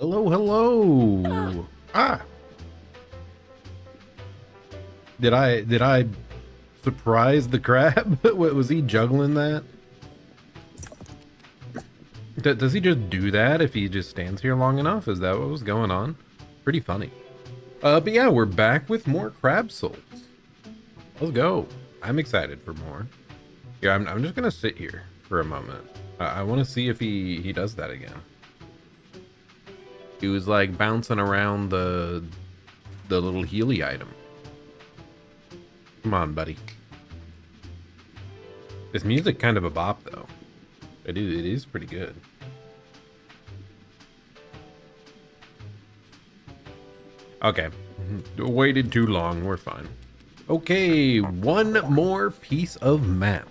Hello, hello. Ah. Did I surprise the crab? What was he juggling that? Does he just do that if he just stands here long enough? Is that what was going on? Pretty funny. But yeah, we're back with more crab souls. Let's go. I'm excited for more. Yeah, I'm just gonna sit here for a moment. I want to see if he does that again. He was like bouncing around the little Healy item. Come on, buddy. This music kind of a bop though. It is pretty good. Okay. Waited too long. We're fine. Okay, one more piece of map.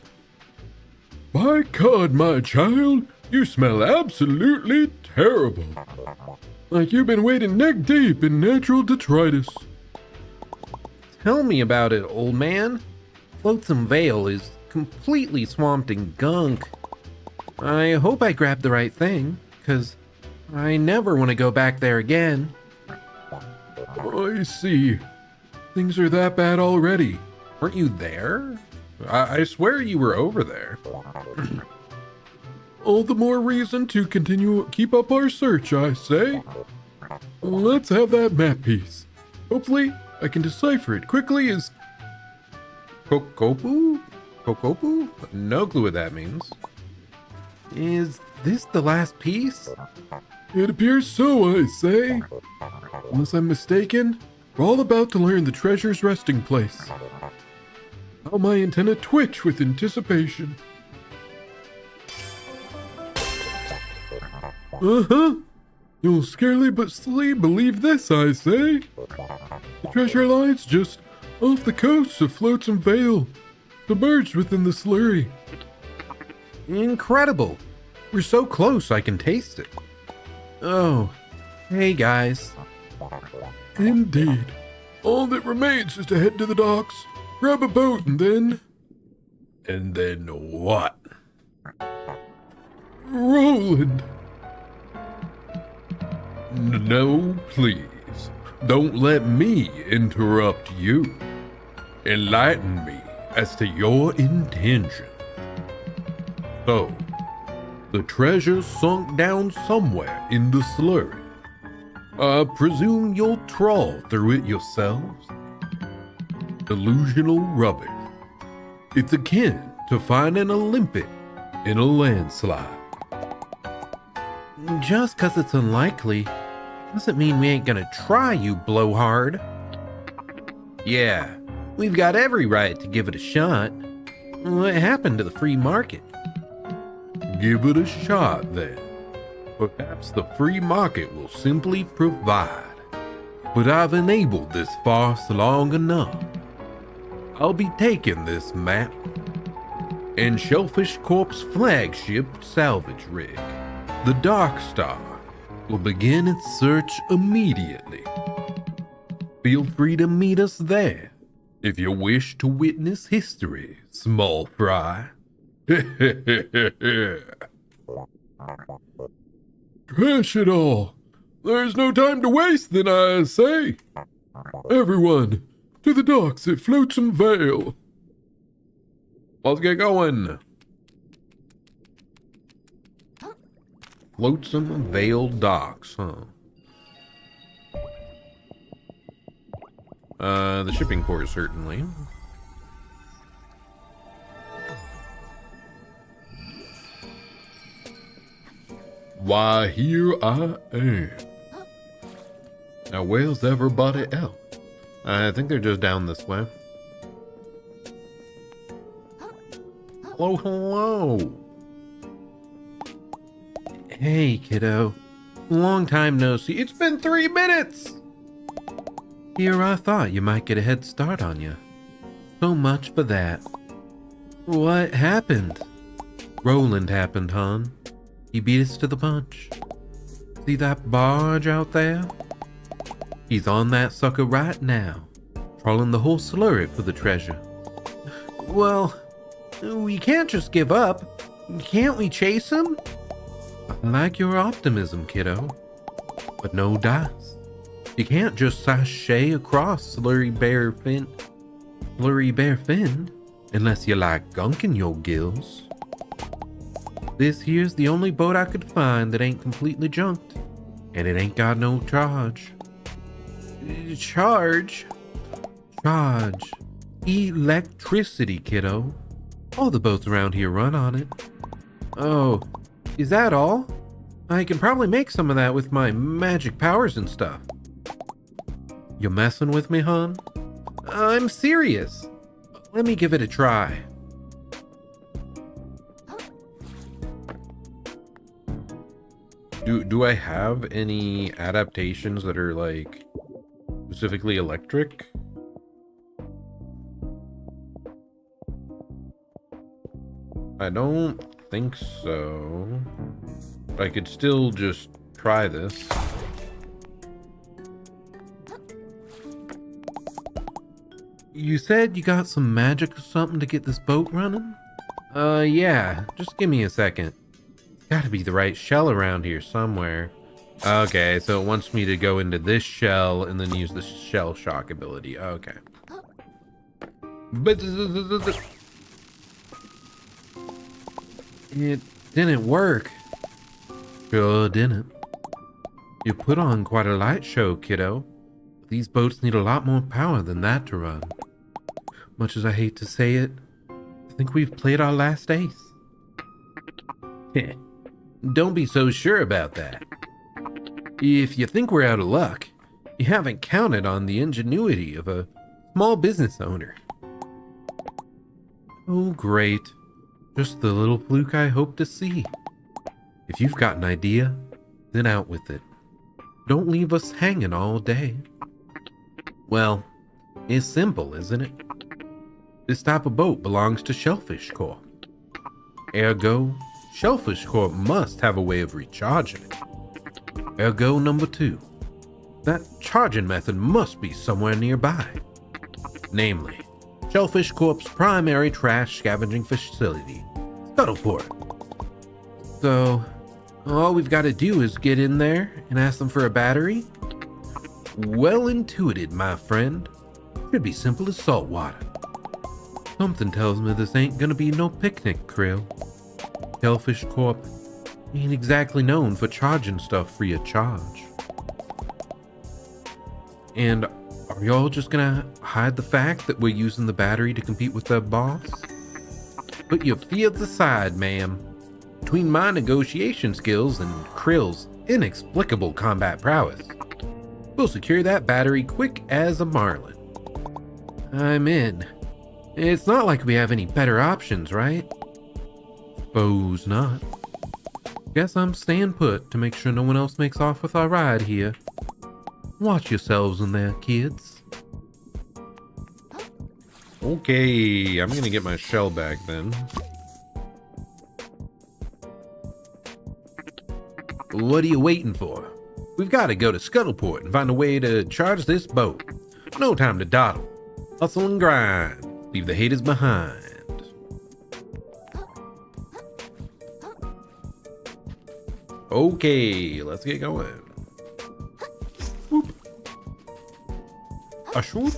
My God, my child, you smell absolutely terrible. Like you've been wading neck deep in natural detritus. Tell me about it, old man. Flotsam Vale is completely swamped in gunk. I hope I grabbed the right thing, because I never want to go back there again. I see. Things are that bad already. Weren't you there? I swear you were over there. All the more reason to keep up our search, I say. Let's have that map piece. Hopefully, I can decipher it quickly as... Kokopu? Kokopu? No clue what that means. Is this the last piece? It appears so, I say. Unless I'm mistaken, we're all about to learn the treasure's resting place. How my antenna twitch with anticipation. Uh-huh. You'll scarcely believe this, I say. The treasure lies just off the coast of Flotsam Vale, submerged within the slurry. Incredible. We're so close I can taste it. Oh, hey guys. Indeed. All that remains is to head to the docks, grab a boat, and then... And then what? Roland! No, please. Don't let me interrupt you. Enlighten me as to your intention. So, the treasure sunk down somewhere in the slurry. I presume you'll trawl through it yourselves? Delusional rubbish. It's akin to finding a limpet in a landslide. Just 'cause it's unlikely doesn't mean we ain't gonna try, you blowhard. Yeah, we've got every right to give it a shot. What happened to the free market? Give it a shot then. Perhaps the free market will simply provide. But I've enabled this farce long enough. I'll be taking this map and Shellfish Corp's flagship salvage rig, the Dark Star, will begin its search immediately. Feel free to meet us there if you wish to witness history, small fry. Trash it all! There's no time to waste then, I say! Everyone, to the docks at Flotsam Vale! Let's get going! Flotsam Vale docks, huh? The shipping port, certainly. Why, here I am. Now, where's everybody else? I think they're just down this way. Hello, hello. Hey, kiddo. Long time no see. It's been 3 minutes! Here, I thought you might get a head start on you. So much for that. What happened? Roland happened, hon. He beat us to the punch. See that barge out there? He's on that sucker right now, trawling the whole slurry for the treasure. Well, we can't just give up. Can't we chase him? I like your optimism, kiddo. but no dice. You can't just sashay across Slurry Bear Fin unless you like gunk in your gills. This here's the only boat I could find that ain't completely junked, and it ain't got no charge. Charge? Electricity, kiddo. All the boats around here run on it. Oh, is that all? I can probably make some of that with my magic powers and stuff. You messing with me, hon? I'm serious. Let me give it a try. Do I have any adaptations that are like specifically electric? I don't think so. I could still just try this. You said you got some magic or something to get this boat running? Yeah, just give me a second. Gotta be the right shell around here somewhere. Okay, so it wants me to go into this shell and then use the shell shock ability. Okay. But it didn't work. Sure didn't. You put on quite a light show, kiddo. These boats need a lot more power than that to run. Much as I hate to say it, I think we've played our last ace. Don't be so sure about that. If you think we're out of luck, you haven't counted on the ingenuity of a small business owner. Oh, great. Just the little fluke I hope to see. If you've got an idea, then out with it. Don't leave us hanging all day. Well, it's simple, isn't it? This type of boat belongs to Shellfish Corp. Ergo, Shellfish Corp must have a way of recharging it. Ergo number 2. That charging method must be somewhere nearby. Namely, Shellfish Corp's primary trash scavenging facility, Scuttleport. So, all we've got to do is get in there and ask them for a battery? Well intuited, my friend. Should be simple as salt water. Something tells me this ain't gonna be no picnic, Krill. Shellfish Corp ain't exactly known for charging stuff free of charge. And are y'all just gonna hide the fact that we're using the battery to compete with the boss? Put your fears aside, ma'am. Between my negotiation skills and Krill's inexplicable combat prowess, we'll secure that battery quick as a marlin. I'm in. It's not like we have any better options, right? Suppose not. Guess I'm staying put to make sure no one else makes off with our ride here. Watch yourselves in there, kids. Okay, I'm gonna get my shell back then. What are you waiting for? We've got to go to Scuttleport and find a way to charge this boat. No time to dawdle. Hustle and grind. Leave the haters behind. Okay, let's get going. Whoop. A swoop.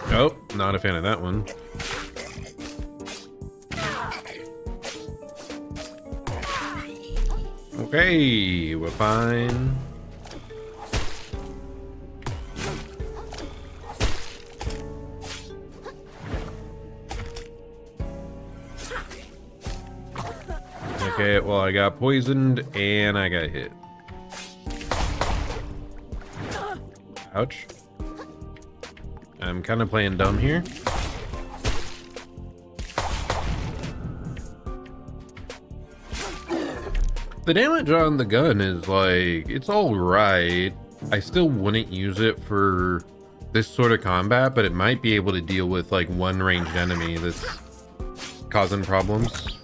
Oh, not a fan of that one. Okay, we're fine. Okay, well, I got poisoned and I got hit. Ouch. I'm kind of playing dumb here. The damage on the gun is like, it's all right. I still wouldn't use it for this sort of combat, but it might be able to deal with like one ranged enemy that's causing problems.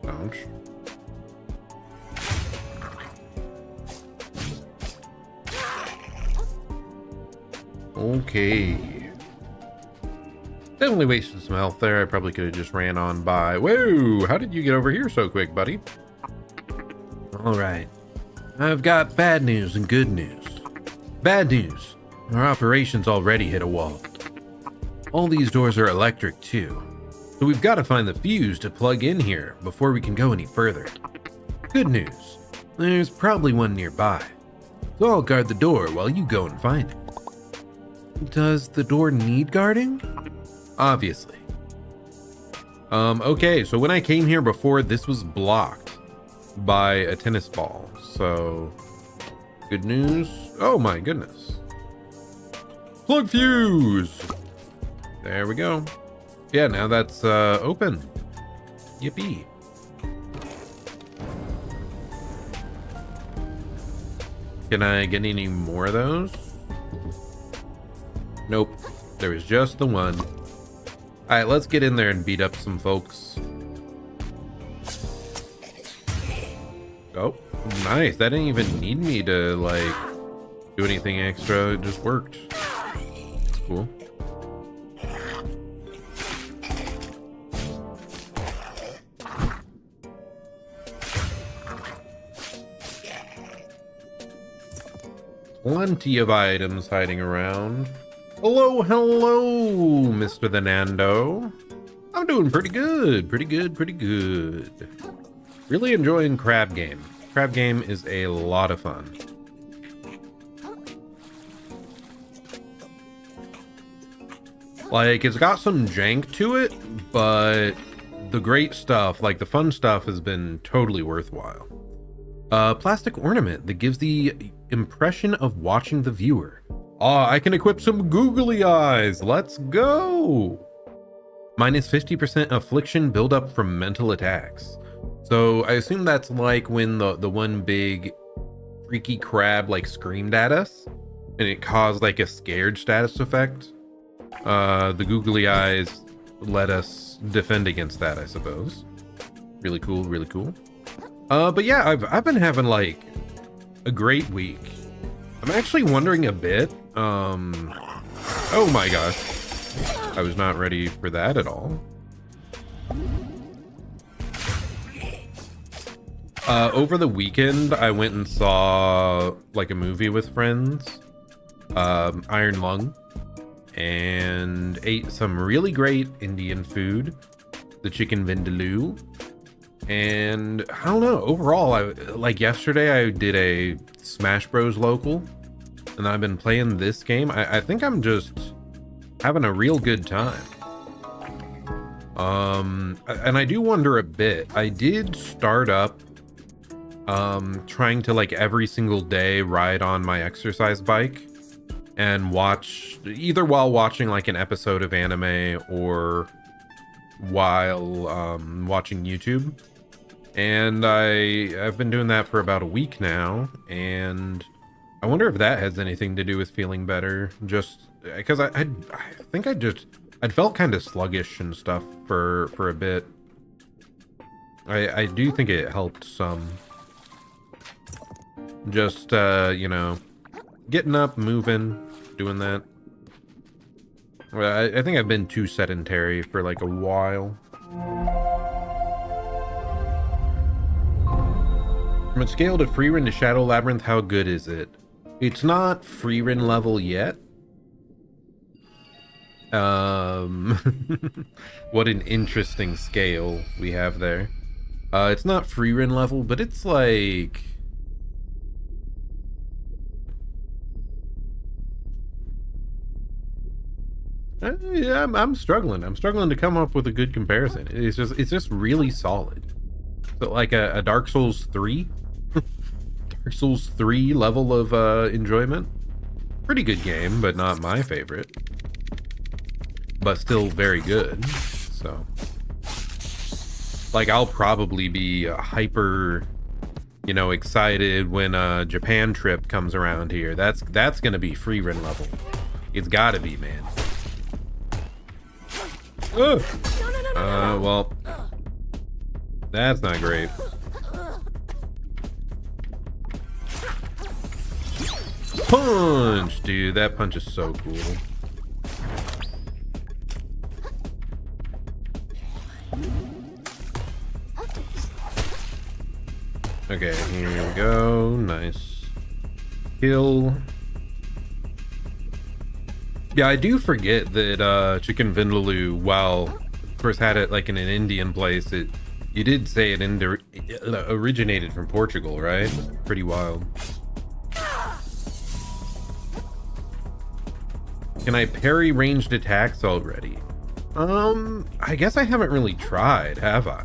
Ouch. Okay. Definitely wasted some health there. I probably could have just ran on by. Whoa, how did you get over here so quick, buddy? All right. I've got bad news and good news. Bad news. Our operation's already hit a wall. All these doors are electric too. So we've got to find the fuse to plug in here before we can go any further. Good news. There's probably one nearby. So I'll guard the door while you go and find it. Does the door need guarding? Obviously. Okay, so when I came here before, this was blocked by a tennis ball. So, good news. Oh my goodness. Plug fuse! There we go. Yeah, now that's open. Yippee. Can I get any more of those? Nope. There was just the one. Alright, let's get in there and beat up some folks. Oh, nice. That didn't even need me to, like, do anything extra. It just worked. Cool. Plenty of items hiding around. Hello, Mr. the Nando. I'm doing pretty good. Pretty good. Really enjoying Crab Game. Crab Game is a lot of fun. Like, it's got some jank to it, but the great stuff, like the fun stuff, has been totally worthwhile. Plastic ornament that gives the impression of watching the viewer. I can equip some googly eyes. Let's go. Minus 50% affliction buildup from mental attacks. So I assume that's like when the one big freaky crab like screamed at us and it caused like a scared status effect. The googly eyes let us defend against that, I suppose. Really cool. But yeah, I've been having like a great week. I'm actually wondering a bit. Oh my gosh. I was not ready for that at all. Over the weekend, I went and saw like a movie with friends, Iron Lung, and ate some really great Indian food, the chicken vindaloo. And I don't know, overall, like yesterday I did a Smash Bros local, and I've been playing this game. I think I'm just having a real good time. And I do wonder a bit. I did start up trying to like every single day ride on my exercise bike and watch, either while watching like an episode of anime or while watching YouTube. And I've been doing that for about a week now, and I wonder if that has anything to do with feeling better. Just because I think I'd felt kind of sluggish and stuff for a bit. I do think it helped some. Just you know, getting up, moving, doing that. I think I've been too sedentary for like a while. From a scale to Freerun to Shadow Labyrinth, how good is it? It's not Freerun level yet. What an interesting scale we have there. It's not Freerun level, but it's like... yeah, I'm struggling. I'm struggling to come up with a good comparison. It's just really solid. So like a Dark Souls 3? Dark Souls 3 level of enjoyment. Pretty good game, but not my favorite. But still very good. So like I'll probably be hyper, you know, excited when Japan trip comes around here. That's gonna be Freerun level. It's gotta be, man. Well, that's not great. Punch, dude. That punch is so cool. Okay, here we go. Nice kill. Yeah, I do forget that chicken vindaloo, while of course had it like in an Indian place, you did say it originated from Portugal, right? Pretty wild. Can I parry ranged attacks already? I guess I haven't really tried, have I?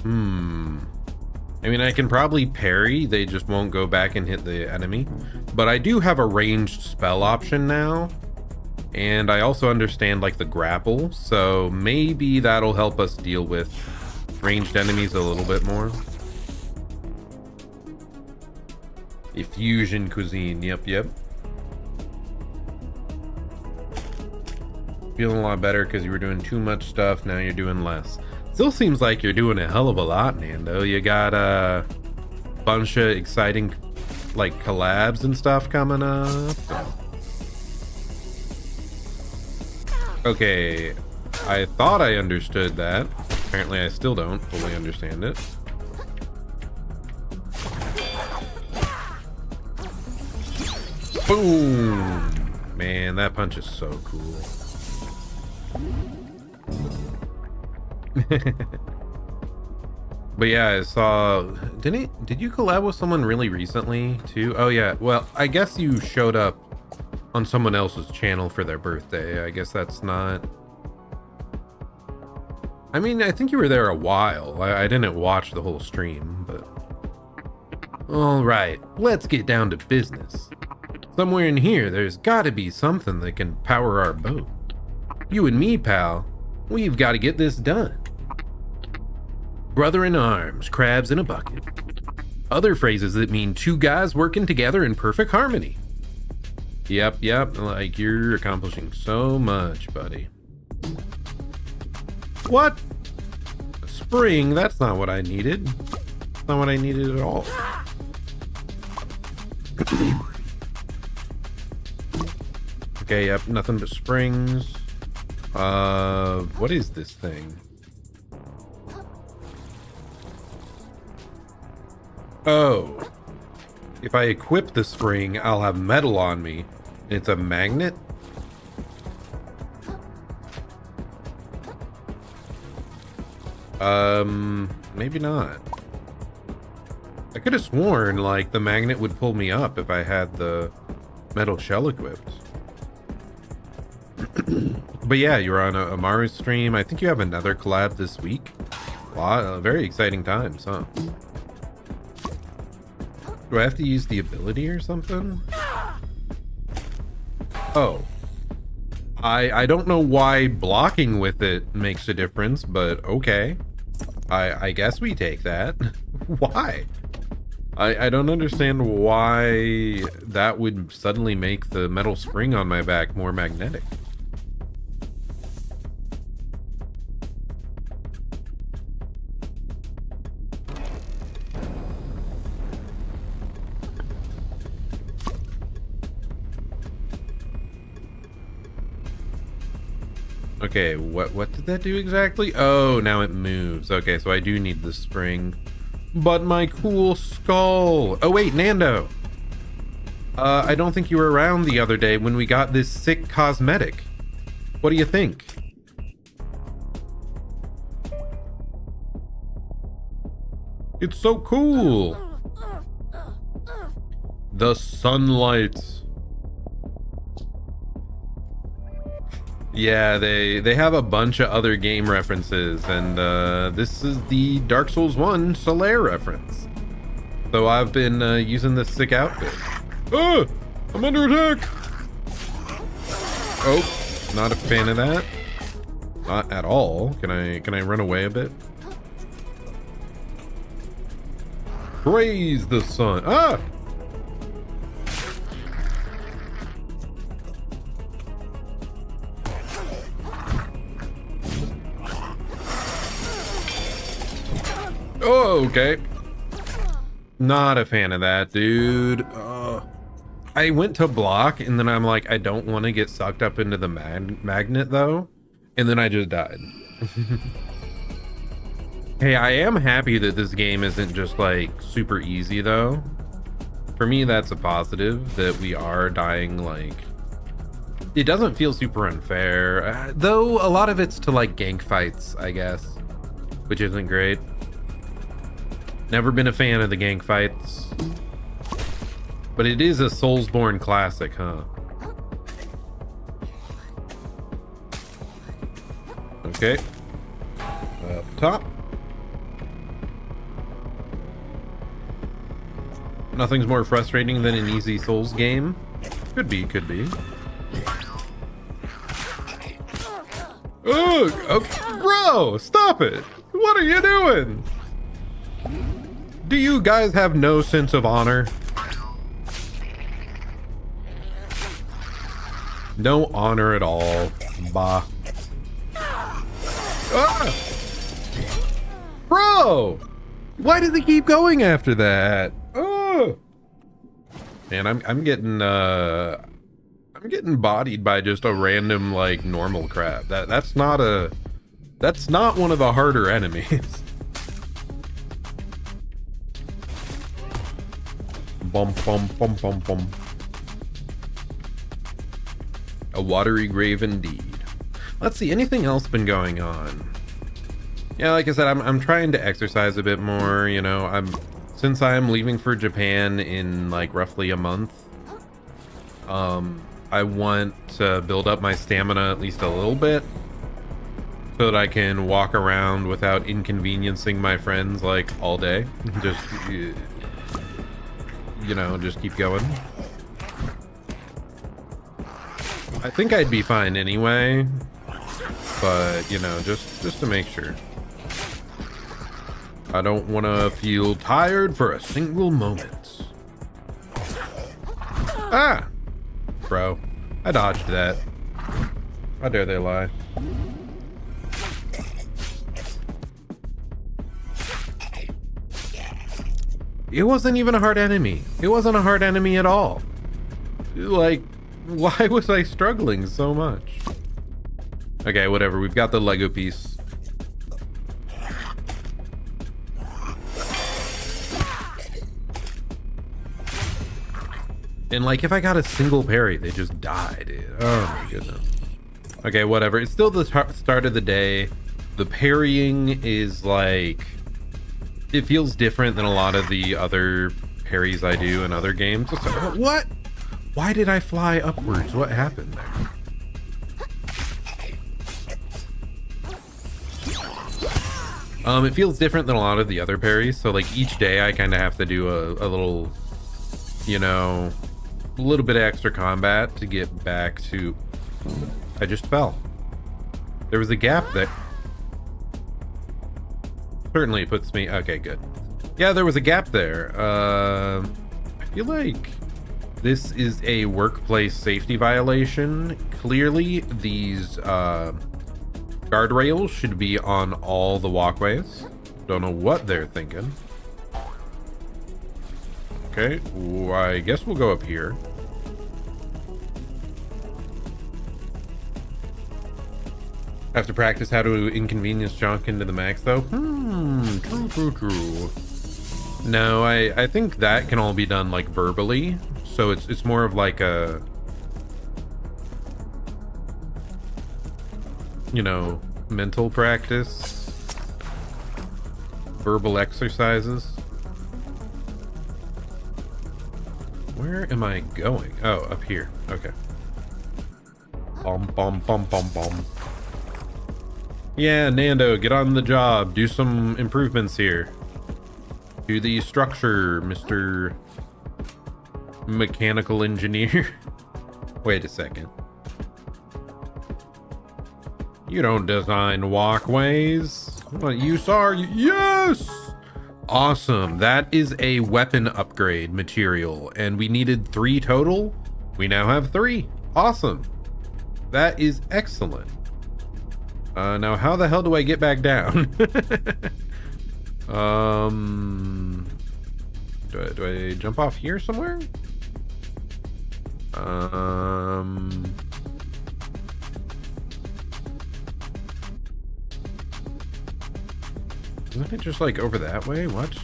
I mean, I can probably parry, they just won't go back and hit the enemy. But I do have a ranged spell option now. And I also understand like the grapple, so maybe that'll help us deal with ranged enemies a little bit more. Effusion cuisine, yep. Feeling a lot better because you were doing too much stuff, now you're doing less. Still seems like you're doing a hell of a lot, Nando. You got a bunch of exciting like collabs and stuff coming up. Okay, I thought I understood that. Apparently I still don't fully understand it. Boom! Man, that punch is so cool. But yeah, I saw, did you collab with someone really recently too? Oh yeah, well, I guess you showed up on someone else's channel for their birthday. I guess that's not, I mean, I think you were there a while. I didn't watch the whole stream, but all right, let's get down to business. Somewhere in here there's gotta be something that can power our boat. You and me, pal, we've got to get this done. Brother in arms, crabs in a bucket. Other phrases that mean two guys working together in perfect harmony. Yep, like you're accomplishing so much, buddy. What? A spring? That's not what I needed. That's not what I needed at all. Okay, yep, nothing but springs. What is this thing? Oh, if I equip the spring, I'll have metal on me. It's a magnet? Maybe not. I could have sworn like the magnet would pull me up if I had the metal shell equipped. But yeah, you're on a Maru stream. I think you have another collab this week. Very exciting times, huh? Do I have to use the ability or something? Oh. I don't know why blocking with it makes a difference, but okay. I guess we take that. Why? I don't understand why that would suddenly make the metal spring on my back more magnetic. Okay, what did that do exactly? Oh, now it moves. Okay, so I do need the spring. But my cool skull. Oh wait, Nando. I don't think you were around the other day when we got this sick cosmetic. What do you think? It's so cool. The sunlight. Yeah, they have a bunch of other game references, and this is the Dark Souls 1 Solaire reference. So I've been using this sick outfit. Ah! I'm under attack! Oh, not a fan of that. Not at all. Can I run away a bit? Praise the sun. Ah! Oh, okay. Not a fan of that, dude. I went to block, and then I'm like, I don't want to get sucked up into the magnet, though. And then I just died. Hey, I am happy that this game isn't just like super easy though. For me, that's a positive that we are dying like... It doesn't feel super unfair, though a lot of it's to like gank fights, I guess, which isn't great. Never been a fan of the gank fights. But it is a Soulsborne classic, huh? Okay. Up top. Nothing's more frustrating than an easy Souls game. Could be, could be. Ugh, okay. Bro, stop it. What are you doing? Do you guys have no sense of honor? No honor at all. Bah. Ah! Bro! Why did they keep going after that? Oh! Man, I'm getting bodied by just a random like normal crab. That's not one of the harder enemies. Bum bum bum bum bum. A watery grave indeed. Let's see, anything else been going on? Yeah, like I said, I'm trying to exercise a bit more, you know. Since I'm leaving for Japan in like roughly a month, I want to build up my stamina at least a little bit so that I can walk around without inconveniencing my friends like all day. Just, you know, just keep going. I think I'd be fine anyway, but you know, just to make sure. I don't want to feel tired for a single moment. Ah! Bro, I dodged that. How dare they lie? It wasn't even a hard enemy. It wasn't a hard enemy at all. Like, why was I struggling so much? Okay, whatever. We've got the Lego piece. And like, if I got a single parry, they just died. Oh my goodness. Okay, whatever. It's still the start of the day. The parrying is like... It feels different than a lot of the other parries I do in other games. What? Why did I fly upwards? What happened there? It feels different than a lot of the other parries. So like each day I kind of have to do a little, you know, a little bit of extra combat to get back to... I just fell. There was a gap there. Certainly it puts me... Okay, good. Yeah, there was a gap there. I feel like this is a workplace safety violation. Clearly, these guardrails should be on all the walkways. Don't know what they're thinking. Okay, well, I guess we'll go up here. Have to practice how to inconvenience junk into the max, though. True. No, I think that can all be done like verbally, so it's more of like a, you know, mental practice, verbal exercises. Where am I going? Oh, up here. Okay. Bum bum bum bum bum. Yeah, Nando, get on the job. Do some improvements here to the structure, Mr. Mechanical Engineer. Wait a second. You don't design walkways. What you saw? Yes! Awesome. That is a weapon upgrade material, and we needed 3 total. We now have 3. Awesome. That is excellent. Now how the hell do I get back down? Do I jump off here somewhere? Isn't it just like over that way? What?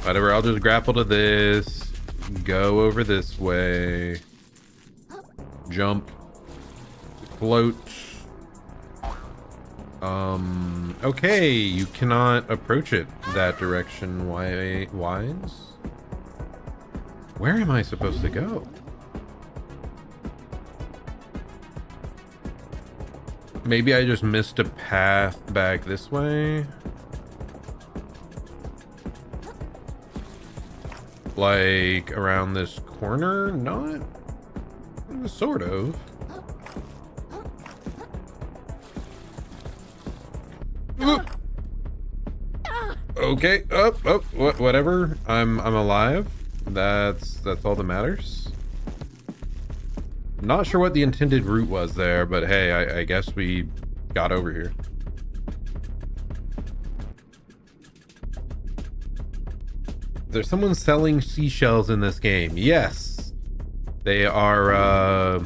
Whatever, I'll just grapple to this. Go over this way. Jump. Float. Okay, you cannot approach it that direction wise. Where am I supposed to go? Maybe I just missed a path back this way. Like around this corner? Not sort of. Oop. Okay, whatever. I'm alive. That's all that matters. Not sure what the intended route was there, but hey, I guess we got over here. There's someone selling seashells in this game. Yes. They are,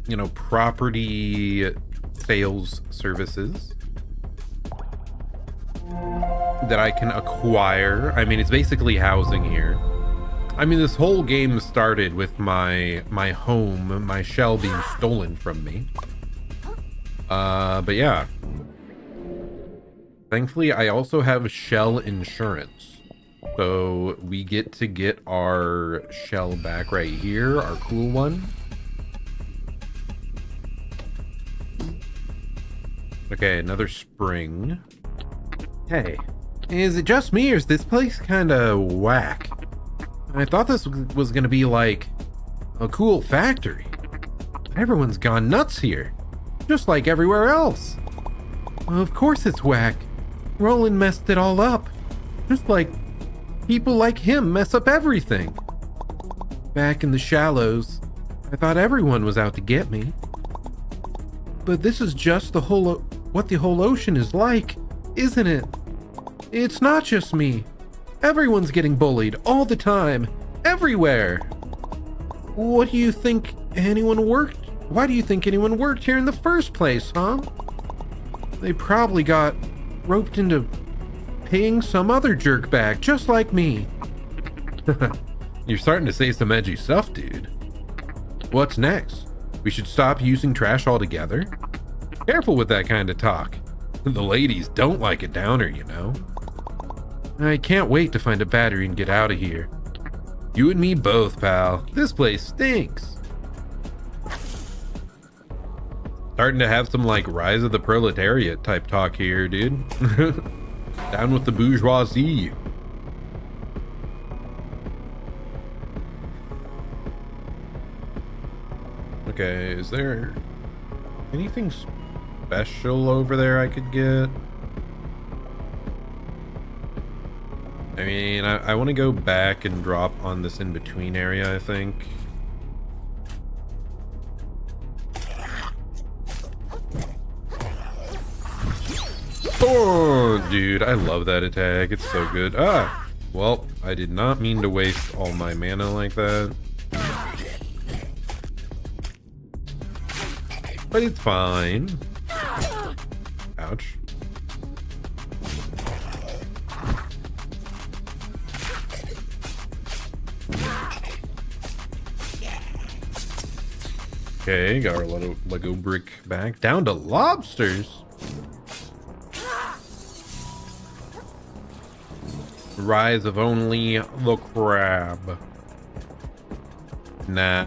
you know, property sales services that I can acquire. I mean, it's basically housing here. I mean, this whole game started with my home, my shell being stolen from me. But yeah. Thankfully, I also have shell insurance. So we get to get our shell back right here, our cool one. Okay, another spring. Hey, is it just me or is this place kind of whack? I thought this was gonna be like a cool factory. Everyone's gone nuts here, just like everywhere else. Well, of course it's whack. Roland messed it all up, just like people like him mess up everything. Back in the shallows, I thought everyone was out to get me. But this is just what the whole ocean is like, isn't it? It's not just me. Everyone's getting bullied all the time, everywhere. What do you think anyone worked? Why do you think anyone worked here in the first place, huh? They probably got roped into paying some other jerkbag just like me. You're starting to say some edgy stuff, dude. What's next? We should stop using trash altogether? Careful with that kind of talk. The ladies don't like a downer, you know. I can't wait to find a battery and get out of here. You and me both, pal. This place stinks. Starting to have some like rise of the proletariat type talk here, dude. Down with the bourgeoisie. Okay, is there anything special over there I could get? I mean, I want to go back and drop on this in-between area, I think. Oh, dude, I love that attack. It's so good. Ah, well, I did not mean to waste all my mana like that. But it's fine. Ouch. Okay, got our Lego brick back. Down to lobsters. Rise of only the crab. Nah.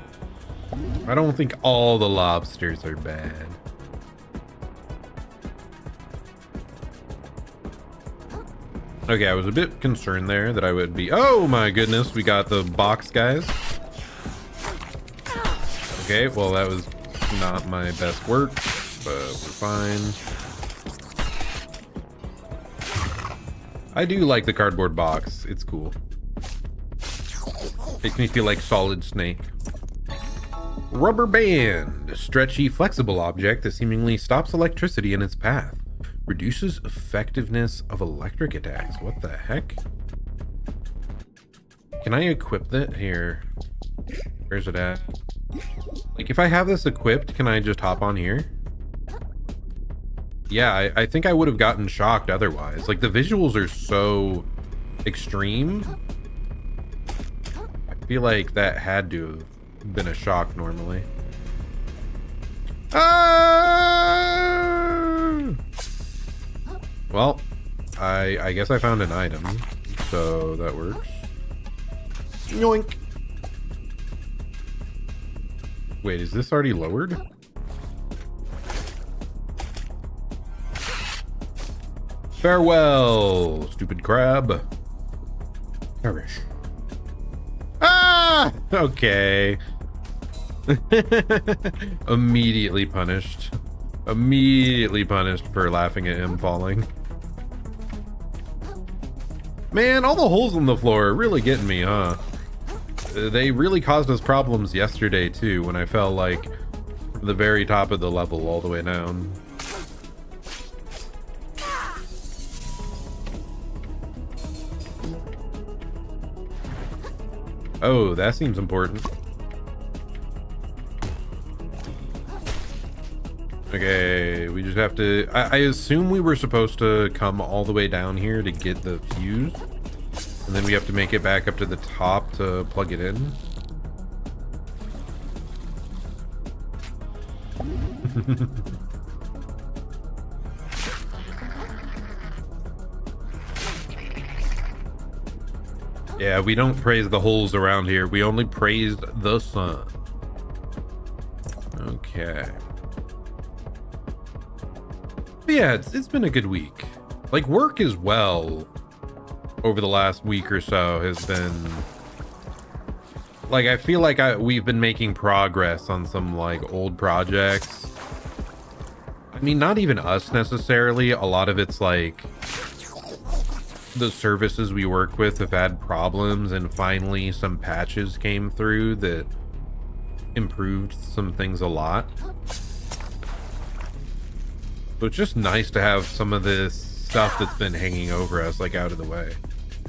I don't think all the lobsters are bad. Okay, I was a bit concerned there that I would be... Oh my goodness, we got the box guys. Okay, well that was not my best work, but we're fine. I do like the cardboard box. It's cool. Makes me feel like Solid Snake. Rubber band. A stretchy, flexible object that seemingly stops electricity in its path. Reduces effectiveness of electric attacks. What the heck? Can I equip that? Here. Where's it at? Like, if I have this equipped, can I just hop on here? Yeah, I think I would have gotten shocked otherwise. Like, the visuals are so extreme. I feel like that had to have been a shock normally. Ah! Well, I guess I found an item, so that works. Yoink! Wait, is this already lowered? Farewell, stupid crab. Perish. Ah! Okay. Immediately punished. Immediately punished for laughing at him falling. Man, all the holes in the floor are really getting me, huh? They really caused us problems yesterday, too, when I fell, like, from the very top of the level all the way down. Oh, that seems important. Okay, we just have to... I assume we were supposed to come all the way down here to get the fuse. And then we have to make it back up to the top to plug it in. Yeah, we don't praise the holes around here. We only praise the sun. Okay. But yeah, it's been a good week. Like, work as well over the last week or so has been... Like, I feel like we've been making progress on some, like, old projects. I mean, not even us necessarily. A lot of it's, like... the services we work with have had problems, and finally some patches came through that improved some things a lot. So it's just nice to have some of this stuff that's been hanging over us, like, out of the way.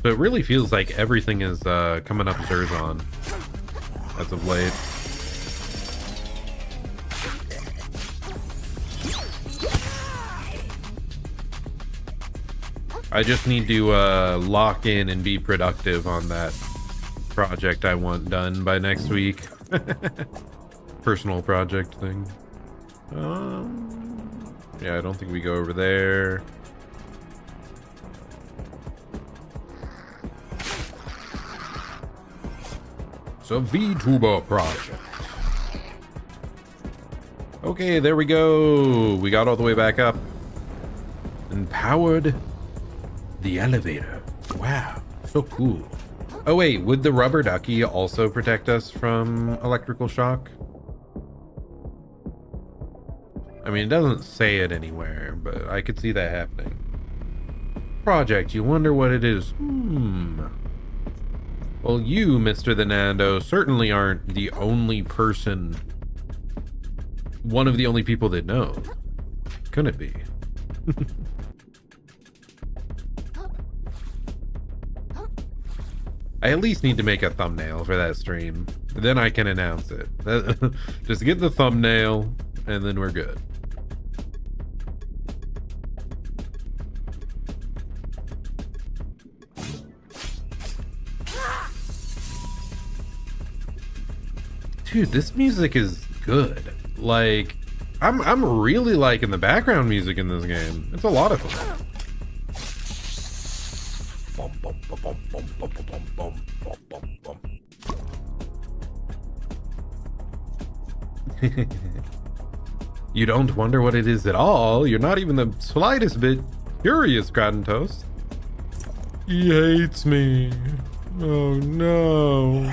So it really feels like everything is coming up Zerzon as of late. I just need to lock in and be productive on that project I want done by next week. Personal project thing. Yeah, I don't think we go over there. It's a Vtuber project. Okay, there we go. We got all the way back up and powered the elevator. Wow, so cool. Oh wait, would the rubber ducky also protect us from electrical shock? I mean, it doesn't say it anywhere, but I could see that happening. Project, you wonder what it is? Well, you, Mr. the Nando, certainly aren't the only person, one of the only people that know. Couldn't it be? I at least need to make a thumbnail for that stream. Then I can announce it. Just get the thumbnail, and then we're good. Dude, this music is good. Like, I'm really liking the background music in this game. It's a lot of fun. You don't wonder what it is at all. You're not even the slightest bit curious, Gratin Toast. He hates me. Oh no.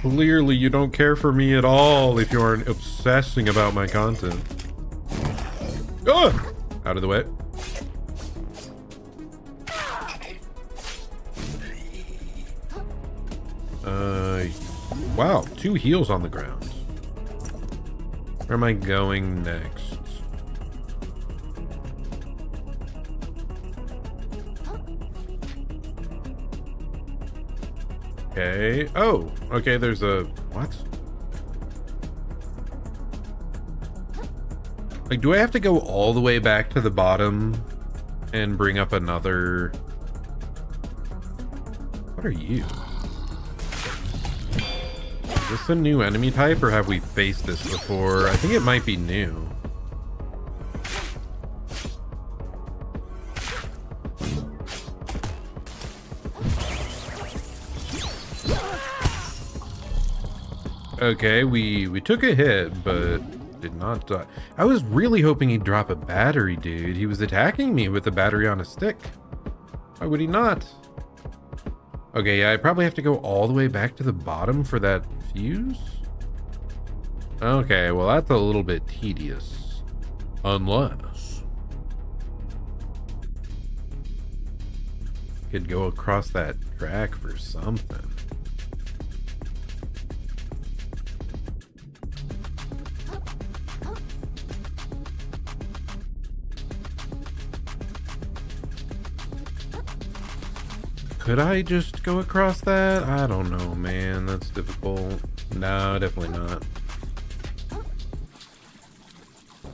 Clearly, you don't care for me at all if you aren't obsessing about my content. Ugh! Out of the way. Wow, 2 heals on the ground. Where am I going next? Okay. Oh, okay, there's a... What? Like, do I have to go all the way back to the bottom and bring up another... What are you? Is this a new enemy type, or have we faced this before? I think it might be new. Okay, we took a hit, but did not die. I was really hoping he'd drop a battery, dude. He was attacking me with a battery on a stick. Why would he not? Okay, yeah, I probably have to go all the way back to the bottom for that fuse? Okay, well, that's a little bit tedious. Unless... could go across that track for something. Could I just go across that? I don't know, man. That's difficult. No, definitely not.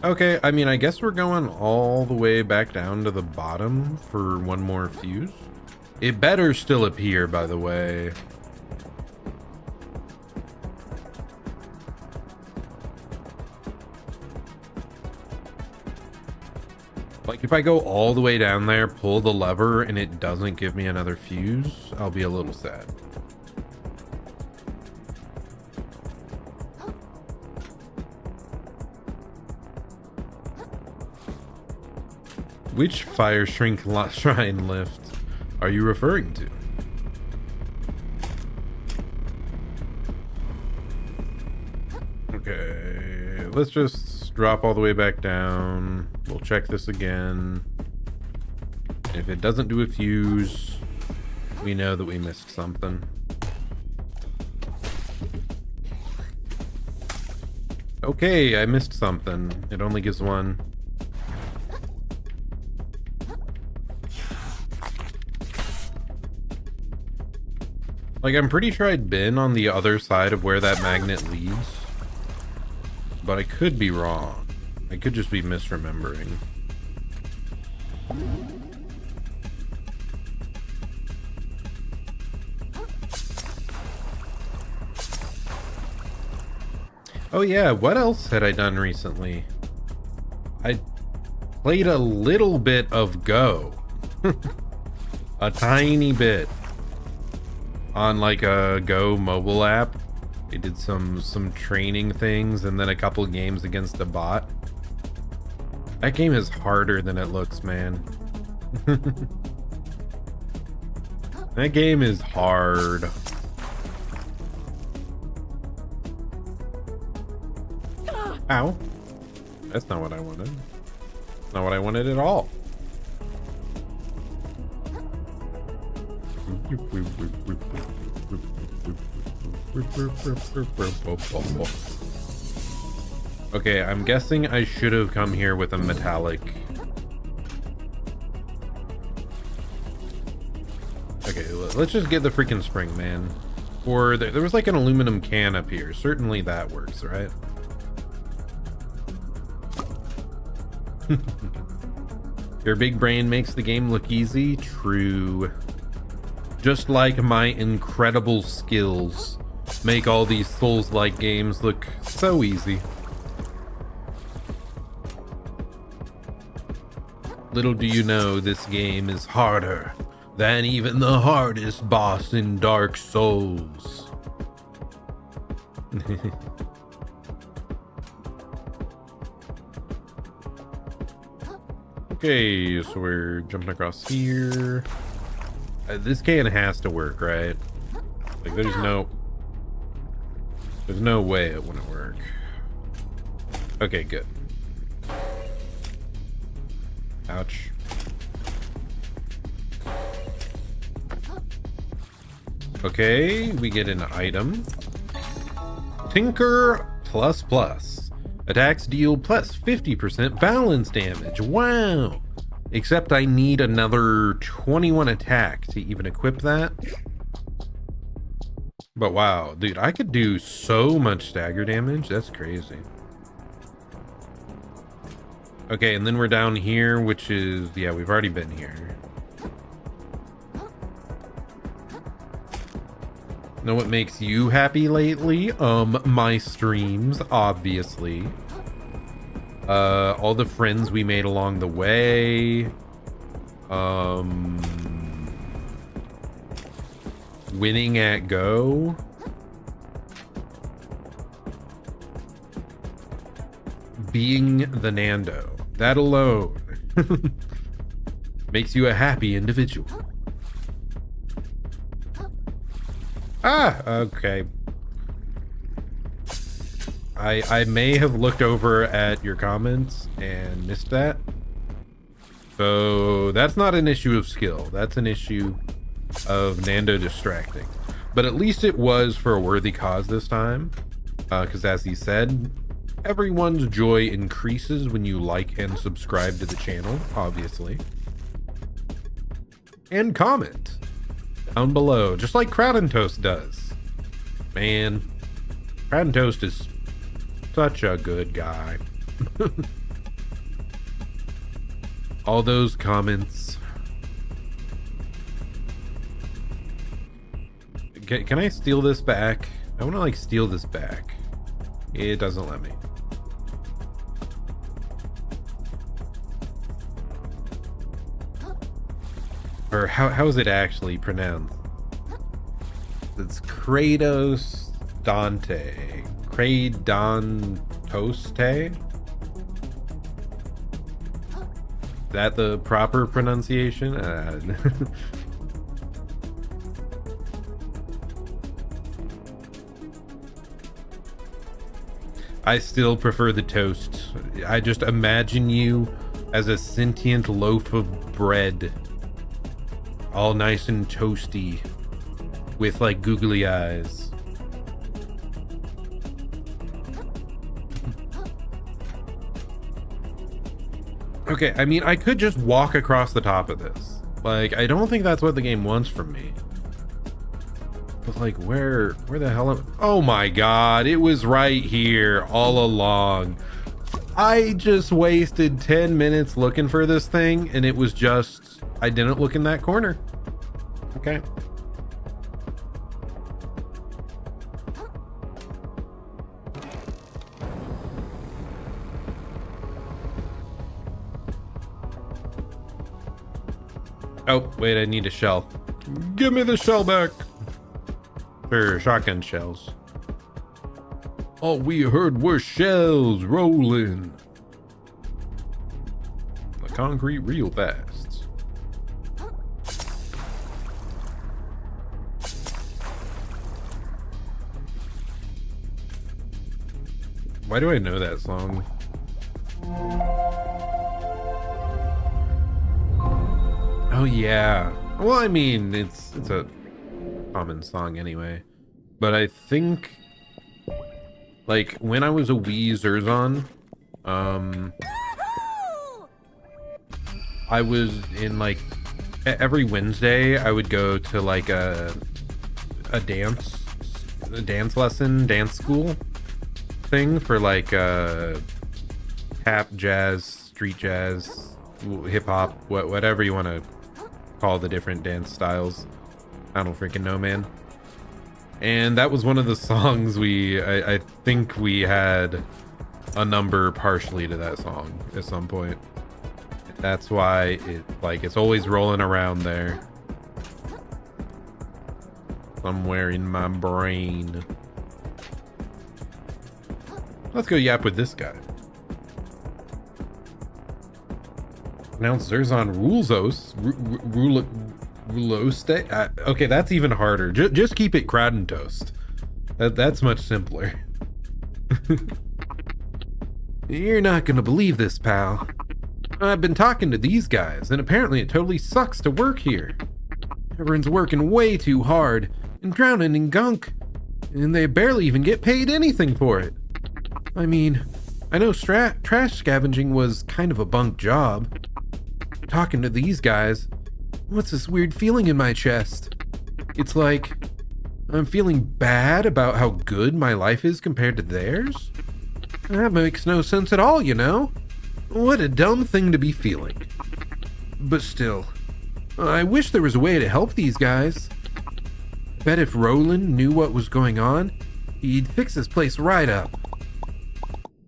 Okay, I mean, I guess we're going all the way back down to the bottom for one more fuse. It better still appear, by the way. Like, if I go all the way down there, pull the lever, and it doesn't give me another fuse, I'll be a little sad. Which fire shrink shrine lift are you referring to? Okay, let's just drop all the way back down. We'll check this again. If it doesn't do a fuse, we know that we missed something. Okay, I missed something. It only gives one. Like, I'm pretty sure I'd been on the other side of where that magnet leads, but I could be wrong. I could just be misremembering. Oh yeah, what else had I done recently? I played a little bit of Go. A tiny bit. On like a Go mobile app. We did some training things and then a couple games against a bot. That game is harder than it looks, man. That game is hard. Ow. That's not what I wanted. Not what I wanted at all. Okay, I'm guessing I should have come here with a metallic. Okay, let's just get the freaking spring, man. Or there was like an aluminum can up here. Certainly that works, right? Your big brain makes the game look easy. True. Just like my incredible skills make all these Souls-like games look so easy. Little do you know, this game is harder than even the hardest boss in Dark Souls. Okay, so we're jumping across here. This can has to work, right? Like, there's no way it wouldn't work. Okay, good. Ouch. Okay, we get an item. Tinker plus plus. Attacks deal plus 50% balance damage. Wow. Except I need another 21 attack to even equip that. But wow, dude, I could do so much stagger damage. That's crazy. Okay, and then we're down here, which is, yeah, we've already been here. Know what makes you happy lately? My streams, obviously. All the friends we made along the way. Winning at Go. Being the Nando. That alone makes you a happy individual. Ah, okay. I may have looked over at your comments and missed that. So that's not an issue of skill. That's an issue of Nando distracting. But at least it was for a worthy cause this time. Because as he said, everyone's joy increases when you like and subscribe to the channel, obviously. And comment down below, just like Crowd and Toast does. Man, Crowd and Toast is such a good guy. All those comments. Can I steal this back? I want to like steal this back. It doesn't let me. Or how is it actually pronounced? It's Kratos Dante. Kradontoste? Is that the proper pronunciation? I still prefer the toast. I just imagine you as a sentient loaf of bread. All nice and toasty. With like googly eyes. Okay, I mean, I could just walk across the top of this. Like, I don't think that's what the game wants from me. But like, where the hell am... Oh my god, it was right here all along. I just wasted 10 minutes looking for this thing, and it was just... I didn't look in that corner. Okay. Oh, wait, I need a shell. Give me the shell back. For shotgun shells. All we heard were shells rolling. The concrete real fast. Why do I know that song? Oh yeah. Well, I mean, it's a common song anyway. But I think like when I was a wee Zerzon, I was in like every Wednesday I would go to like a dance school thing for like tap, jazz, street jazz, hip hop, whatever you want to call the different dance styles. I don't freaking know, man. And that was one of the songs I think we had a number partially to that song at some point. That's why it's always rolling around there somewhere in my brain. Let's go yap with this guy. Pronounce Zerzon Rulzos. Ruloste? Okay, that's even harder. Just keep it Crowd and Toast. That's much simpler. You're not gonna believe this, pal. I've been talking to these guys, and apparently it totally sucks to work here. Everyone's working way too hard and drowning in gunk, and they barely even get paid anything for it. I mean, I know trash scavenging was kind of a bunk job. Talking to these guys, what's this weird feeling in my chest? It's like I'm feeling bad about how good my life is compared to theirs? That makes no sense at all, you know? What a dumb thing to be feeling. But still, I wish there was a way to help these guys. I bet if Roland knew what was going on, he'd fix this place right up.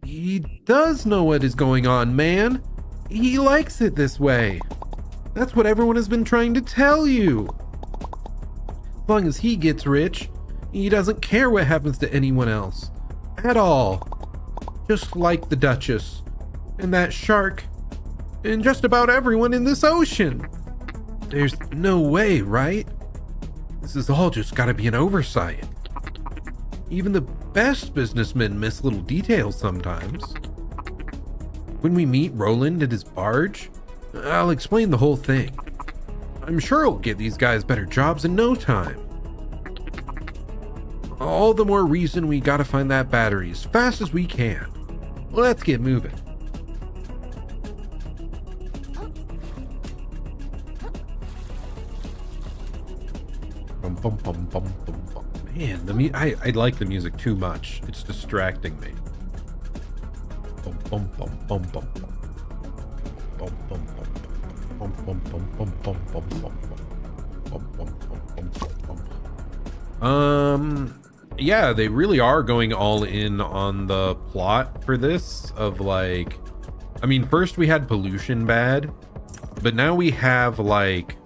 He does know what is going on, man. He likes it this way. That's what everyone has been trying to tell you. As long as he gets rich, he doesn't care what happens to anyone else. At all. Just like the Duchess, and that shark, and just about everyone in this ocean. There's no way, right? This has all just gotta be an oversight. Even the best businessmen miss little details sometimes. When we meet Roland at his barge, I'll explain the whole thing. I'm sure he'll get these guys better jobs in no time. All the more reason we gotta find that battery as fast as we can. Let's get moving. Bum, bum, bum, bum, bum, bum. Man, I like the music too much. It's distracting me. Bum, bum, bum, bum, bum, bum. Bum, bum, bum, bum, bum, bum, bum, bum, bum, bum, bum. Yeah, they really are going all in on the plot for this of like, I mean, first we had pollution bad, but now we have like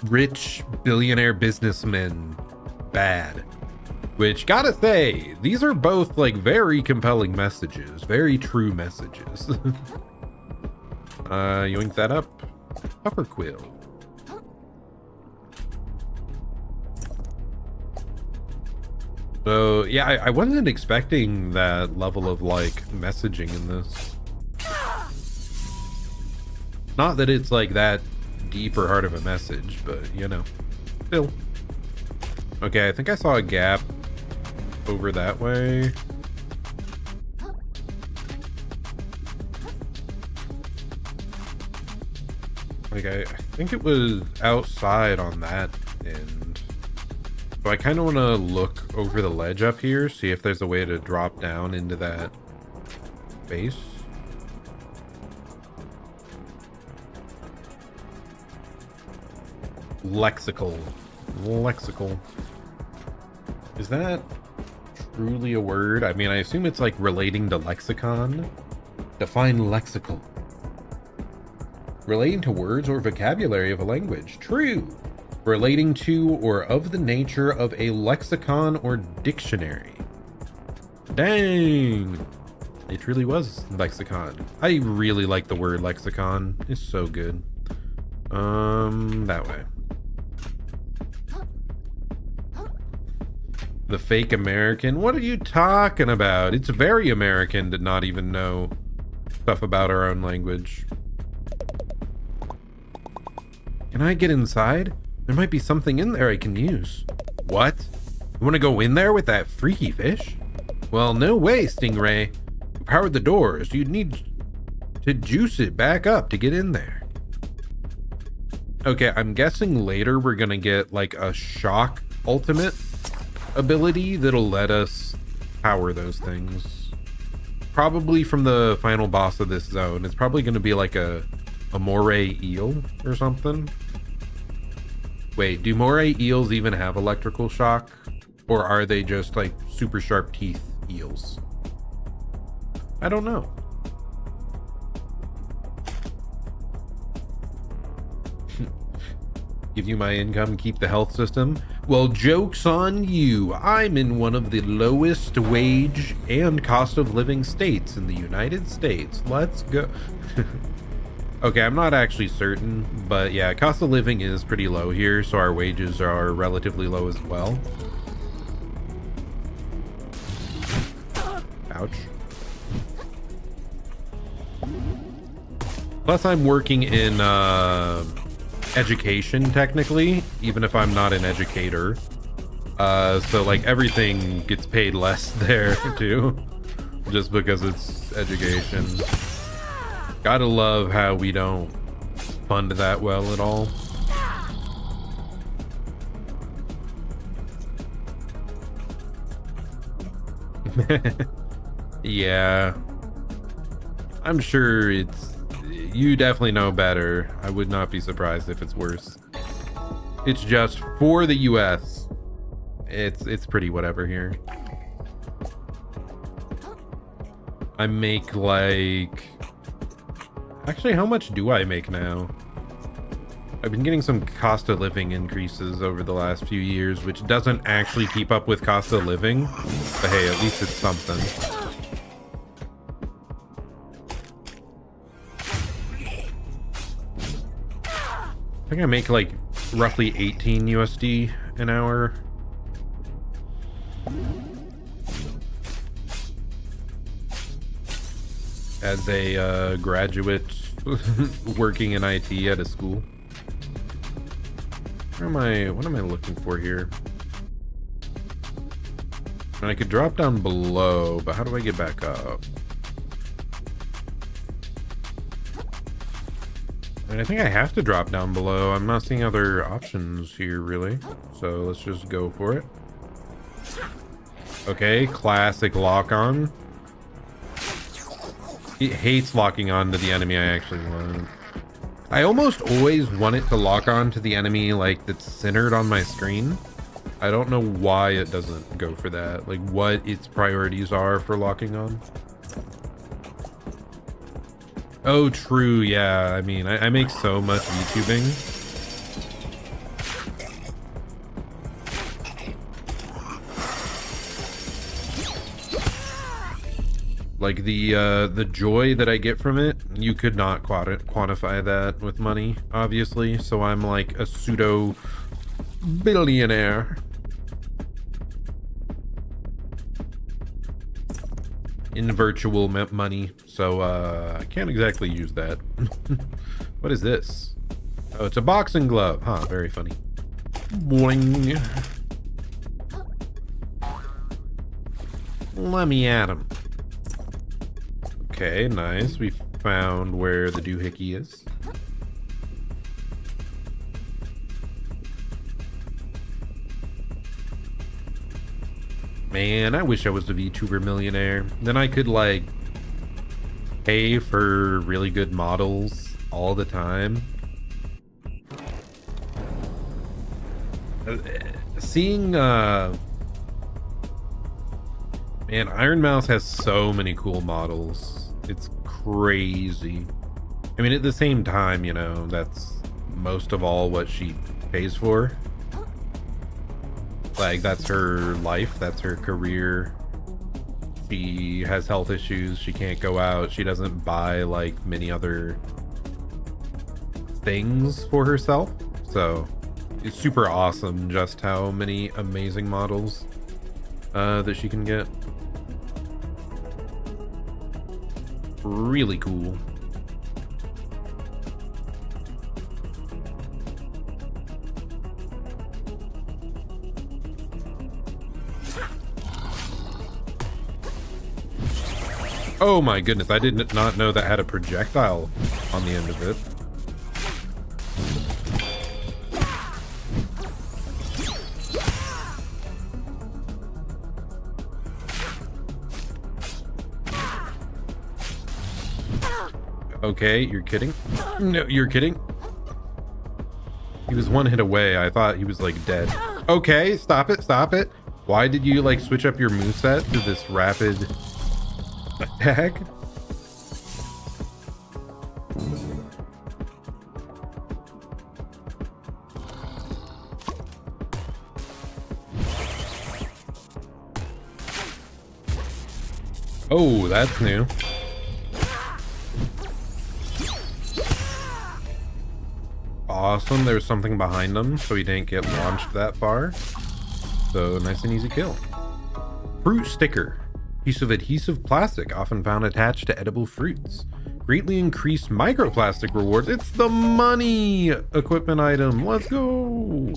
rich billionaire businessmen bad, which gotta say, these are both like very compelling messages, very true messages. Yoink that up. Puffer quill. So yeah, I wasn't expecting that level of like messaging in this. Not that it's like that deep or hard of a message, but you know, still. Okay, I think I saw a gap over that way. Like I think it was outside on that end. So I kind of want to look over the ledge up here, see if there's a way to drop down into that base. Lexical. Is that truly a word? I mean, I assume it's like relating to lexicon. Define lexical. Relating to words or vocabulary of a language. True. Relating to or of the nature of a lexicon or dictionary. Dang. It truly was lexicon. I really like the word lexicon. It's so good. That way. The fake American? What are you talking about? It's very American to not even know stuff about our own language. Can I get inside? There might be something in there I can use. What? You want to go in there with that freaky fish? Well, no way, Stingray. You powered the doors. You'd need to juice it back up to get in there. Okay, I'm guessing later we're gonna get like a shock ultimate ability that'll let us power those things. Probably from the final boss of this zone. It's probably gonna be like a moray eel or something. Wait, do moray eels even have electrical shock? Or are they just like super sharp teeth eels? I don't know. Give you my income, keep the health system? Well, joke's on you. I'm in one of the lowest wage and cost of living states in the United States. Let's go. Okay, I'm not actually certain, but yeah, cost of living is pretty low here, so our wages are relatively low as well. Ouch. Plus, I'm working in education, technically, even if I'm not an educator. So, like, everything gets paid less there, too, just because it's education. Gotta love how we don't fund that well at all. Yeah. I'm sure you definitely know better. I would not be surprised if it's worse. It's just for the US. It's pretty whatever here. I make like... Actually, how much do I make now? I've been getting some cost of living increases over the last few years, which doesn't actually keep up with cost of living. But hey, at least it's something. I think I make like roughly 18 USD an hour. As a graduate working in IT at a school. What am I looking for here? And I could drop down below, but how do I get back up? And I think I have to drop down below. I'm not seeing other options here, really. So let's just go for it. Okay, classic lock-on. It hates locking on to the enemy I actually want. I almost always want it to lock on to the enemy, like, that's centered on my screen. I don't know why it doesn't go for that. Like, what its priorities are for locking on. Oh, true, yeah. I mean, I make so much VTubing. Like, the joy that I get from it, you could not quantify that with money, obviously. So I'm like a pseudo billionaire. In virtual money, so I can't exactly use that. What is this? Oh, it's a boxing glove. Huh, very funny. Boing. Let me at him. Okay, nice. We found where the doohickey is. Man, I wish I was a VTuber millionaire. Then I could, like, pay for really good models all the time. Seeing, man, Iron Mouse has so many cool models. It's crazy. I mean, at the same time, you know, that's most of all what she pays for. Like, that's her life, that's her career. She has health issues, she can't go out, she doesn't buy like many other things for herself. So it's super awesome just how many amazing models that she can get. Really cool. Oh my goodness, I did not know that had a projectile on the end of it. Okay, you're kidding? No, you're kidding? He was one hit away. I thought he was like dead. Okay, stop it, stop it. Why did you like switch up your moveset to this rapid attack? Oh, that's new. Awesome, there's something behind him, so he didn't get launched that far. So, nice and easy kill. Fruit sticker. Piece of adhesive plastic, often found attached to edible fruits. Greatly increased microplastic rewards. It's the money equipment item. Let's go.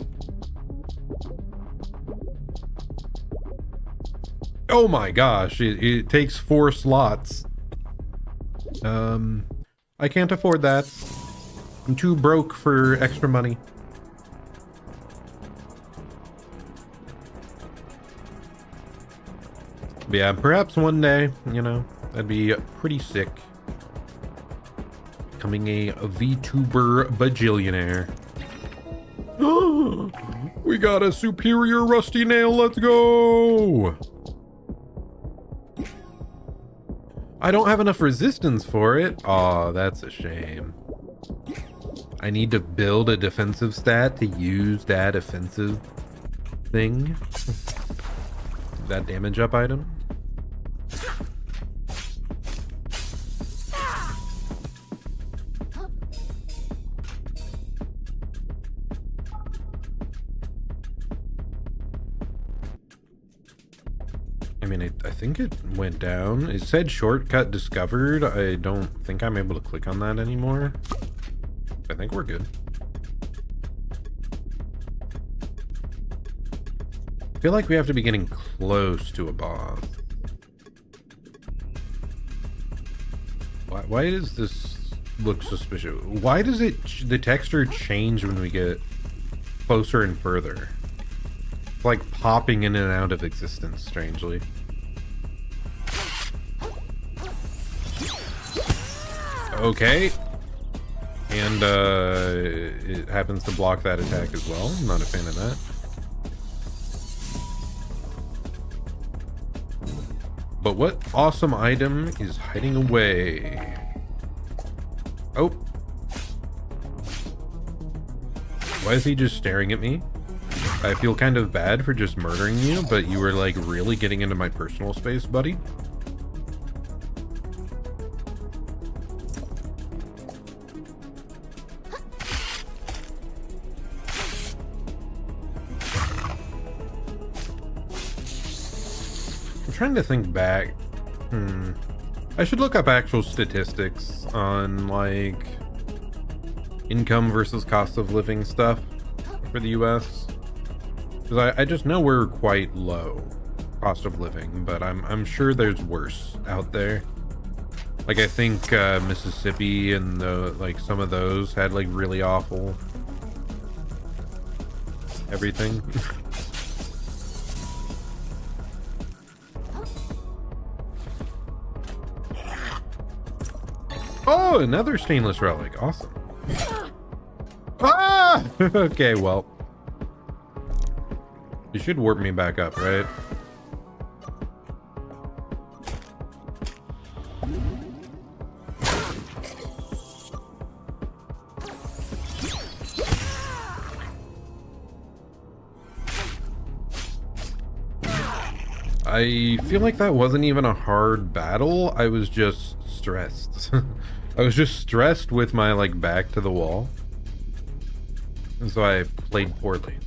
Oh my gosh, it takes 4 slots. I can't afford that. I'm too broke for extra money. But yeah, perhaps one day, you know, that'd be pretty sick. Becoming a VTuber bajillionaire. We got a superior rusty nail, let's go! I don't have enough resistance for it. Aw, that's a shame. I need to build a defensive stat to use that offensive thing. That damage up item. I mean, I think it went down. It said shortcut discovered. I don't think I'm able to click on that anymore. I think we're good. I feel like we have to be getting close to a boss. Why does this look suspicious? Why does the texture change when we get closer and further? It's like popping in and out of existence, strangely. Okay. And it happens to block that attack as well. I'm not a fan of that. But what awesome item is hiding away? Oh. Why is he just staring at me? I feel kind of bad for just murdering you, but you were like really getting into my personal space, buddy. I'm trying to think back. I should look up actual statistics on like income versus cost of living stuff for the US. Because I just know we're quite low cost of living, but I'm sure there's worse out there. Like I think Mississippi and like some of those had like really awful everything. Oh, another stainless relic. Awesome. Ah! Okay, well. You should warp me back up, right? I feel like that wasn't even a hard battle. I was just stressed. I was just stressed with my like back to the wall. And so I played poorly.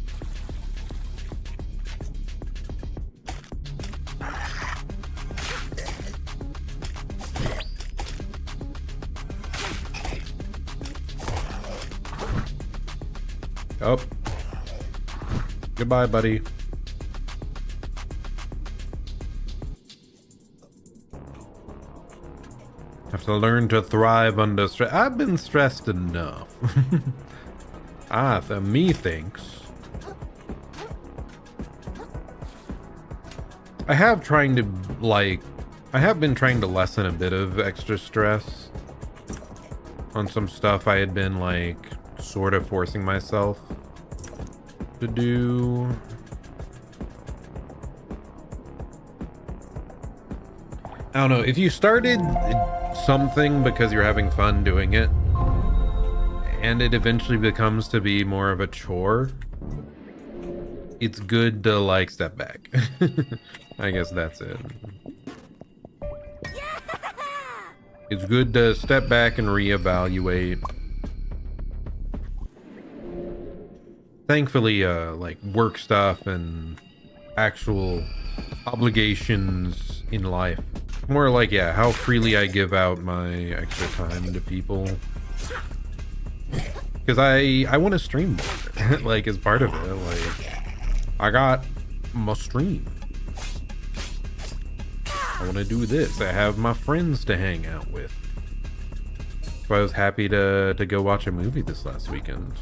Oh. Goodbye, buddy. Have to learn to thrive under stress. I've been stressed enough. Methinks. I have been trying to lessen a bit of extra stress on some stuff I had been like sort of forcing myself to do. I don't know, if you started something because you're having fun doing it and it eventually becomes to be more of a chore, it's good to like step back. I guess that's it. It's good to step back and reevaluate. Thankfully, like work stuff and actual obligations in life. More like, yeah, how freely I give out my extra time to people. Because I want to stream more, like, as part of it. Like, I got my stream. I want to do this. I have my friends to hang out with. So I was happy to go watch a movie this last weekend.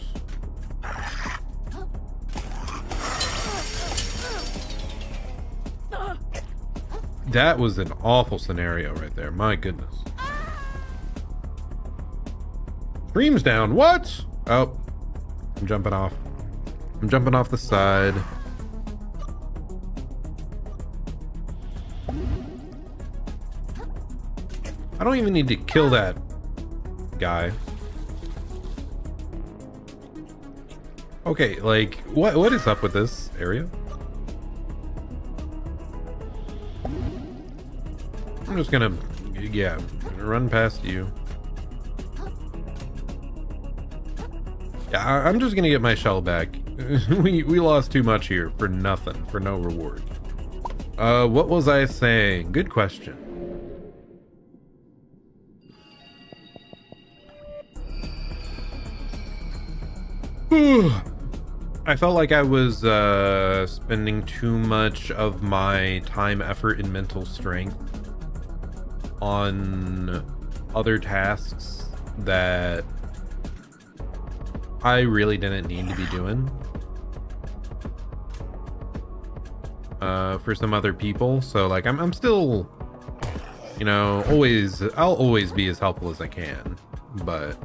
That was an awful scenario right there. My goodness. Stream's down. What? Oh, I'm jumping off. I'm jumping off the side. I don't even need to kill that guy. Okay, like, what is up with this area? I'm just gonna, yeah, run past you. Yeah, I'm just gonna get my shell back. we lost too much here for nothing, for no reward. What was I saying? Good question. I felt like I was spending too much of my time, effort, and mental strength on other tasks that I really didn't need to be doing for some other people. So like I'm still, you know, I'll always be as helpful as I can, but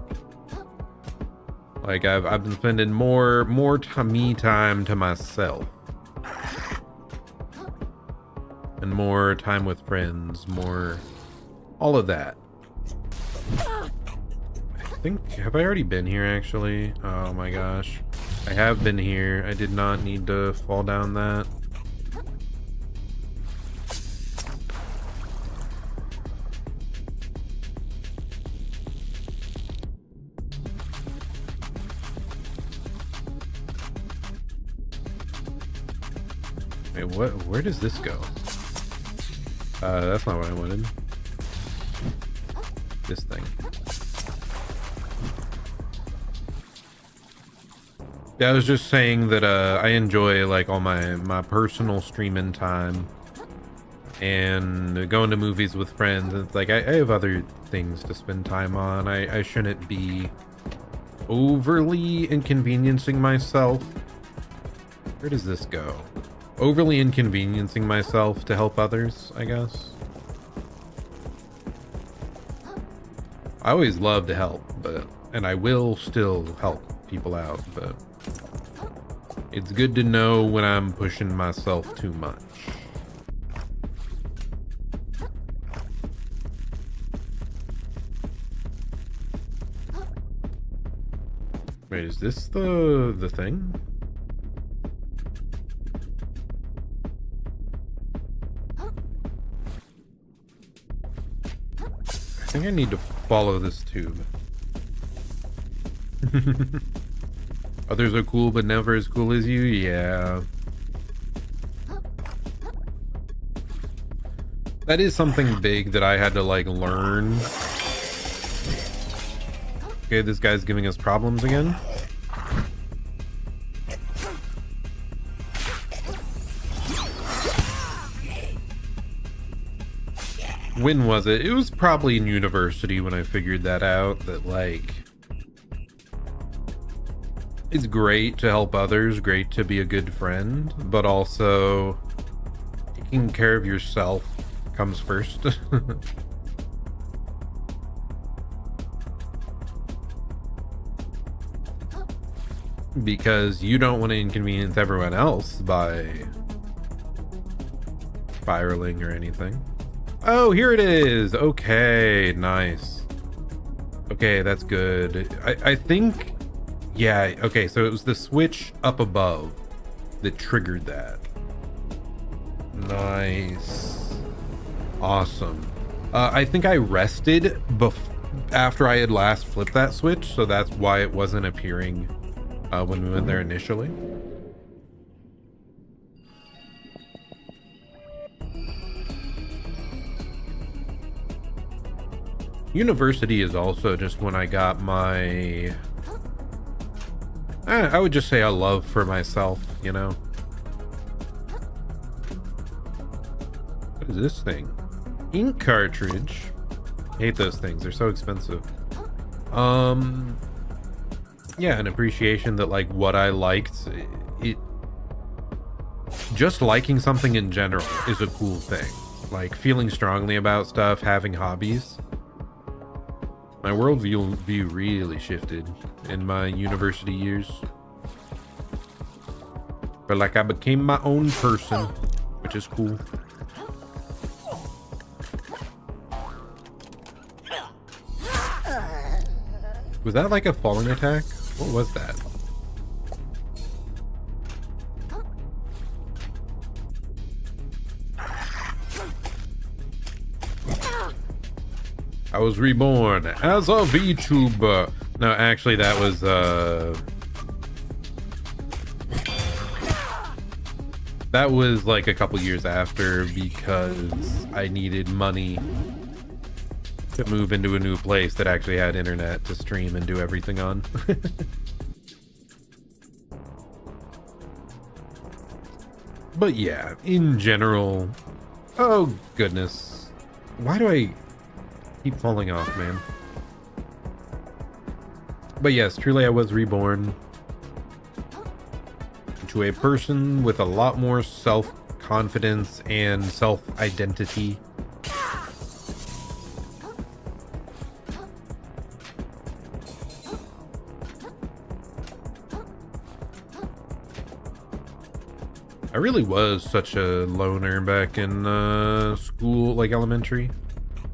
like I've been spending more me time to myself and more time with friends, more all of that. Have I already been here actually? Oh my gosh. I have been here. I did not need to fall down that. Wait, where does this go? That's not what I wanted. This thing. Yeah, I was just saying that I enjoy like all my personal streaming time and going to movies with friends. And it's like I have other things to spend time on. I shouldn't be overly inconveniencing myself. Where does this go? Overly inconveniencing myself to help others, I guess. I always love to help, and I will still help people out, but it's good to know when I'm pushing myself too much. Wait, is this the thing? I think I need to follow this tube. Others are cool, but never as cool as you? Yeah. That is something big that I had to, like, learn. Okay, this guy's giving us problems again. When was it? It was probably in university when I figured that out, that, like, it's great to help others, great to be a good friend, but also taking care of yourself comes first. Because you don't want to inconvenience everyone else by spiraling or anything. Oh, here it is. Okay, nice. Okay, that's good. I think, yeah, okay, so it was the switch up above that triggered that. Nice. Awesome. I think I rested after I had last flipped that switch, so that's why it wasn't appearing when we went there initially. University is also just when I got my, I would just say a love for myself, you know? What is this thing? Ink cartridge. I hate those things, they're so expensive. Yeah, an appreciation that, like, what I liked, just liking something in general is a cool thing. like feeling strongly about stuff, having hobbies. My worldview really shifted in my university years. But like I became my own person, which is cool. Was that like a falling attack? What was that? I was reborn as a Vtuber. No, actually that was like a couple years after, because I needed money to move into a new place that actually had internet to stream and do everything on. But yeah, in general, oh goodness, why do I keep falling off, man? But yes, truly I was reborn into a person with a lot more self-confidence and self-identity. I really was such a loner back in school, like elementary.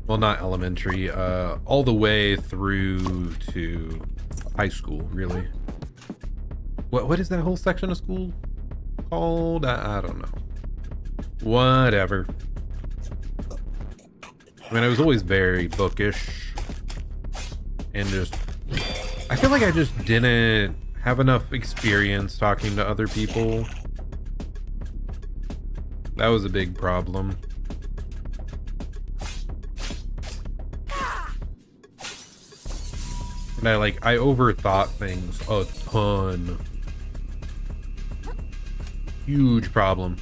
Well, not elementary, all the way through to high school, really. What is that whole section of school called? I don't know. Whatever. I mean, I was always very bookish. And just... I feel like I just didn't have enough experience talking to other people. That was a big problem. And I overthought things a ton. Huge problem.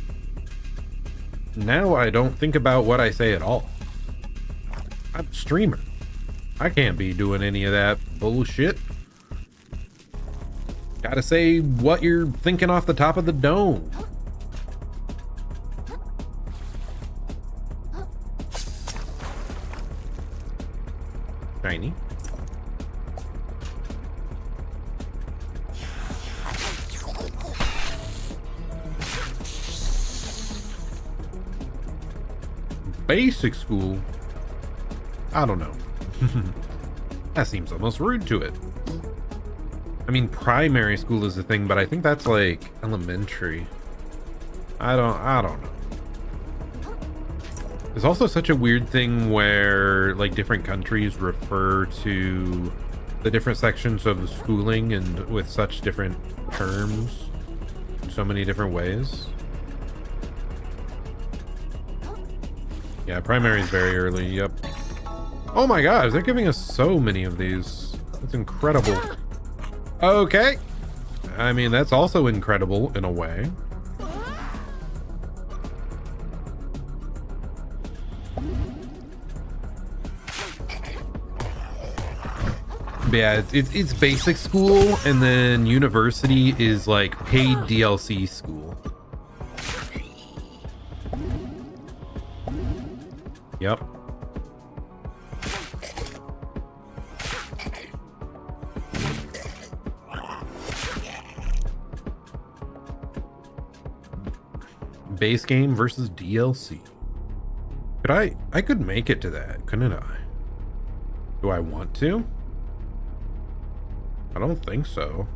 Now I don't think about what I say at all. I'm a streamer. I can't be doing any of that bullshit. Gotta say what you're thinking off the top of the dome. Shiny. Basic school? I don't know. That seems almost rude to it. I mean, primary school is a thing, but I think that's like elementary. I don't know. There's also such a weird thing where like different countries refer to the different sections of the schooling and with such different terms in so many different ways. Yeah, primary is very early, yep. Oh my gosh, they're giving us so many of these. That's incredible. Okay. I mean, that's also incredible in a way. But yeah, it's basic school, and then university is like paid DLC school. Yep. Base game versus DLC. Could I could make it to that, couldn't I? Do I want to? I don't think so.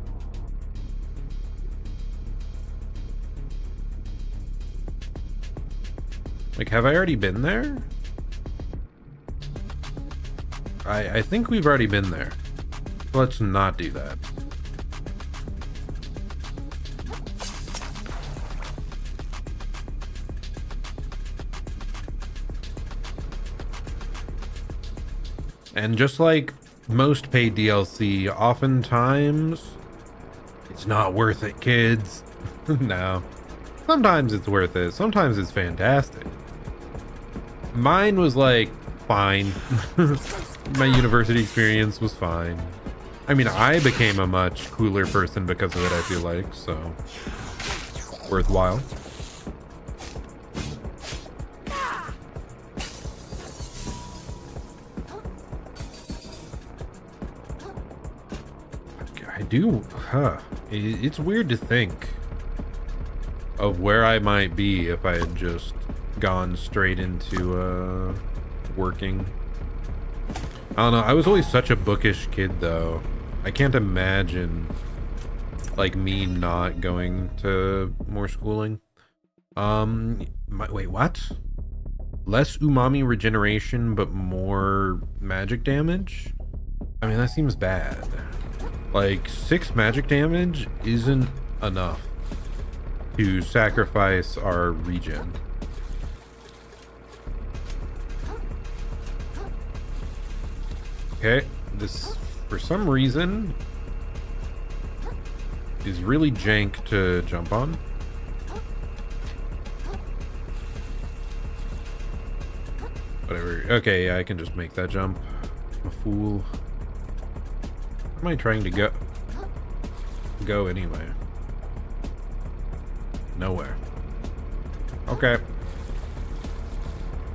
Like, have I already been there? I think we've already been there. Let's not do that. And just like most paid DLC, oftentimes it's not worth it, kids. No. Sometimes it's worth it. Sometimes it's fantastic. Mine was like fine. My university experience was fine. I mean, I became a much cooler person because of it, I feel like, so worthwhile. It's weird to think of where I might be if I had just gone straight into working. I don't know. I was always such a bookish kid, though. I can't imagine like me not going to more schooling. Wait, what? Less umami regeneration, but more magic damage? I mean, that seems bad. Like, 6 magic damage isn't enough to sacrifice our regen. Okay, this, for some reason, is really jank to jump on. Whatever. Okay, yeah, I can just make that jump. I'm a fool. Where am I trying to go anyway? Nowhere. Okay.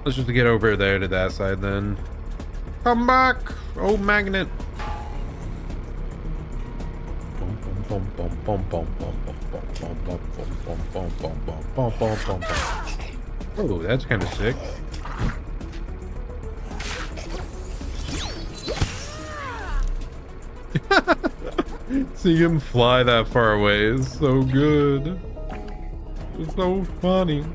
Let's just get over there to that side then. Come back, oh magnet. Oh, that's kind of sick. Seeing him fly that far away is so good. It's so funny.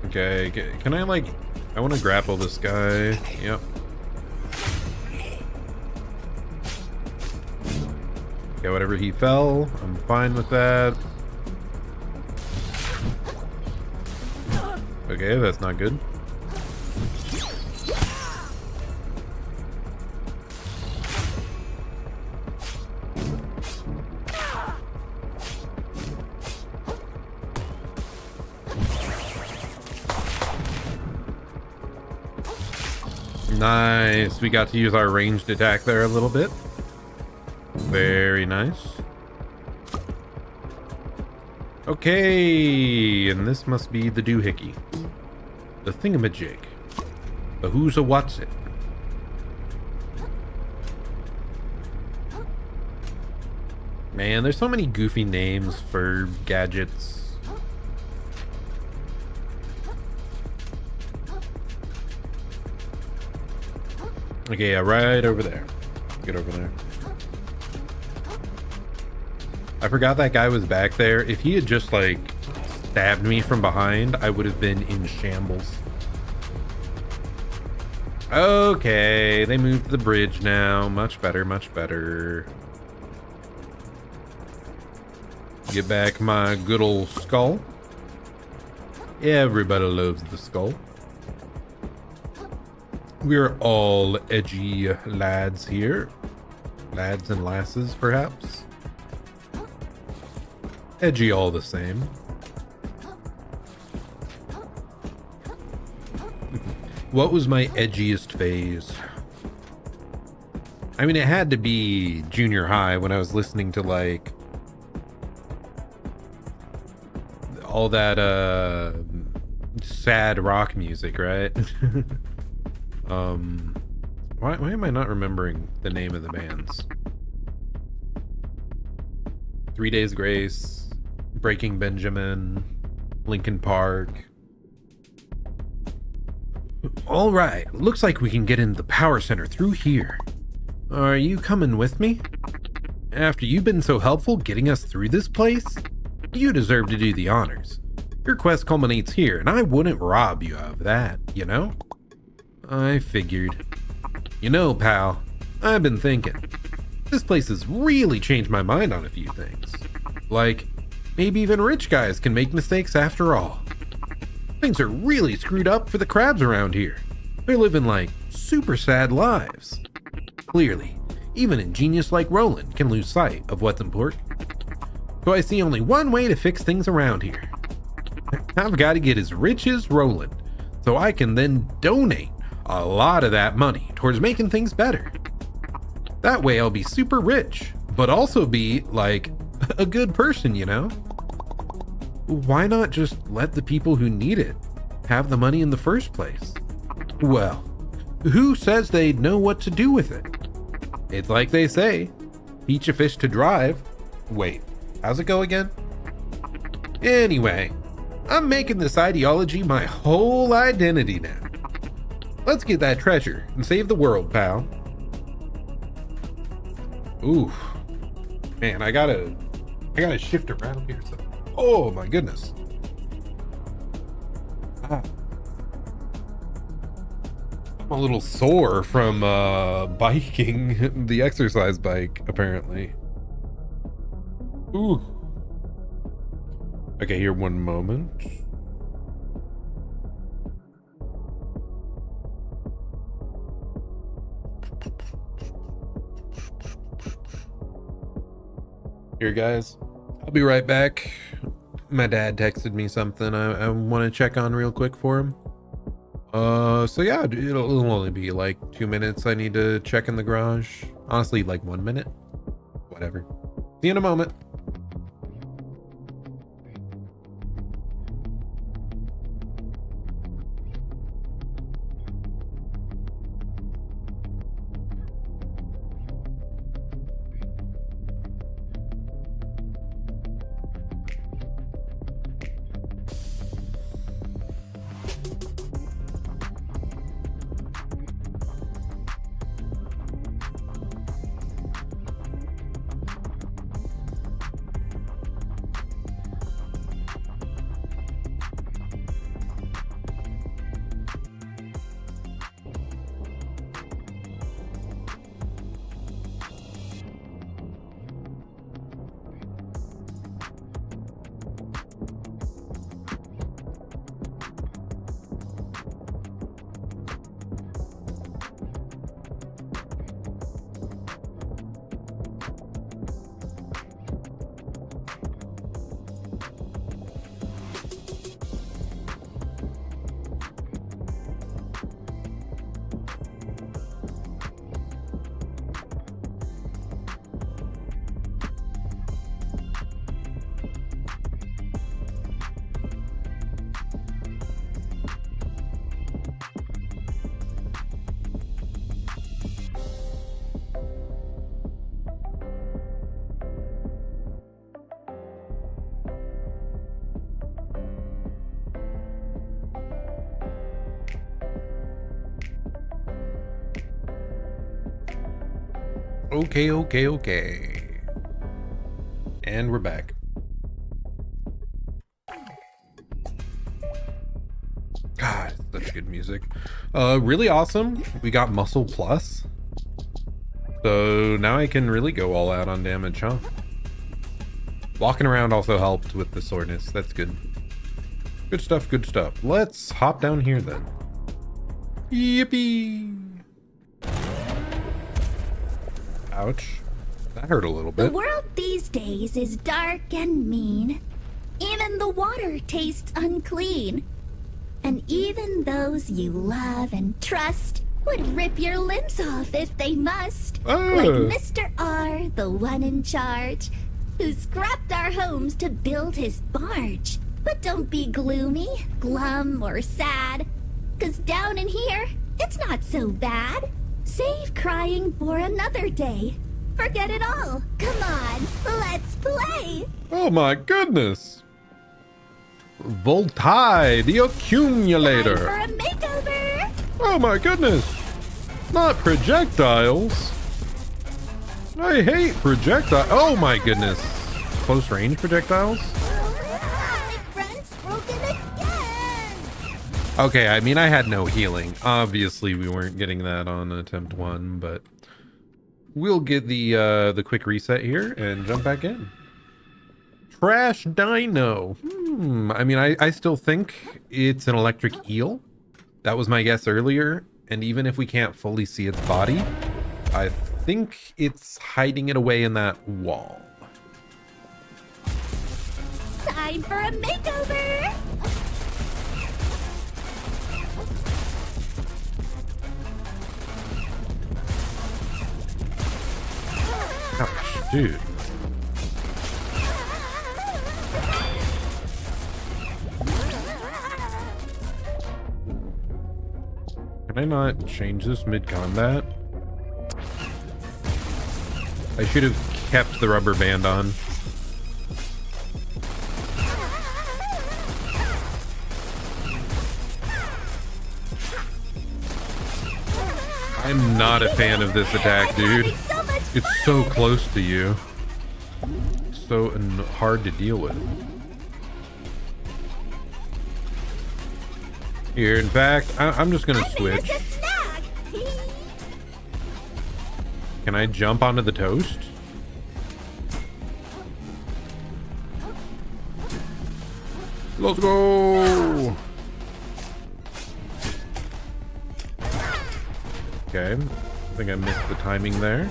Okay, can I like... I want to grapple this guy. Yep. Okay, whatever he fell, I'm fine with that. Okay, that's not good. Nice. We got to use our ranged attack there a little bit. Very nice. Okay, and this must be the doohickey. The thingamajig. The who's a what's it. Man, there's so many goofy names for gadgets. Okay, yeah, right over there. Get over there. I forgot that guy was back there. If he had just, like, stabbed me from behind, I would have been in shambles. Okay, they moved the bridge now. Much better, much better. Get back my good old skull. Everybody loves the skull. We're all edgy lads here. Lads and lasses, perhaps. Edgy all the same. What was my edgiest phase? I mean, it had to be junior high when I was listening to, like, all that sad rock music, right? Why am I not remembering the name of the bands? 3 Days Grace, Breaking Benjamin, Linkin Park. All right, looks like we can get into the power center through here. Are you coming with me? After you've been so helpful getting us through this place, you deserve to do the honors. Your quest culminates here, and I wouldn't rob you of that, you know? I figured. You know, pal, I've been thinking. This place has really changed my mind on a few things. Like, maybe even rich guys can make mistakes after all. Things are really screwed up for the crabs around here. They're living like super sad lives. Clearly, even a genius like Roland can lose sight of what's important. So I see only one way to fix things around here. I've got to get as rich as Roland, so I can then donate a lot of that money towards making things better. That way I'll be super rich, but also be, like, a good person, you know? Why not just let the people who need it have the money in the first place? Well, who says they'd know what to do with it? It's like they say, teach a fish to drive. Wait, how's it go again? Anyway, I'm making this ideology my whole identity now. Let's get that treasure and save the world, pal. Ooh, man, I gotta shift around here. So, oh my goodness. I'm a little sore from biking the exercise bike, apparently. Ooh. Okay, here, one moment. Here, guys, I'll be right back. My dad texted me something I want to check on real quick for him. So yeah, it'll only be like 2 minutes. I need to check in the garage. Honestly, like 1 minute. Whatever. See you in a moment. Okay. And we're back. God, such good music. Really awesome. We got Muscle Plus. So now I can really go all out on damage, huh? Walking around also helped with the soreness. That's good. Good stuff, good stuff. Let's hop down here then. Yippee! Ouch. That hurt a little bit. The world these days is dark and mean. Even the water tastes unclean. And even those you love and trust would rip your limbs off if they must. Like Mr. R, the one in charge, who scrapped our homes to build his barge. But don't be gloomy, glum, or sad, 'cause down in here, it's not so bad. Save crying for another day. Forget it all. Come on, let's play. Oh my goodness. Voltai, the accumulator. Time for a makeover. Oh my goodness. Not projectiles. I hate projectiles. Oh my goodness. Close range projectiles? My friend's broken again. Okay, I mean, I had no healing. Obviously, we weren't getting that on attempt 1, but we'll get the quick reset here and jump back in. Trash Dino. I mean, I still think it's an electric eel. That was my guess earlier. And even if we can't fully see its body, I think it's hiding it away in that wall. Time for a makeover. Ouch, dude. Can I not change this mid-combat? I should have kept the rubber band on. I'm not a fan of this attack, dude. It's so close to you. So hard to deal with. Here, in fact, I'm just gonna switch. Can I jump onto the toast? Let's go! Okay, I think I missed the timing there.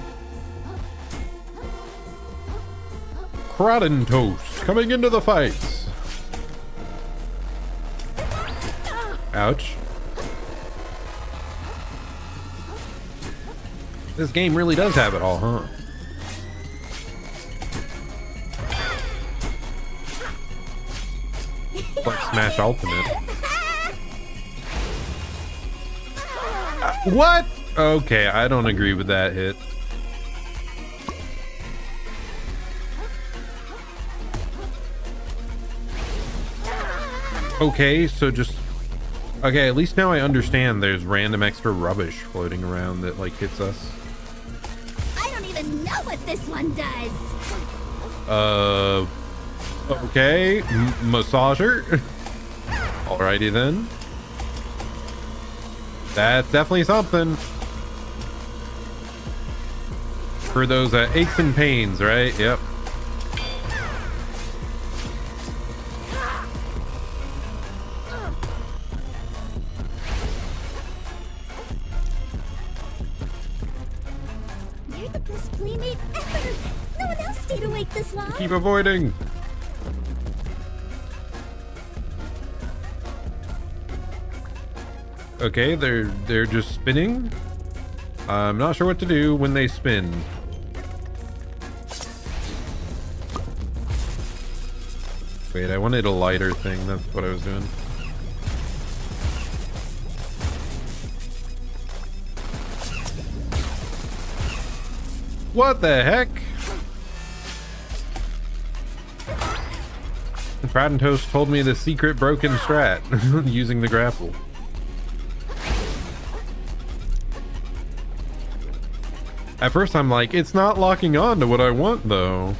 Crawdon Toast coming into the fights. Ouch. This game really does have it all, huh? Like Smash Ultimate. What? Okay, I don't agree with that hit. Okay, so just... Okay, at least now I understand there's random extra rubbish floating around that, like, hits us. I don't even know what this one does. Okay. Massager? Alrighty then. That's definitely something. For those aches and pains, right? Yep. You're the best playmate ever. No one else stayed awake this long. Keep avoiding. Okay, they're just spinning. I'm not sure what to do when they spin. Wait, I wanted a lighter thing. That's what I was doing. What the heck? Fried and Toast told me the secret broken strat using the grapple. At first I'm like, it's not locking on to what I want though.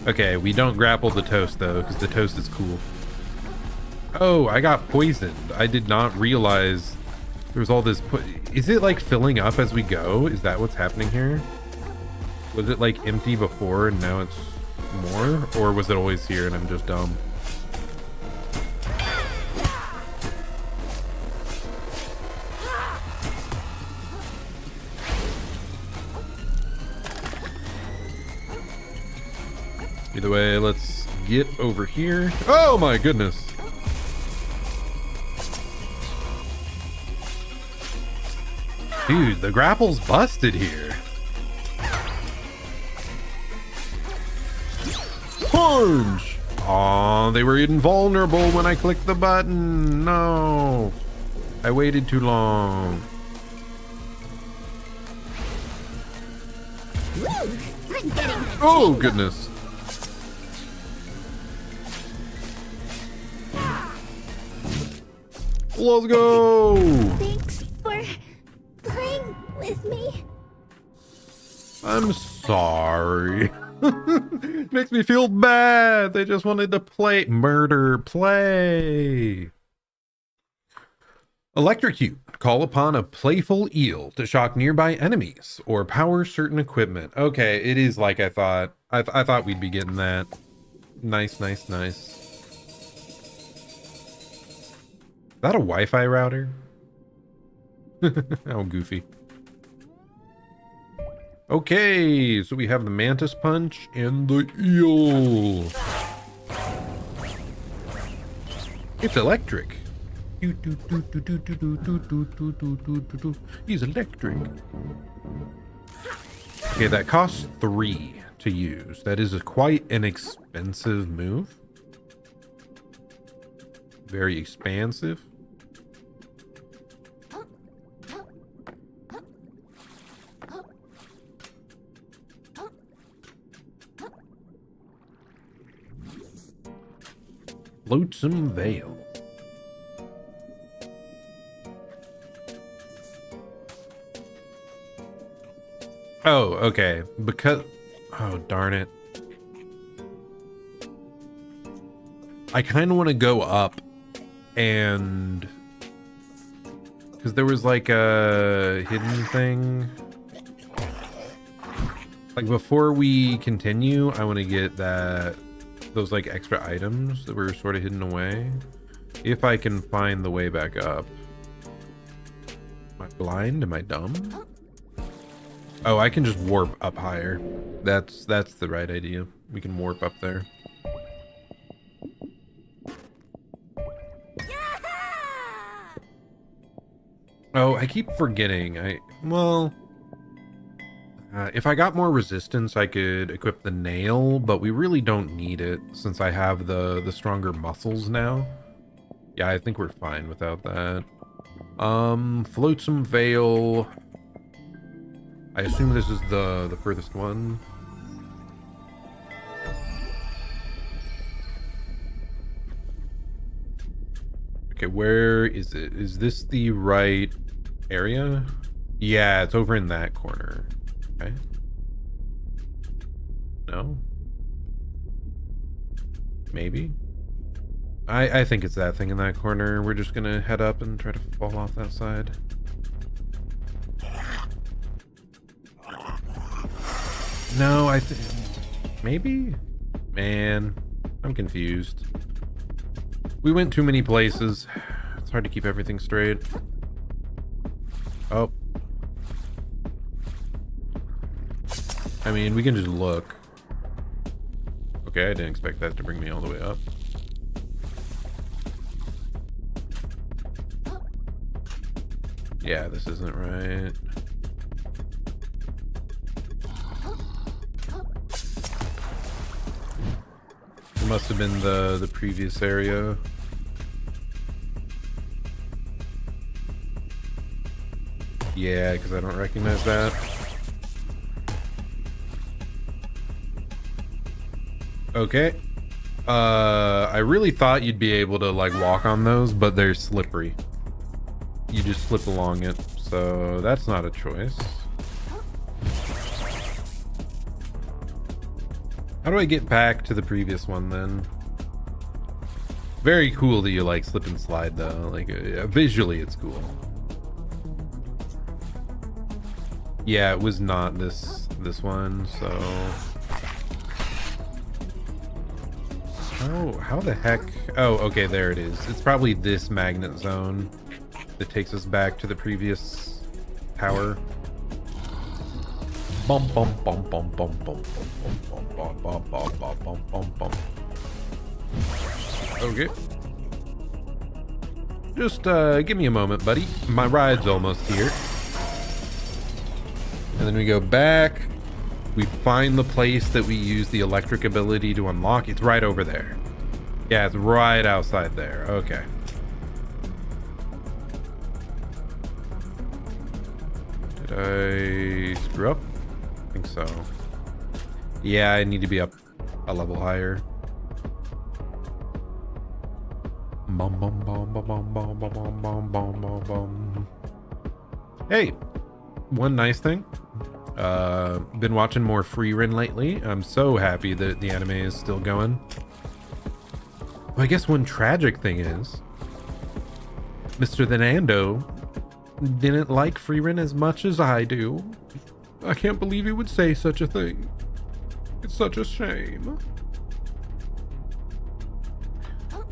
Okay, we don't grapple the toast though, because the toast is cool. Oh, I got poisoned. I did not realize there was all this. Is it like filling up as we go? Is that what's happening here? Was it like empty before and now it's more? Or was it always here and I'm just dumb? Either way, let's get over here. Oh my goodness. Dude, the grapple's busted here. Punch! Aw, they were invulnerable when I clicked the button. No. I waited too long. Oh goodness. Let's go! Thanks for playing with me. I'm sorry. Makes me feel bad. They just wanted to play. Murder play. Electrocute. Call upon a playful eel to shock nearby enemies or power certain equipment. Okay, it is like I thought. I thought we'd be getting that. Nice, nice, nice. Is that a Wi-Fi router? How goofy. Okay, so we have the Mantis Punch and the Eel. It's electric. He's electric. Okay, that costs 3 to use. That is quite an expensive move. Very expansive. Flotsam Vale. Oh, okay. Because... Oh, darn it. I kind of want to go up and... Because there was like a hidden thing. Like before we continue, I want to get those like extra items that were sort of hidden away. If I can find the way back up. Am I blind? Am I dumb? Oh, I can just warp up higher. That's the right idea. We can warp up there. Oh, I keep forgetting. If I got more resistance, I could equip the nail, but we really don't need it since I have the stronger muscles now. Yeah, I think we're fine without that. Flotsam Vale. I assume this is the furthest one. Okay, where is it? Is this the right area? Yeah, it's over in that corner. Okay. No? Maybe? I think it's that thing in that corner. We're just gonna head up and try to fall off that side. No, I think... Maybe? Man, I'm confused. We went too many places. It's hard to keep everything straight. Oh. I mean, we can just look. Okay, I didn't expect that to bring me all the way up. Yeah, this isn't right. It must have been the previous area. Yeah, because I don't recognize that. Okay. I really thought you'd be able to like walk on those, but they're slippery. You just slip along it, so that's not a choice. How do I get back to the previous one then? Very cool that you like slip and slide though. Like visually it's cool. Yeah, it was not this one, so how the heck? Oh, okay, there it is. It's probably this magnet zone that takes us back to the previous tower. Bum bum bum bum bum bum bum bum bum bum bum bum bum bum. Okay. Just give me a moment, buddy. My ride's almost here. And then we go back. We find the place that we use the electric ability to unlock. It's right over there. Yeah, it's right outside there. Okay. Did I screw up? I think so. Yeah, I need to be up a level higher. Bum bum bum bum bum bum bum bum bum bum bum. Hey, one nice thing. Been watching more Freerun lately. I'm so happy that the anime is still going. Well, I guess one tragic thing is Mr. Thenando didn't like Freerun as much as I do. I can't believe he would say such a thing. It's such a shame.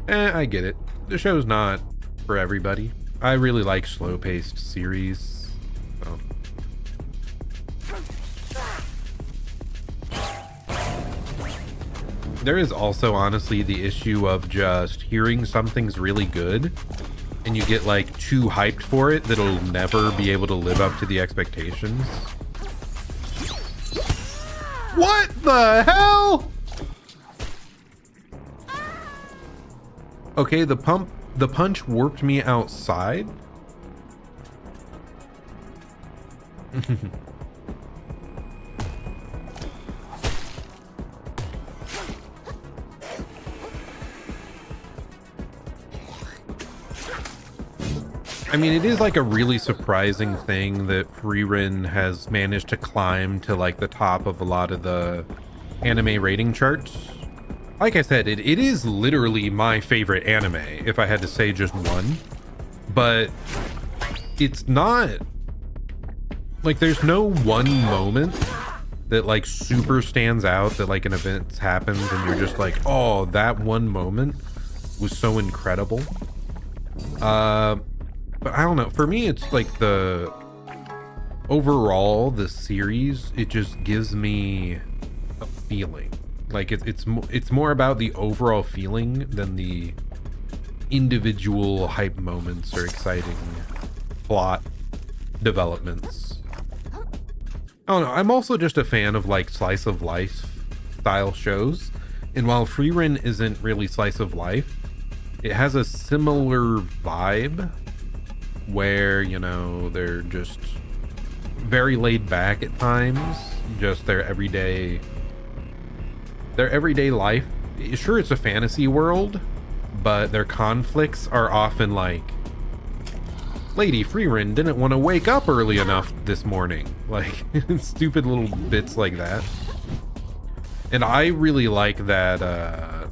I get it. The show's not for everybody. I really like slow-paced series. So. There is also honestly the issue of just hearing something's really good and you get like too hyped for it that it'll never be able to live up to the expectations. What the hell? Okay, the punch warped me outside. I mean, it is like a really surprising thing that Frieren has managed to climb to like the top of a lot of the anime rating charts. Like I said, it is literally my favorite anime, if I had to say just one. But it's not like there's no one moment that like super stands out that like an event happens and you're just like, oh, that one moment was so incredible. But I don't know, for me it's like the overall the series, it just gives me a feeling. Like it's more about the overall feeling than the individual hype moments or exciting plot developments. I don't know, I'm also just a fan of like slice of life style shows, and while Frieren isn't really slice of life, it has a similar vibe where, you know, they're just very laid back at times, just their everyday life. Sure, it's a fantasy world, but their conflicts are often like, Lady Frieren didn't want to wake up early enough this morning. Like, stupid little bits like that. And I really like that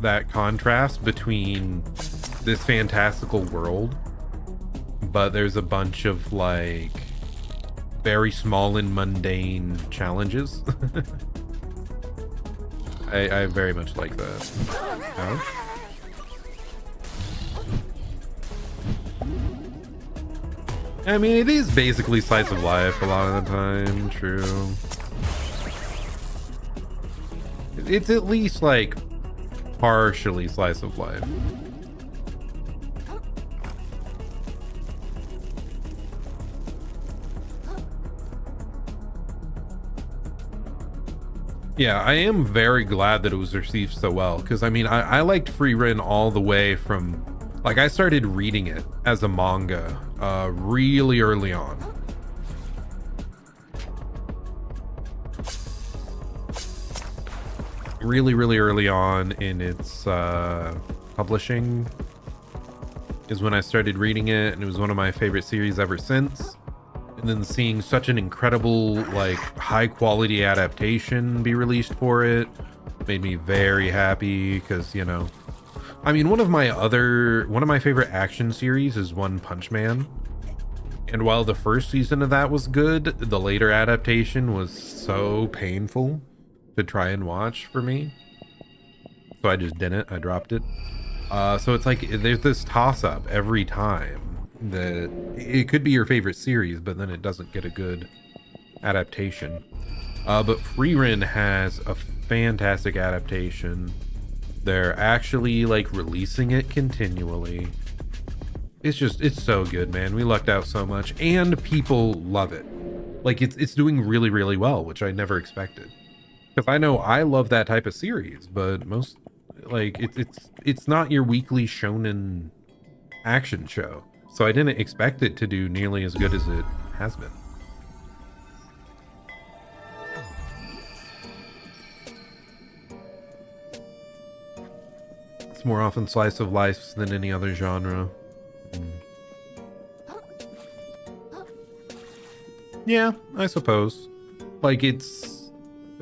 that contrast between this fantastical world, but there's a bunch of like very small and mundane challenges. I very much like that. Ouch. I mean, it is basically slice of life a lot of the time, true. It's at least like partially slice of life. Yeah, I am very glad that it was received so well, because I mean, I liked Frieren all the way from, like, I started reading it as a manga really early on. Really early on in its publishing is when I started reading it, and it was one of my favorite series ever since. And then seeing such an incredible, like, high quality adaptation be released for it made me very happy, because, you know, I mean, one of my favorite action series is One Punch Man. And while the first season of that was good, the later adaptation was so painful to try and watch for me. So I just didn't, I dropped it. So it's like, there's this toss up every time that it could be your favorite series, but then it doesn't get a good adaptation. But Frieren has a fantastic adaptation. They're actually like releasing it continually. It's so good, man. We lucked out so much, and people love it. Like, it's doing really well, which I never expected. Because I know I love that type of series, but most, like, it's not your weekly shonen action show. So I didn't expect it to do nearly as good as it has been. It's more often slice of life than any other genre. Yeah, I suppose. Like, because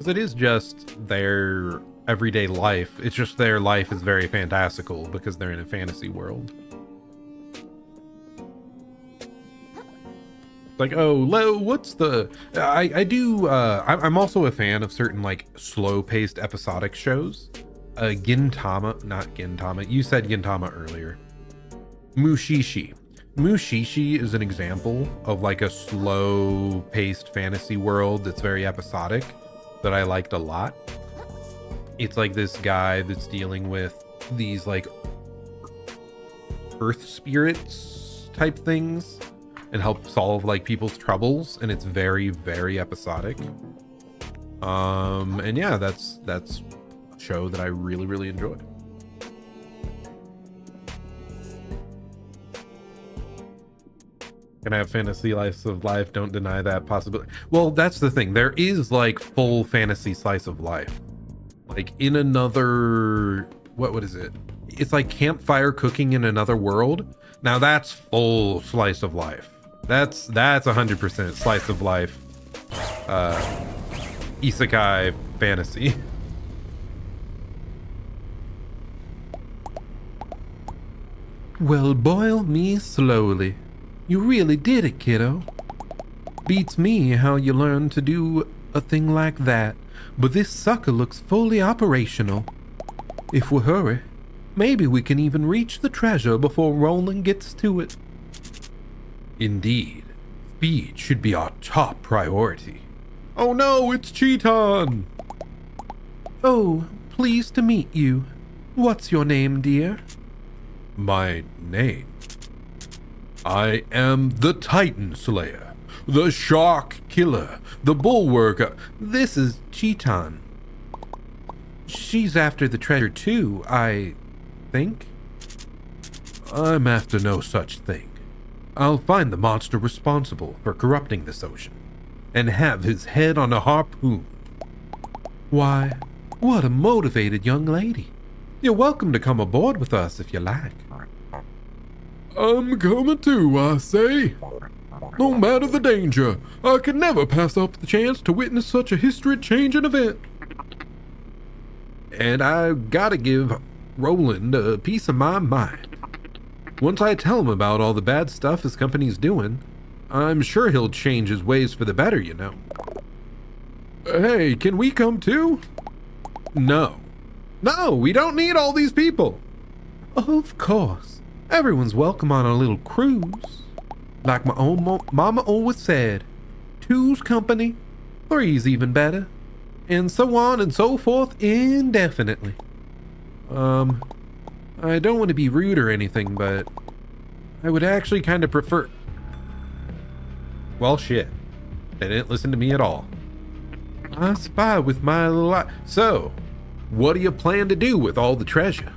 it is just their everyday life. It's just their life is very fantastical because they're in a fantasy world. Like, oh, what's the... I'm also a fan of certain, like, slow-paced episodic shows. Gintama, not Gintama. You said Gintama earlier. Mushishi. Mushishi is an example of, like, a slow-paced fantasy world that's very episodic that I liked a lot. It's like this guy that's dealing with these, like, earth spirits type things and help solve like people's troubles, and it's very episodic. And yeah, that's a show that I really enjoyed. Can I have fantasy slice of life? Don't deny that possibility. Well, that's the thing, there is like full fantasy slice of life, like in another, what is it, it's like campfire cooking in another world. Now that's full slice of life. That's 100% slice of life. Isekai fantasy. Well, boil me slowly. You really did it, kiddo. Beats me how you learned to do a thing like that, but this sucker looks fully operational. If we hurry, maybe we can even reach the treasure before Roland gets to it. Indeed. Speed should be our top priority. Oh no, it's Cheeton! Oh, pleased to meet you. What's your name, dear? My name? I am the Titan Slayer, the Shark Killer, the Bulwarker. This is Cheeton. She's after the treasure too, I think. I'm after no such thing. I'll find the monster responsible for corrupting this ocean and have his head on a harpoon. Why, what a motivated young lady. You're welcome to come aboard with us if you like. I'm coming too, I say. No matter the danger, I can never pass up the chance to witness such a history-changing event. And I gotta give Roland a piece of my mind. Once I tell him about all the bad stuff his company's doing, I'm sure he'll change his ways for the better, you know. Hey, can we come too? No. No, we don't need all these people. Of course. Everyone's welcome on a little cruise. Like my own mama always said, two's company, three's even better. And so on and so forth indefinitely. I don't want to be rude or anything, but I would actually kind of prefer... Well, shit. They didn't listen to me at all. I spy with my little eye. So, what do you plan to do with all the treasure?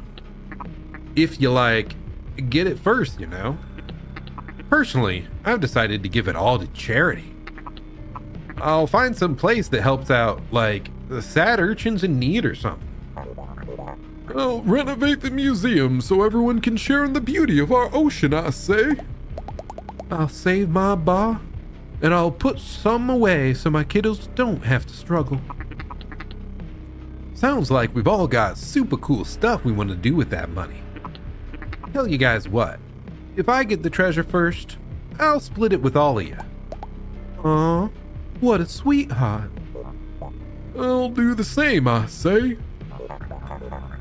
If you like, get it first, you know? Personally, I've decided to give it all to charity. I'll find some place that helps out, like, the sad urchins in need or something. I'll renovate the museum so everyone can share in the beauty of our ocean, I say. I'll save my bar, and I'll put some away so my kiddos don't have to struggle. Sounds like we've all got super cool stuff we want to do with that money. Tell you guys what, if I get the treasure first, I'll split it with all of you. Aw, what a sweetheart. I'll do the same, I say.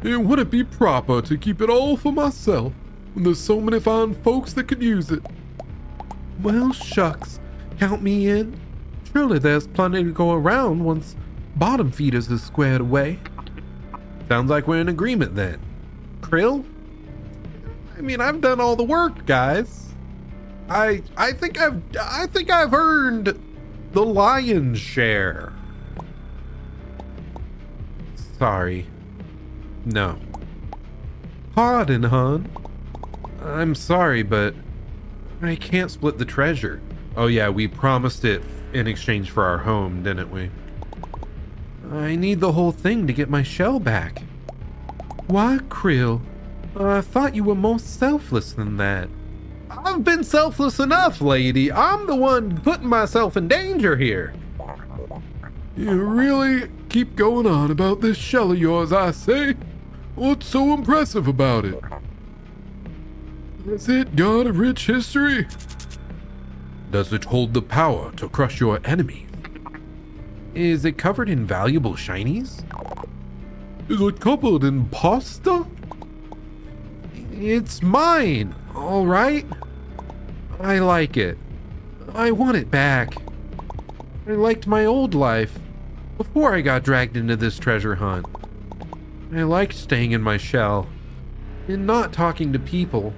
It wouldn't be proper to keep it all for myself when there's so many fine folks that could use it. Well, shucks, count me in. Surely there's plenty to go around once bottom feeders is squared away. Sounds like we're in agreement then. Krill? I mean, I've done all the work, guys. I think I've earned the lion's share. Sorry. No. Pardon, hon. I'm sorry, but I can't split the treasure. Oh yeah, we promised it in exchange for our home, didn't we? I need the whole thing to get my shell back. Why, Krill? I thought you were more selfless than that. I've been selfless enough, lady. I'm the one putting myself in danger here. You really keep going on about this shell of yours, I say. What's so impressive about it? Has it got a rich history? Does it hold the power to crush your enemy? Is it covered in valuable shinies? Is it covered in pasta? It's mine, all right? I like it. I want it back. I liked my old life before I got dragged into this treasure hunt. I liked staying in my shell and not talking to people.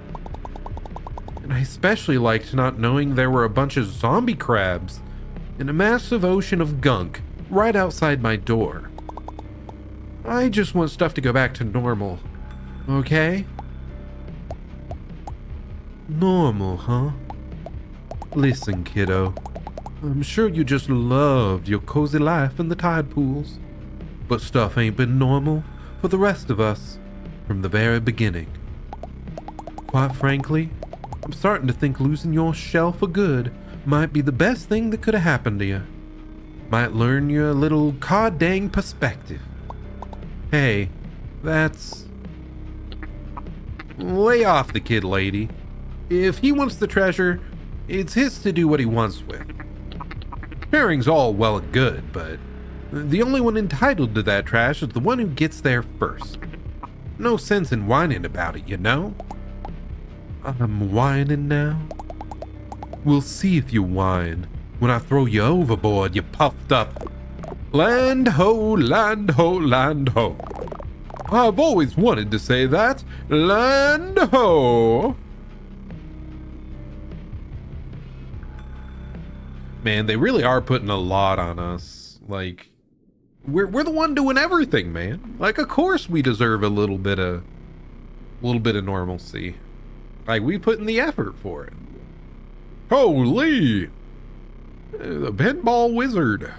And I especially liked not knowing there were a bunch of zombie crabs in a massive ocean of gunk right outside my door. I just want stuff to go back to normal, okay? Normal, huh? Listen, kiddo. I'm sure you just loved your cozy life in the tide pools. But stuff ain't been normal for the rest of us from the very beginning. Quite frankly, I'm starting to think losing your shell for good might be the best thing that could have happened to you. Might learn you a little god dang perspective. Hey, that's... Lay off the kid, lady. If he wants the treasure, it's his to do what he wants with. Sharing's all well and good, but the only one entitled to that trash is the one who gets there first. No sense in whining about it, you know? I'm whining now? We'll see if you whine when I throw you overboard, you puffed up. Land ho, land ho, land ho. I've always wanted to say that. Land ho. Man, they really are putting a lot on us. Like, we're the one doing everything, man. Like, of course we deserve a little bit of normalcy. Like, we put in the effort for it. Holy! The pinball wizard.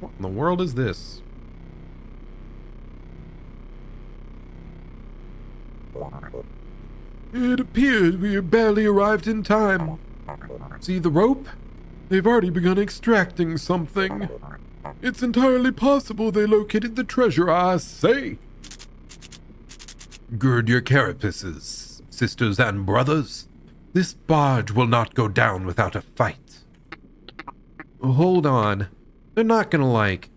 What in the world is this? It appears we have barely arrived in time. See the rope? They've already begun extracting something. It's entirely possible they located the treasure, I say. Gird your carapaces, sisters and brothers. This barge will not go down without a fight. Hold on. They're not gonna, like,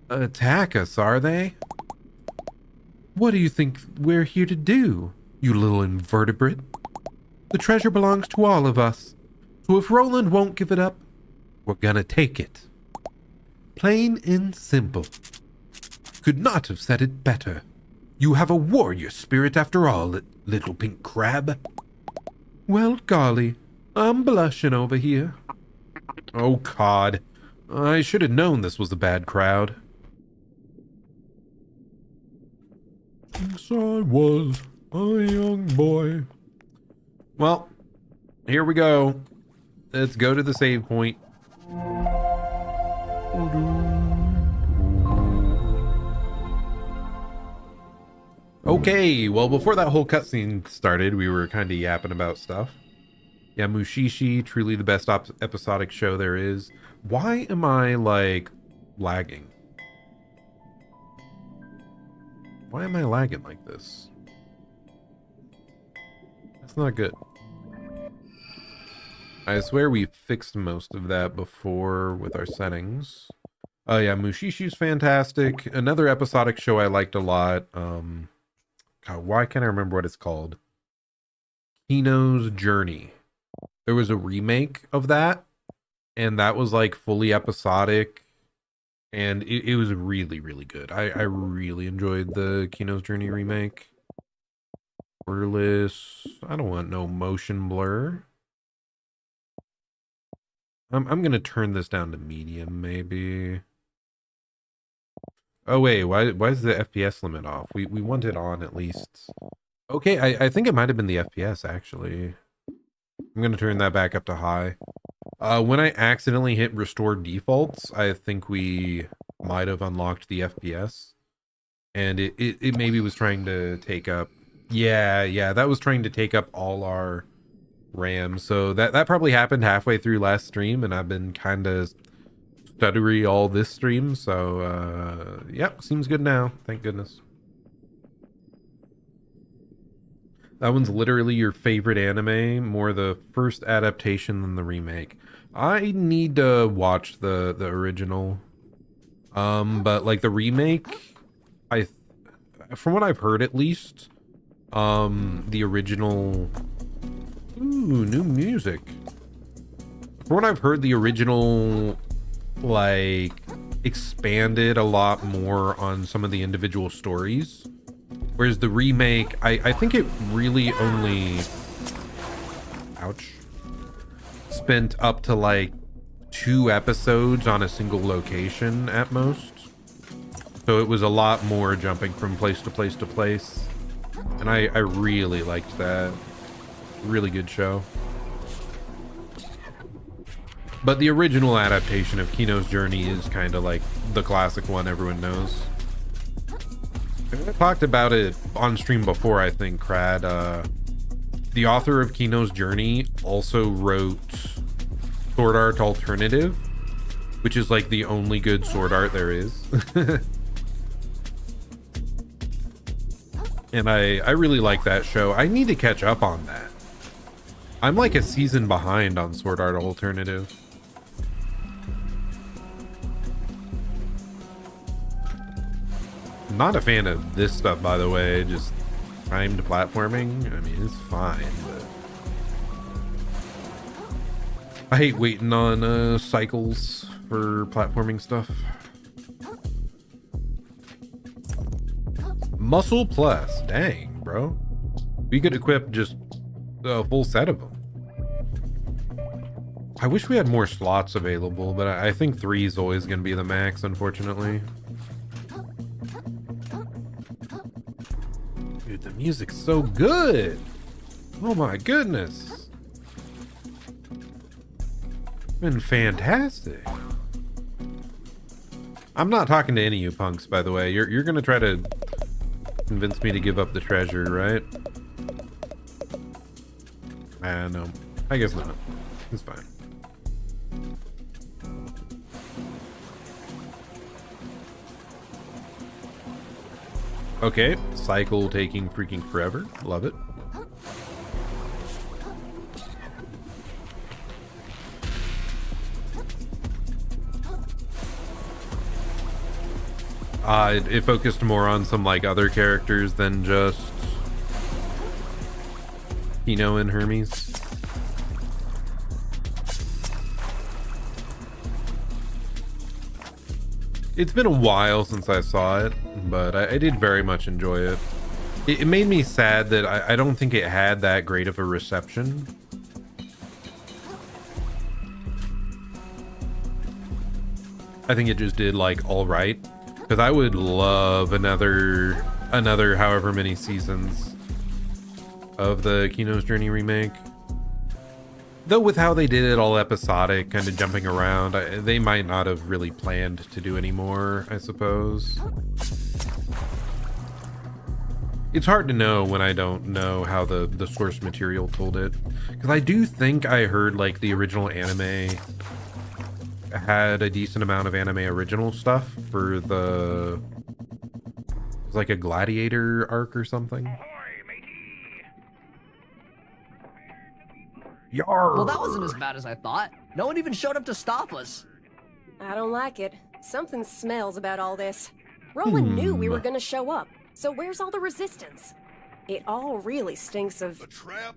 attack us, are they? What do you think we're here to do, you little invertebrate? The treasure belongs to all of us. So if Roland won't give it up, we're gonna take it. Plain and simple. Could not have said it better. You have a warrior spirit after all, little pink crab. Well, golly, I'm blushing over here. Oh, God. I should have known this was a bad crowd. Since I was a young boy. Well, here we go. Let's go to the save point. Okay, well, before that whole cutscene started, we were kind of yapping about stuff. Yeah, Mushishi, truly the best episodic show there is. Why am I, like, lagging? Why am I lagging like this? That's not good. I swear we fixed most of that before with our settings. Oh yeah, Mushishi's fantastic. Another episodic show I liked a lot. God, why can't I remember what it's called? Kino's Journey. There was a remake of that, and that was like fully episodic, and it was really, really good. I really enjoyed the Kino's Journey remake. Blurless. I don't want no motion blur. I'm gonna turn this down to medium, maybe. Oh wait, why is the FPS limit off? We want it on at least. Okay, I think it might have been the FPS actually. I'm gonna turn that back up to high. When I accidentally hit restore defaults, I think we might have unlocked the FPS, and it maybe was trying to take up. Yeah, that was trying to take up all our RAM. So that probably happened halfway through last stream, and I've been kind of stuttery all this stream. So yep, seems good now. Thank goodness. That one's literally your favorite anime, more the first adaptation than the remake. I need to watch the original. But like the remake, from what I've heard at least, the original. Ooh, new music. From what I've heard, the original like expanded a lot more on some of the individual stories, whereas the remake, I think it really only spent up to like 2 episodes on a single location at most. So it was a lot more jumping from place to place to place, and I really liked that. Really good show. But the original adaptation of Kino's Journey is kind of like the classic one everyone knows. I talked about it on stream before, I think, Crad. The author of Kino's Journey also wrote Sword Art Alternative, which is like the only good sword art there is. And I really like that show. I need to catch up on that. I'm like a season behind on Sword Art Alternative. Not a fan of this stuff, by the way. Just timed platforming. I mean, it's fine, but I hate waiting on cycles for platforming stuff. Muscle Plus. Dang, bro. We could equip just a full set of them. I wish we had more slots available, but I think 3 is always going to be the max, unfortunately. Dude, the music's so good. Oh my goodness. It's been fantastic. I'm not talking to any of you punks, by the way. You're going to try to convince me to give up the treasure, right? No. I guess not. It's fine. Okay, cycle taking freaking forever. Love it. It focused more on some like other characters than just Kino and Hermes. It's been a while since I saw it, but I did very much enjoy it. It made me sad that I don't think it had that great of a reception. I think it just did like all right, because I would love another however many seasons of the Kino's Journey remake. Though with how they did it all episodic, kind of jumping around, they might not have really planned to do any more, I suppose. It's hard to know when I don't know how the source material told it. Because I do think I heard like the original anime had a decent amount of anime original stuff for the... It was like a gladiator arc or something. Yarr. Well, that wasn't as bad as I thought. No one even showed up to stop us. I don't like it. Something smells about all this. Roland knew we were gonna show up, so where's all the resistance? It all really stinks of... A trap?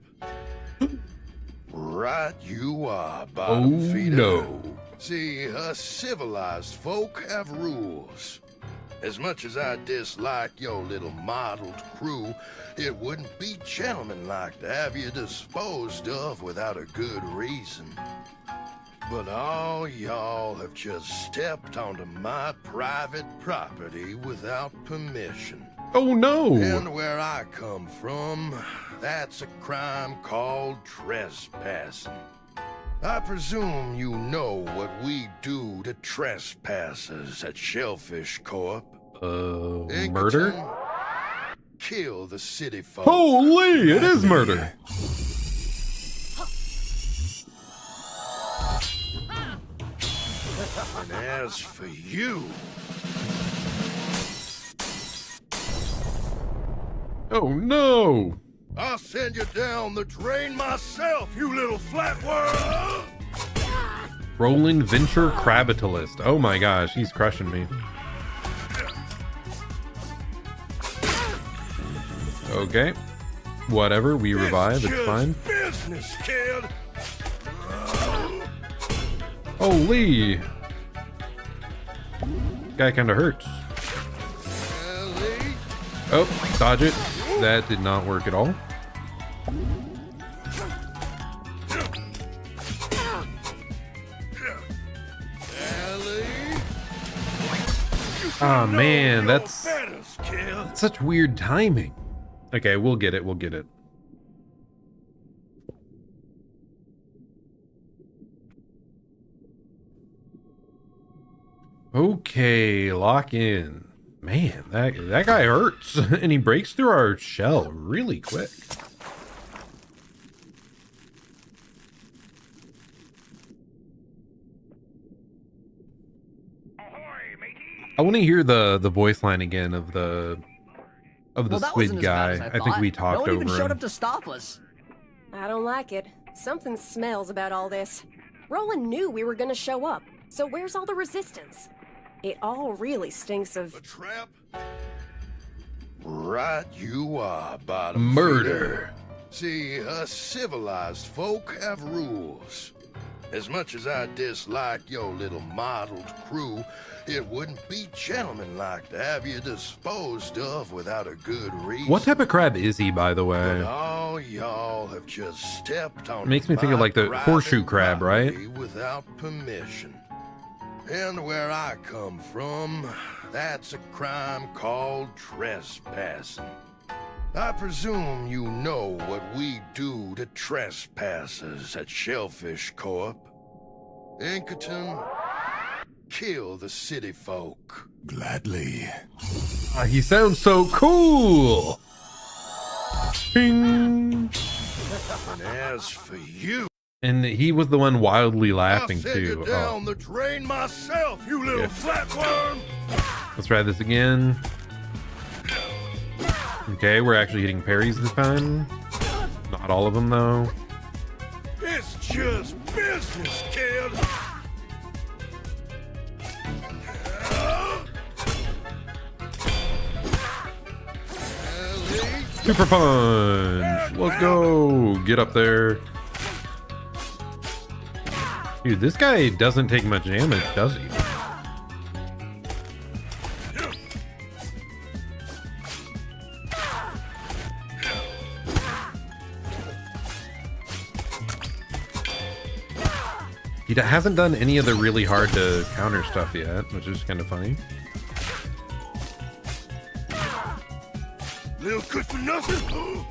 Right you are, bottom feeder. No. See, us civilized folk have rules. As much as I dislike your little mottled crew, it wouldn't be gentlemanlike to have you disposed of without a good reason. But all y'all have just stepped onto my private property without permission. Oh no! And where I come from, that's a crime called trespassing. I presume you know what we do to trespassers at Shellfish Corp. Murder? Kill the city folk. Holy, it is murder. And as for you... Oh no! I'll send you down the drain myself, you little flatworm! Roland Venture Crabitalist. Oh my gosh, he's crushing me. Okay. Whatever, we revive, it's fine. Business, kid! Holy! Guy kinda hurts. Ellie? Oh, dodge it. That did not work at all. Oh man, that's such weird timing. Okay, we'll get it, we'll get it. Okay, lock in. Man, that guy hurts. And he breaks through our shell really quick. I want to hear the voice line again of the Well, that squid wasn't as bad guy. as I think thought. we talked No one even over showed him. up to stop us. I don't like it. Something smells about all this. Roland knew we were gonna show up, so where's all the resistance? It all really stinks of... A trap? Right you are, bottom Murder. feeder. See, us civilized folk have rules. As much as I dislike your little mottled crew, it wouldn't be gentlemanlike to have you disposed of without a good reason. What type of crab is he, by the But way? all y'all have just stepped on Makes me think of my like the private horseshoe crab, right? property without permission. And where I come from, that's a crime called trespassing. I presume you know what we do to trespassers at Shellfish Corp. Inkerton, kill the city folk. Gladly. He sounds so cool. Bing. And as for you, And he was the one wildly I'll laughing send you too. down Oh, the drain myself, you little Yeah. flatworm! let's try this again. Okay, we're actually hitting parries this time. Not all of them though. It's just business, kid! Ellie, Super punch. Let's go. Get up there. Dude, this guy doesn't take much damage, does he? He hasn't done any of the really hard to counter stuff yet, which is kind of funny. little good for nothing?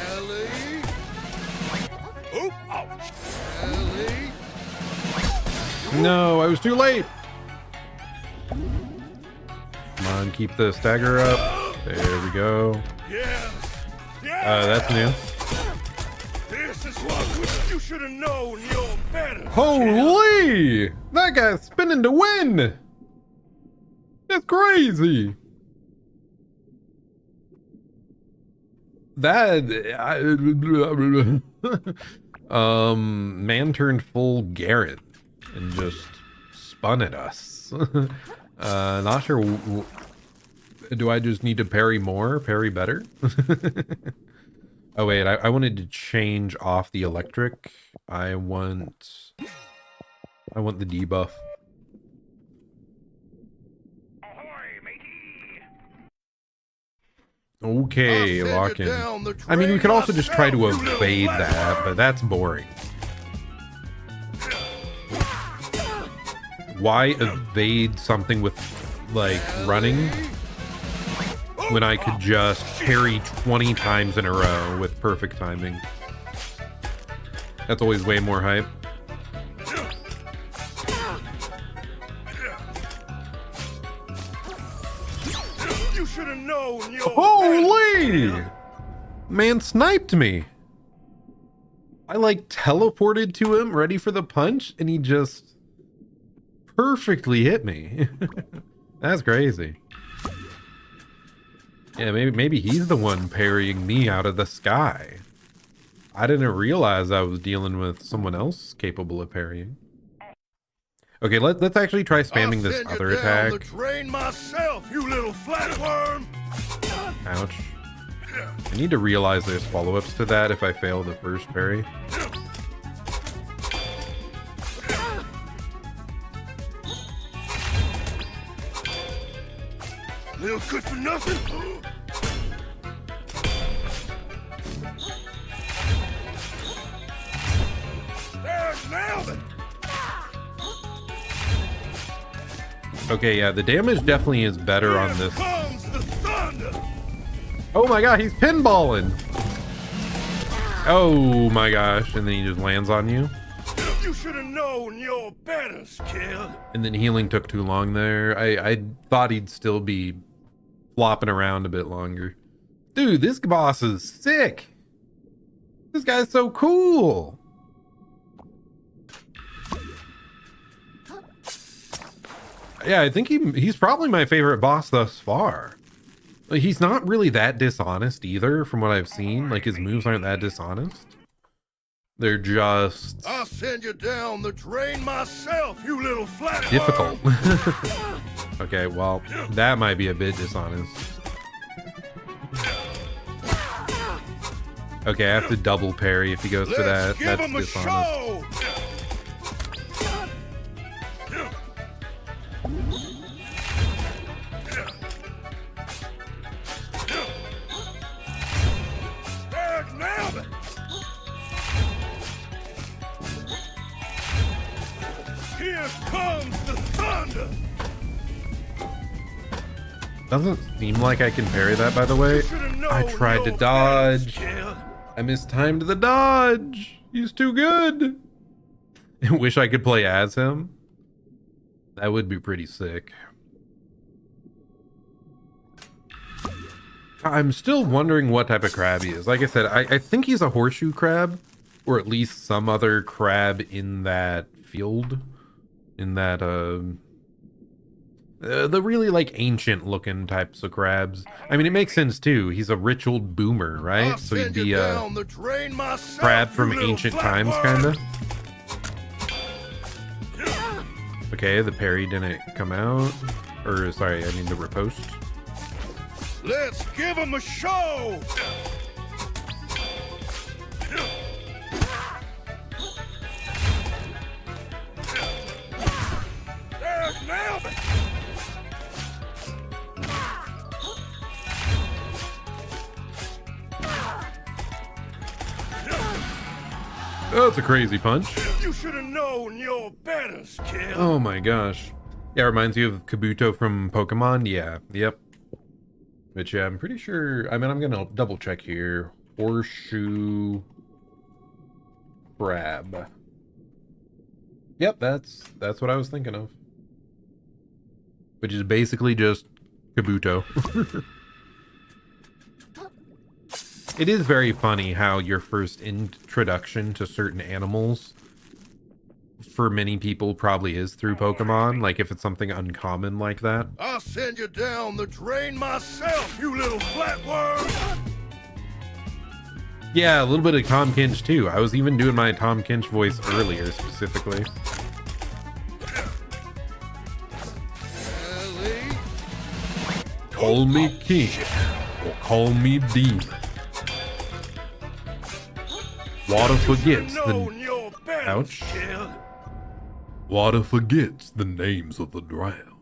Ellie? Oh, ouch! Ellie? No, I was too late. Come on, keep the stagger up. There we go. Yeah! Yeah! That's new. This is what you should have known you're better. Holy! That guy's spinning to win! That's crazy! Man turned full Garrett and just spun at us. Not sure. Do I just need to parry more? Parry better? Oh wait, I wanted to change off the electric. I want the debuff. Okay, I'll send lock you in. down the I mean, we drain could also just try to myself, you evade little that, but that's boring. Why evade something with, like, running when I could just parry 20 times in a row with perfect timing? That's always way more hype. You should have known you're Holy! better. Man sniped me. I like teleported to him ready for the punch and he just perfectly hit me. That's crazy. Yeah, maybe he's the one parrying me out of the sky. I didn't realize I was dealing with someone else capable of parrying. Okay, let's actually try spamming I'll this send you other down the attack. drain myself, you little flatworm. Ouch. I need to realize there's follow-ups to that if I fail the first parry. Little good for nothing. There's Melvin. Okay, yeah, the damage definitely is better on Here this. comes the thunder. Oh my god, he's pinballing. Oh my gosh, and then he just lands on you. You should have known your betters, kid. And then healing took too long there. I thought he'd still be flopping around a bit longer. Dude, this boss is sick. This guy's so cool. Yeah, I think he's probably my favorite boss thus far. Like, he's not really that dishonest either, from what I've seen. Like, his moves aren't that dishonest. They're just... I'll send you down the drain myself, you little flat difficult. Okay, well, that might be a bit dishonest. Okay, I have to double parry if he goes for that. Give That's him a dishonest. show. Here comes the thunder. Doesn't seem like I can parry that, by the way. I tried to dodge. I mistimed the dodge. He's too good. I wish I could play as him. That would be pretty sick. I'm still wondering what type of crab he is. Like I said, I think he's a horseshoe crab, or at least some other crab in that field. In that, the really like ancient looking types of crabs. I mean, it makes sense too. He's a rich old boomer, right? So he'd be a crab from ancient times, kinda. Okay, the parry didn't come out. Or, sorry, I mean the riposte. Let's give him a show! There's Melvin! That's a crazy punch. You should have known your betters, kid. Oh my gosh. Yeah, reminds you of Kabuto from Pokemon. Yeah, yep. But yeah, I'm pretty sure. I mean, I'm gonna double check here. Horseshoe crab. Yep, that's what I was thinking of. Which is basically just Kabuto. It is very funny how your first introduction to certain animals for many people probably is through Pokemon, like if it's something uncommon like that. I'll send you down the drain myself, you little flatworm! Yeah, a little bit of Tom Kinch too. I was even doing my Tom Kinch voice earlier specifically. Ellie? Call me king, or call me demon. Water forgets the... Ouch. Water forgets the names of the drowned.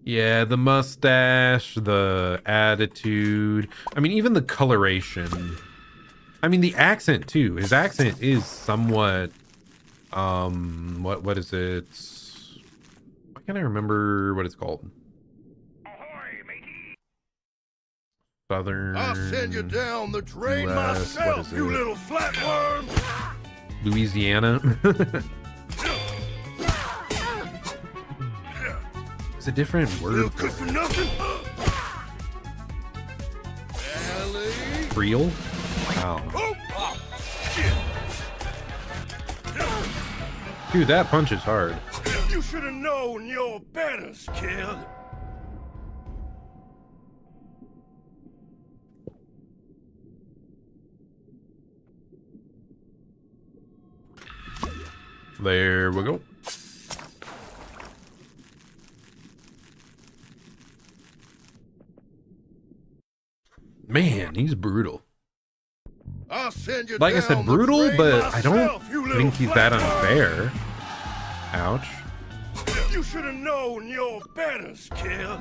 Yeah, the mustache, the attitude. I mean, even the coloration. I mean, the accent too. His accent is somewhat... What is it? Why can't I remember what it's called? Southern... I'll send you down the drain US, myself, you little flatworm! Louisiana. It's a different word Good for nothing. Ellie? Creole? Wow. Oh, shit. Dude, that punch is hard. You should have known your betters, kid. There we go. Man, he's brutal. I'll send you Like I down said, the brutal, drain but I don't myself, you little think he's that flatworm. unfair. Ouch. You should have known your betters, kid.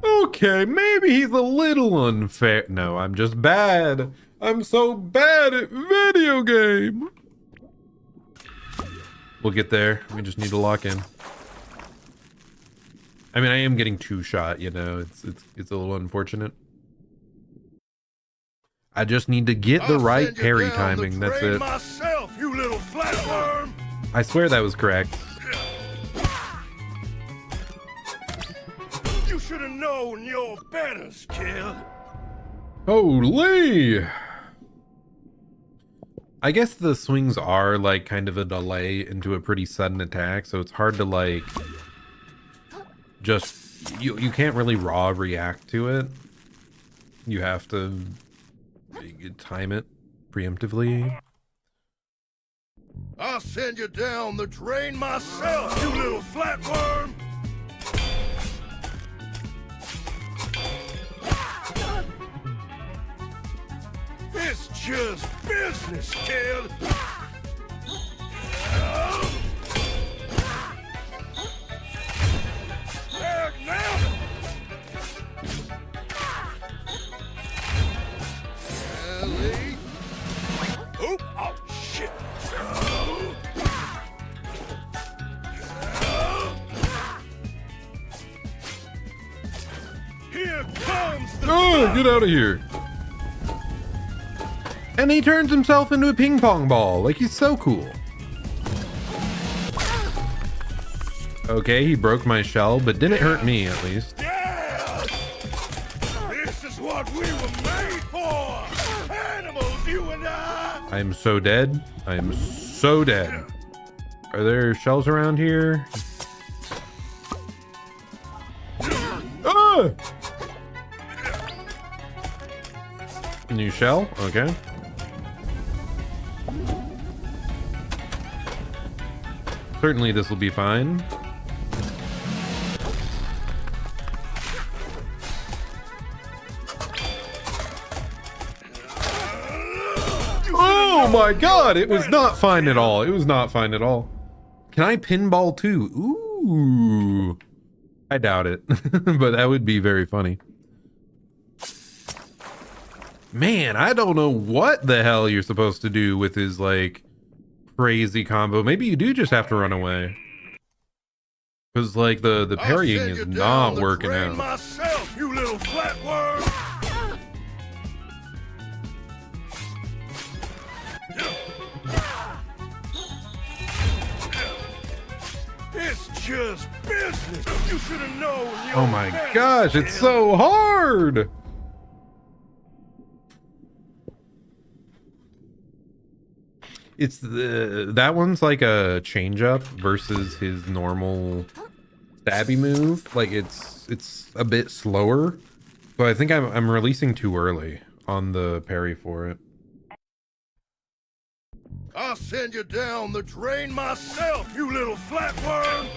Okay, maybe he's a little unfair. No, I'm just bad. I'm so bad at video game. We'll get there. We just need to lock in. I mean, I am getting two-shot, you know. It's a little unfortunate. I just need to get the right parry timing. That's it. Myself, you little flatworm. I swear that was correct. You should have known your betters, kid. Holy! I guess the swings are like kind of a delay into a pretty sudden attack, so it's hard to like just you can't really raw react to it. You have to time it preemptively. I'll send you down the drain myself, you little flatworm. It's just business, kid. There, now. Ellie. Oop, oh, shit. Here comes the Oh, get out of here. And he turns himself into a ping pong ball. Like, he's so cool. Okay, he broke my shell, but didn't hurt me, at least. Yeah! This is what we were made for! Animals, you and I! I am so dead. I am so dead. Are there shells around here? Ah! New shell? Okay. Certainly this will be fine. Oh my god, it was not fine at all. It was not fine at all. Can I pinball too? Ooh. I doubt it, but that would be very funny. Man, I don't know what the hell you're supposed to do with his, like, crazy combo. Maybe you do just have to run away. Because, like, the parrying is not working out. Myself, you little flatworm. It's just business. You should have known. Oh my gosh, it's so hard. It's that one's like a change up versus his normal stabby move. Like it's a bit slower. So I think I'm releasing too early on the parry for it. I'll send you down the drain myself, you little flatworm.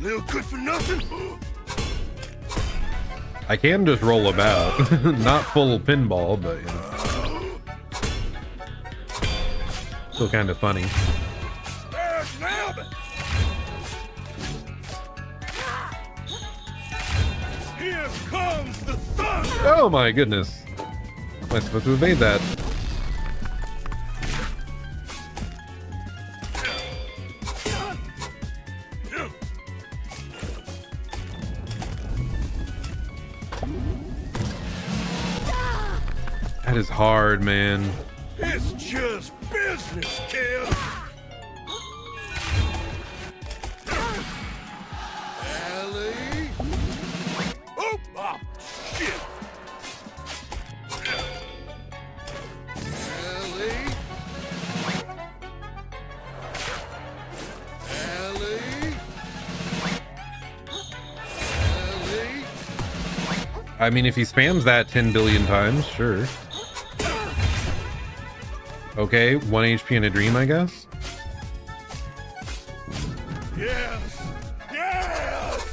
Little good for nothing. I can just roll about. Not full pinball, but you know. Still kind of funny. There's Melvin. Here comes the thunder. Oh my goodness. Am I supposed to evade that? That is hard, man. It's just business, kid. Ellie. Oh, oh, shit. Ellie. Ellie. Ellie. I mean, if he spams that 10 billion times, sure. Okay, 1 HP in a dream, I guess. Yes. Yes.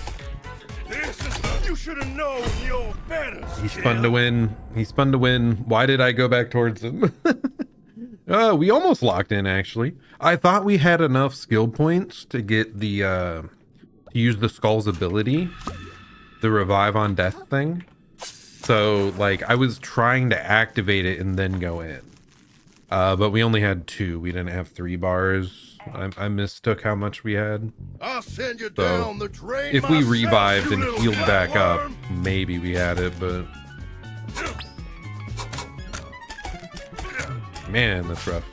This is. You should have known your better. He spun to win. He spun to win. Why did I go back towards him? We almost locked in, actually. I thought we had enough skill points to get the to use the Skull's ability, the revive on death thing. So like I was trying to activate it and then go in. But we only had 2. We didn't have 3 bars. I mistook how much we had. I'll send you So down the drain if we myself, revived you and little healed back up, flatworm. maybe we had it, but man, that's rough.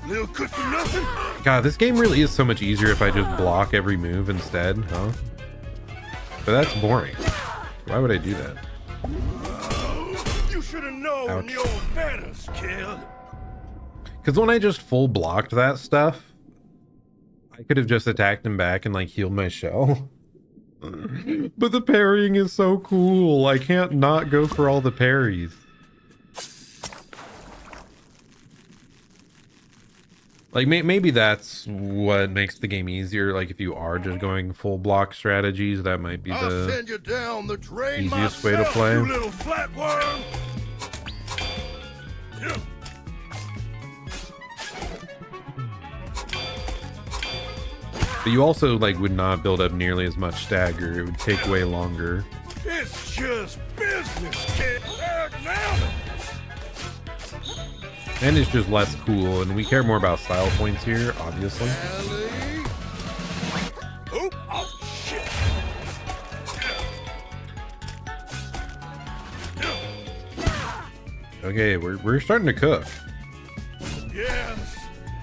Little good for nothing. God, this game really is so much easier if I just block every move instead, huh? But that's boring. Why would I do that? You should have known Ouch. your manners, kid. Because when I just full blocked that stuff, I could have just attacked him back and like healed my shell. But the parrying is so cool. I can't not go for all the parries. Like maybe that's what makes the game easier. Like if you are just going full block strategies, that might be I'll the send you down the drain easiest way to myself, play. you little flatworm. But you also like would not build up nearly as much stagger. It would take way longer. It's just business, kid. Now. And it's just less cool, and we care more about style points here, obviously. Ellie. Oop. Oh, shit. Okay, we're starting to cook. Yes.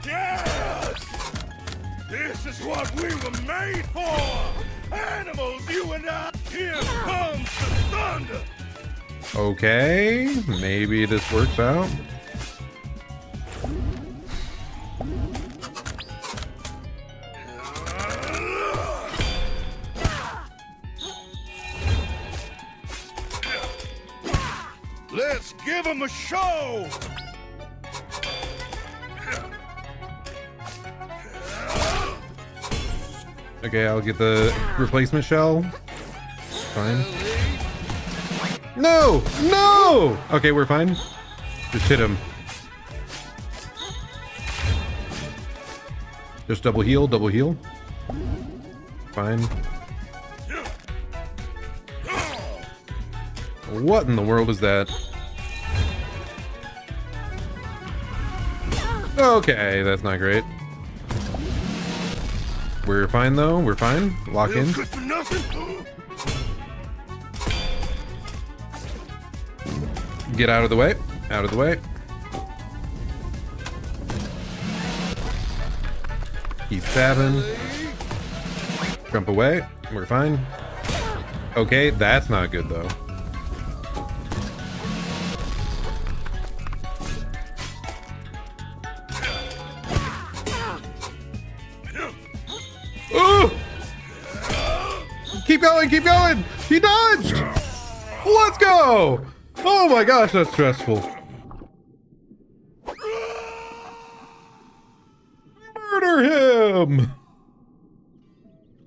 Yes. This is what we were made for. Animals, you and I. Here comes the thunder. Okay, maybe this works out. Let's give them a show. Okay, I'll get the replacement shell. Fine. No! No! Okay, we're fine. Just hit him. Just double heal, double heal. Fine. What in the world is that? Okay, that's not great. We're fine though, we're fine. Lock in. Good for nothing. Get out of the way. Out of the way. Keep stabbing. Jump away. We're fine. Okay, that's not good though. Oh! Keep going, keep going! He dodged! Let's go! Oh my gosh, that's stressful. Murder him!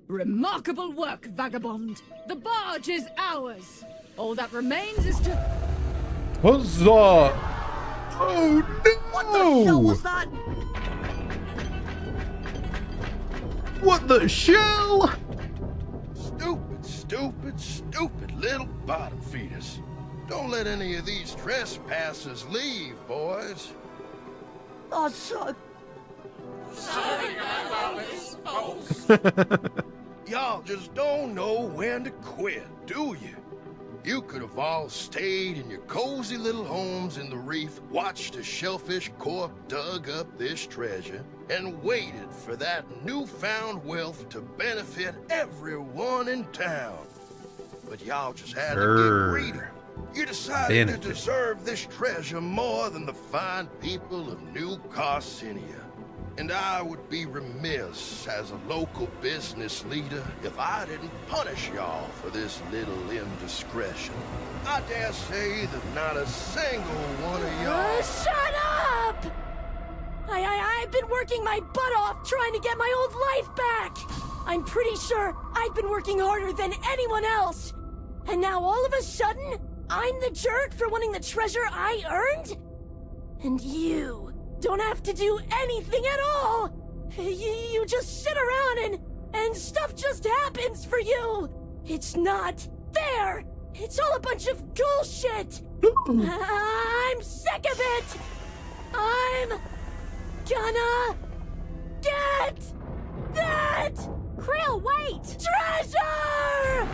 Remarkable work, vagabond. The barge is ours. All that remains is to... Huzzah! Oh no! What the hell was that? What the shell? Stupid, stupid, stupid little bottom feeders. Don't let any of these trespassers leave, boys. Oh, son. Y'all just don't know when to quit, do you? You could have all stayed in your cozy little homes in the reef, watched a shellfish corp dug up this treasure, and waited for that newfound wealth to benefit everyone in town. But y'all just had to get greedy. You decided to deserve this treasure more than the fine people of New Carcinia. And I would be remiss as a local business leader if I didn't punish y'all for this little indiscretion. I dare say that not a single one of y'all... Shut up! I've been working my butt off trying to get my old life back! I'm pretty sure I've been working harder than anyone else! And now all of a sudden, I'm the jerk for wanting the treasure I earned? And you don't have to do anything at all! You just sit around and stuff just happens for you! It's not fair! It's all a bunch of bullshit! I'm sick of it! I'm gonna get that Krill, wait! treasure!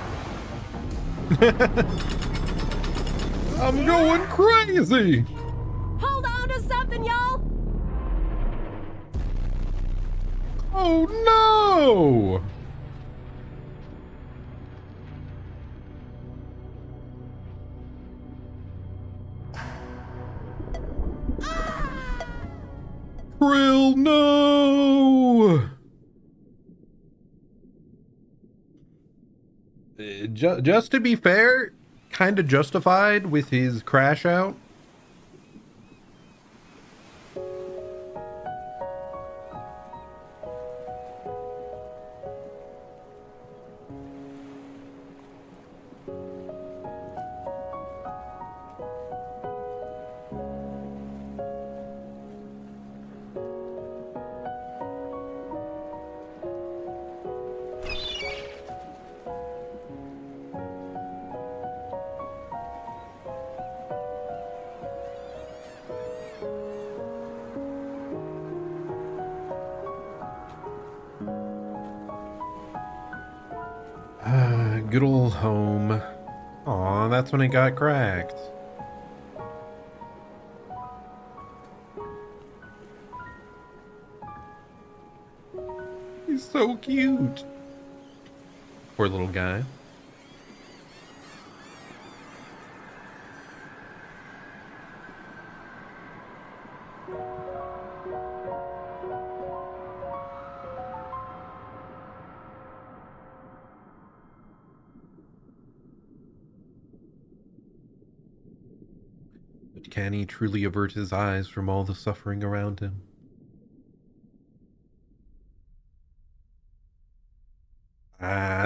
I'm going crazy. Hold on to something, y'all! Oh no! Krill, no! Just to be fair, kind of justified with his crash out. Good old home. Aw, that's when it got cracked. He's so cute. Poor little guy. But can he truly avert his eyes from all the suffering around him?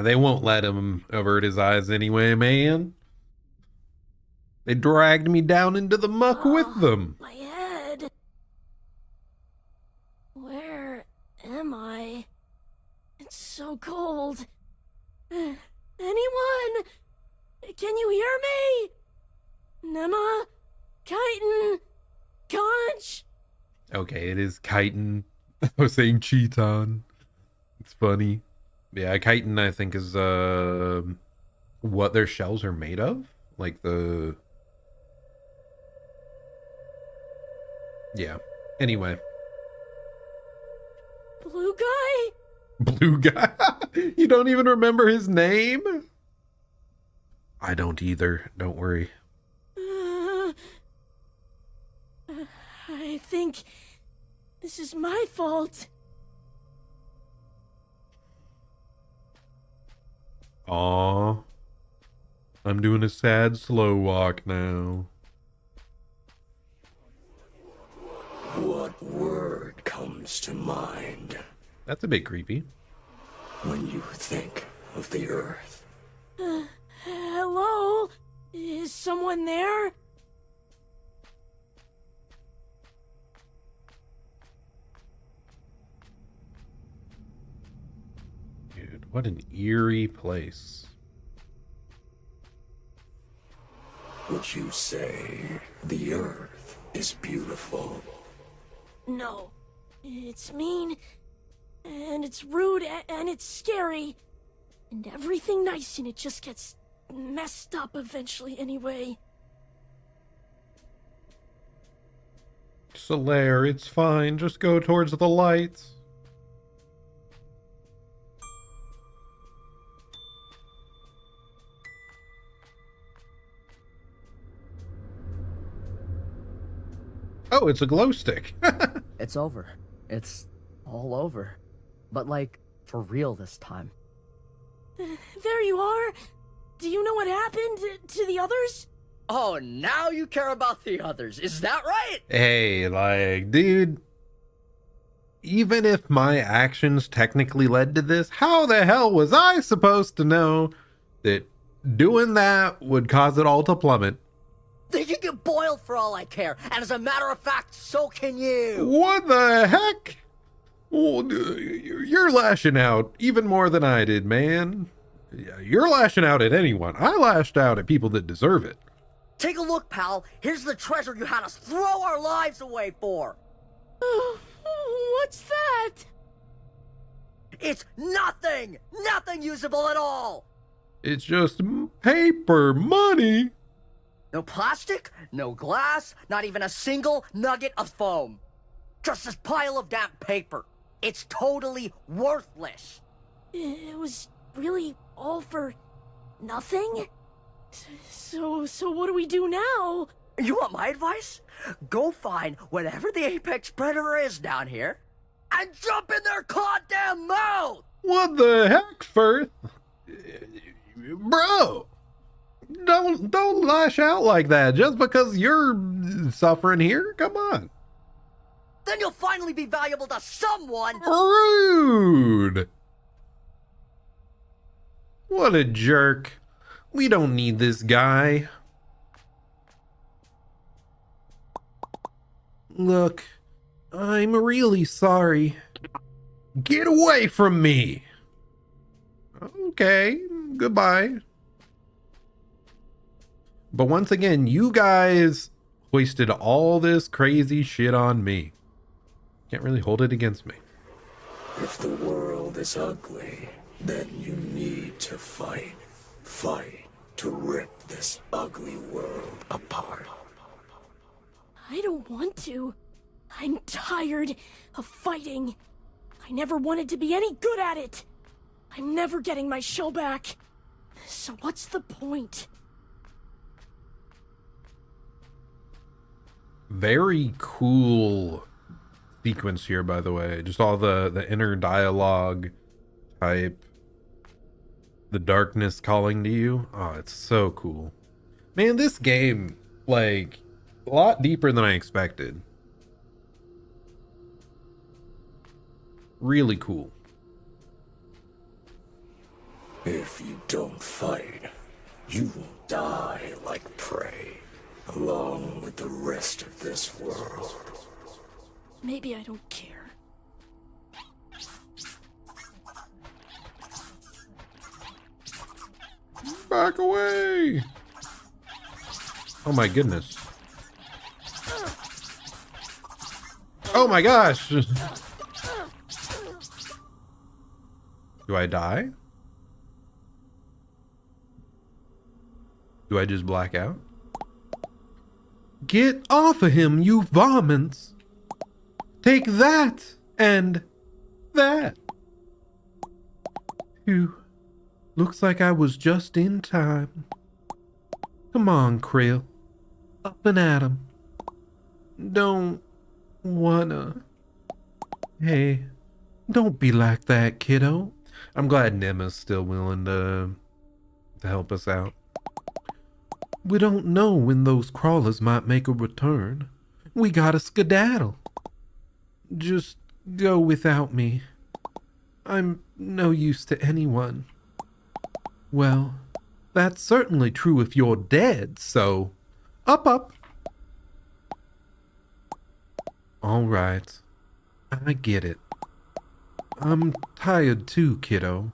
They won't let him avert his eyes anyway, man. They dragged me down into the muck with them. My head. Where am I? It's so cold. Anyone? Can you hear me? Nema? Chitin? Conch? Okay, it is chitin. I was saying Cheeton. It's funny. Yeah, chitin I think is what their shells are made of. Like the... Yeah. Anyway. Blue guy? Blue guy? You don't even remember his name? I don't either. Don't worry. I think this is my fault. Aw. I'm doing a sad slow walk now. What word comes to mind That's a bit creepy. when you think of the Earth? Hello? Is someone there? Dude, what an eerie place. Would you say the Earth is beautiful? No. It's mean, and it's rude, and it's scary. And everything nice in it just gets messed up eventually anyway. Solaire, it's fine. Just go towards the lights. Oh, it's a glow stick. It's over. It's all over. But like, for real this time. There you are. Do you know what happened to the others? Oh, now you care about the others. Is that right? Hey, like, dude, even if my actions technically led to this, how the hell was I supposed to know that doing that would cause it all to plummet? They can get boiled for all I care. And as a matter of fact, so can you. What the heck? Oh, you're lashing out even more than I did, man. Yeah, you're lashing out at anyone. I lashed out at people that deserve it. Take a look, pal. Here's the treasure you had us throw our lives away for. What's that? It's nothing! Nothing usable at all! It's just paper money. No plastic, no glass, not even a single nugget of foam. Just this pile of damp paper. It's totally worthless. It was really all for nothing? So what do we do now? You want my advice? Go find whatever the apex predator is down here and jump in their goddamn mouth! What the heck, Firth? Bro, don't lash out like that just because you're suffering here. Come on. Then you'll finally be valuable to someone! Rude. What a jerk. We don't need this guy. Look, I'm really sorry. Get away from me. Okay, goodbye. But once again, you guys wasted all this crazy shit on me. Can't really hold it against me. If the world is ugly, then you need to fight. Fight to rip this ugly world apart. I don't want to. I'm tired of fighting. I never wanted to be any good at it. I'm never getting my show back. So what's the point? Very cool sequence here, by the way. Just all the inner dialogue type. The darkness calling to you. Oh, it's so cool. Man, this game, like, a lot deeper than I expected. Really cool. If you don't fight, you will die like prey, along with the rest of this world. Maybe I don't care. Back away! Oh my goodness. Oh my gosh! Do I die? Do I just black out? Get off of him, you varmints! Take that and that. Phew. Looks like I was just in time. Come on, Krill. Up and at 'em. Don't wanna. Hey, don't be like that, kiddo. I'm glad Nema's still willing to help us out. We don't know when those crawlers might make a return. We gotta skedaddle. Just go without me. I'm no use to anyone. Well, that's certainly true if you're dead, so up. All right, I get it. I'm tired too, kiddo.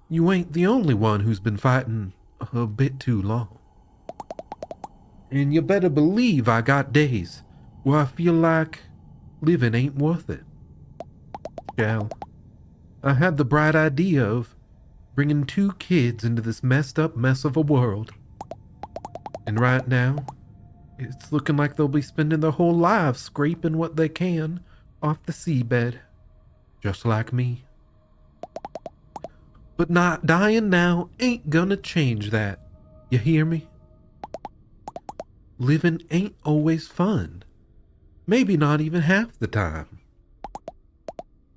You ain't the only one who's been fighting a bit too long. And you better believe I got days where I feel like living ain't worth it. Shall, I had the bright idea of bringing 2 kids into this messed up mess of a world. And right now, it's looking like they'll be spending their whole lives scraping what they can off the seabed. Just like me. But not dying now ain't gonna change that. You hear me? Living ain't always fun. Maybe not even half the time.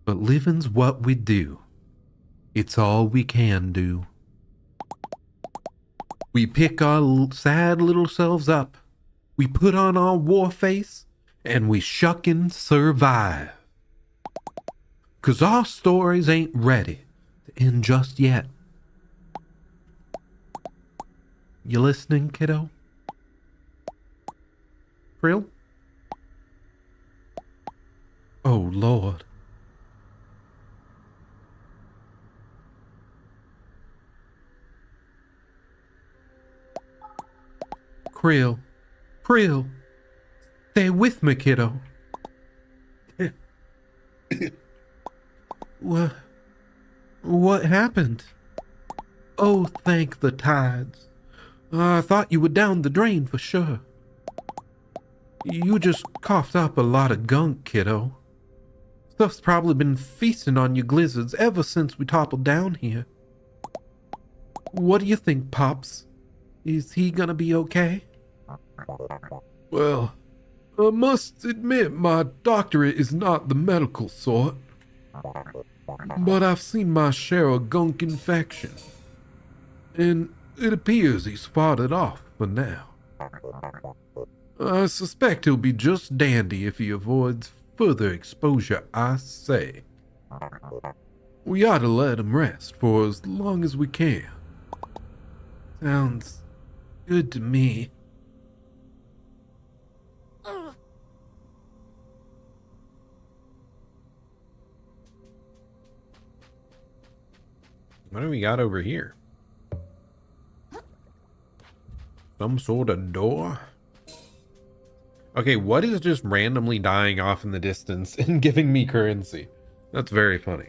But living's what we do. It's all we can do. We pick our sad little selves up. We put on our war face and we shuckin' survive. 'Cause our stories ain't ready to end just yet. You listening, kiddo? Krill? Oh, Lord. Krill. Krill. Stay with me, kiddo. What happened? Oh, thank the tides. I thought you were down the drain for sure. You just coughed up a lot of gunk, kiddo. Stuff's probably been feasting on your glizzards ever since we toppled down here. What do you think, Pops? Is he gonna be okay? Well, I must admit my doctorate is not the medical sort. But I've seen my share of gunk infection. And it appears he's fought it off for now. I suspect he'll be just dandy if he avoids further exposure, I say. We ought to let him rest for as long as we can. Sounds good to me. What do we got over here? Some sort of door? Okay, what is just randomly dying off in the distance and giving me currency? That's very funny.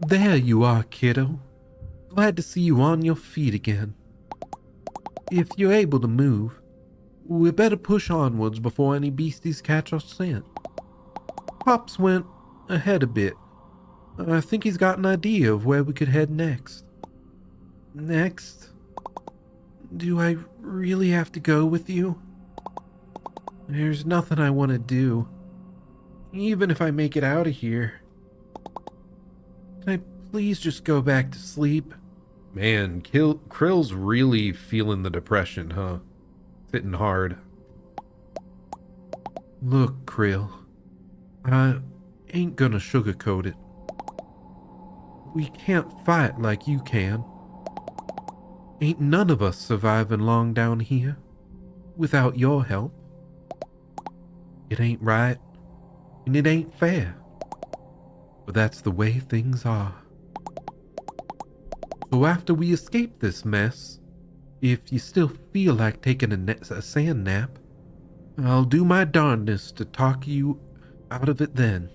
There you are, kiddo. Glad to see you on your feet again. If you're able to move, we better push onwards before any beasties catch our scent. Pops went ahead a bit. I think he's got an idea of where we could head next. Next? Do I really have to go with you? There's nothing I want to do. Even if I make it out of here. Can I please just go back to sleep? Man, Krill's really feeling the depression, huh? It's hitting hard. Look, Krill. I ain't gonna sugarcoat it. We can't fight like you can. Ain't none of us surviving long down here without your help. It ain't right, and it ain't fair. But that's the way things are. So after we escape this mess, if you still feel like taking a sand nap, I'll do my darndest to talk you out of it then.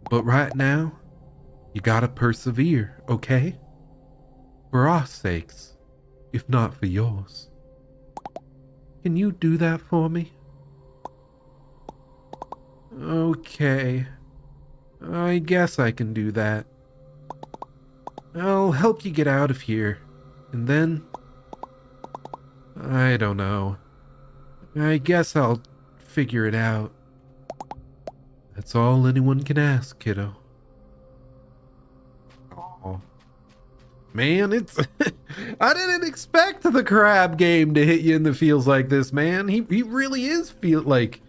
But right now, you gotta persevere, okay? For our sakes, if not for yours. Can you do that for me? Okay. I guess I can do that. I'll help you get out of here. And then... I don't know. I guess I'll figure it out. That's all anyone can ask, kiddo. Oh. Man, it's... I didn't expect the crab game to hit you in the feels like this, man. He really is like...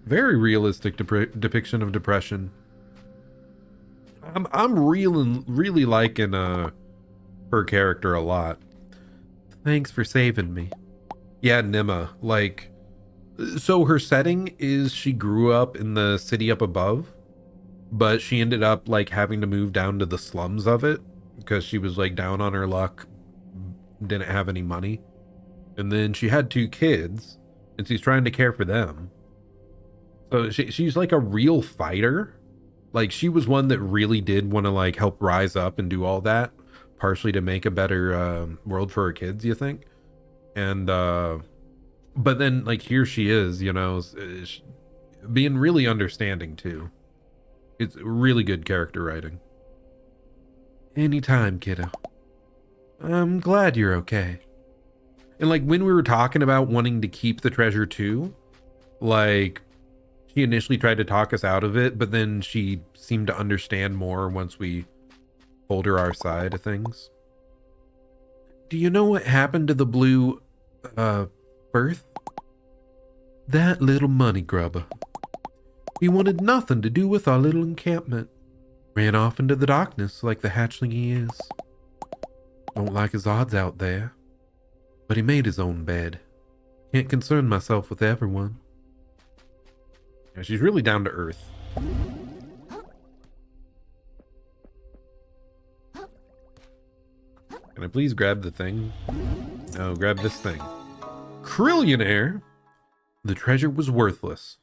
very realistic depiction of depression. I'm really liking her character a lot. Thanks for saving me. Yeah, Nima, like... So her setting is she grew up in the city up above, but she ended up like having to move down to the slums of it because she was like down on her luck, didn't have any money. And then she had 2 kids and she's trying to care for them. So she's like a real fighter. Like she was one that really did want to like help rise up and do all that, partially to make a better world for her kids, you think? And but then like here she is, you know, being really understanding too. It's really good character writing. Anytime, kiddo. I'm glad you're okay. And like when we were talking about wanting to keep the treasure too, like she initially tried to talk us out of it, but then she seemed to understand more once we told her our side of things. Do you know what happened to the blue, Birth? That little money grubber. He wanted nothing to do with our little encampment. Ran off into the darkness like the hatchling he is. Don't like his odds out there. But he made his own bed. Can't concern myself with everyone. Yeah, she's really down to earth. Can I please grab the thing? No, grab this thing. Trillionaire! The treasure was worthless.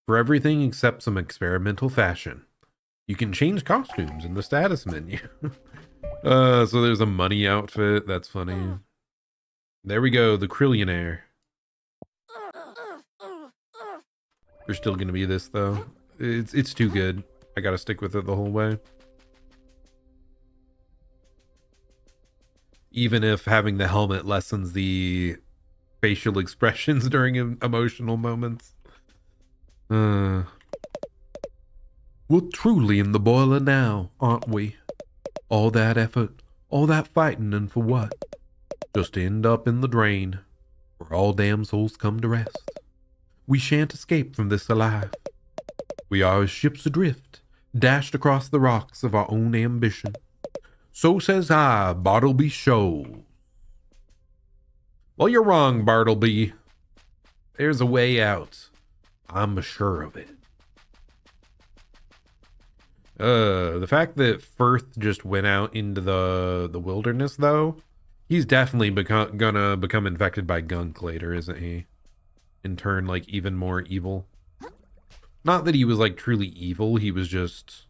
For everything except some experimental fashion. You can change costumes in the status menu. So there's a money outfit. That's funny. There we go, the Trillionaire. There's still gonna be this though. It's too good. I gotta stick with it the whole way. Even if having the helmet lessens the facial expressions during emotional moments. We're truly in the boiler now, aren't we? All that effort, all that fighting, and for what? Just to end up in the drain, where all damn souls come to rest. We shan't escape from this alive. We are as ships adrift, dashed across the rocks of our own ambition. So says I, Bartleby Show. Well, you're wrong, Bartleby. There's a way out. I'm sure of it. The fact that Firth just went out into the wilderness, though, he's definitely gonna become infected by gunk later, isn't he? In turn, like, even more evil. Not that he was, like, truly evil. He was just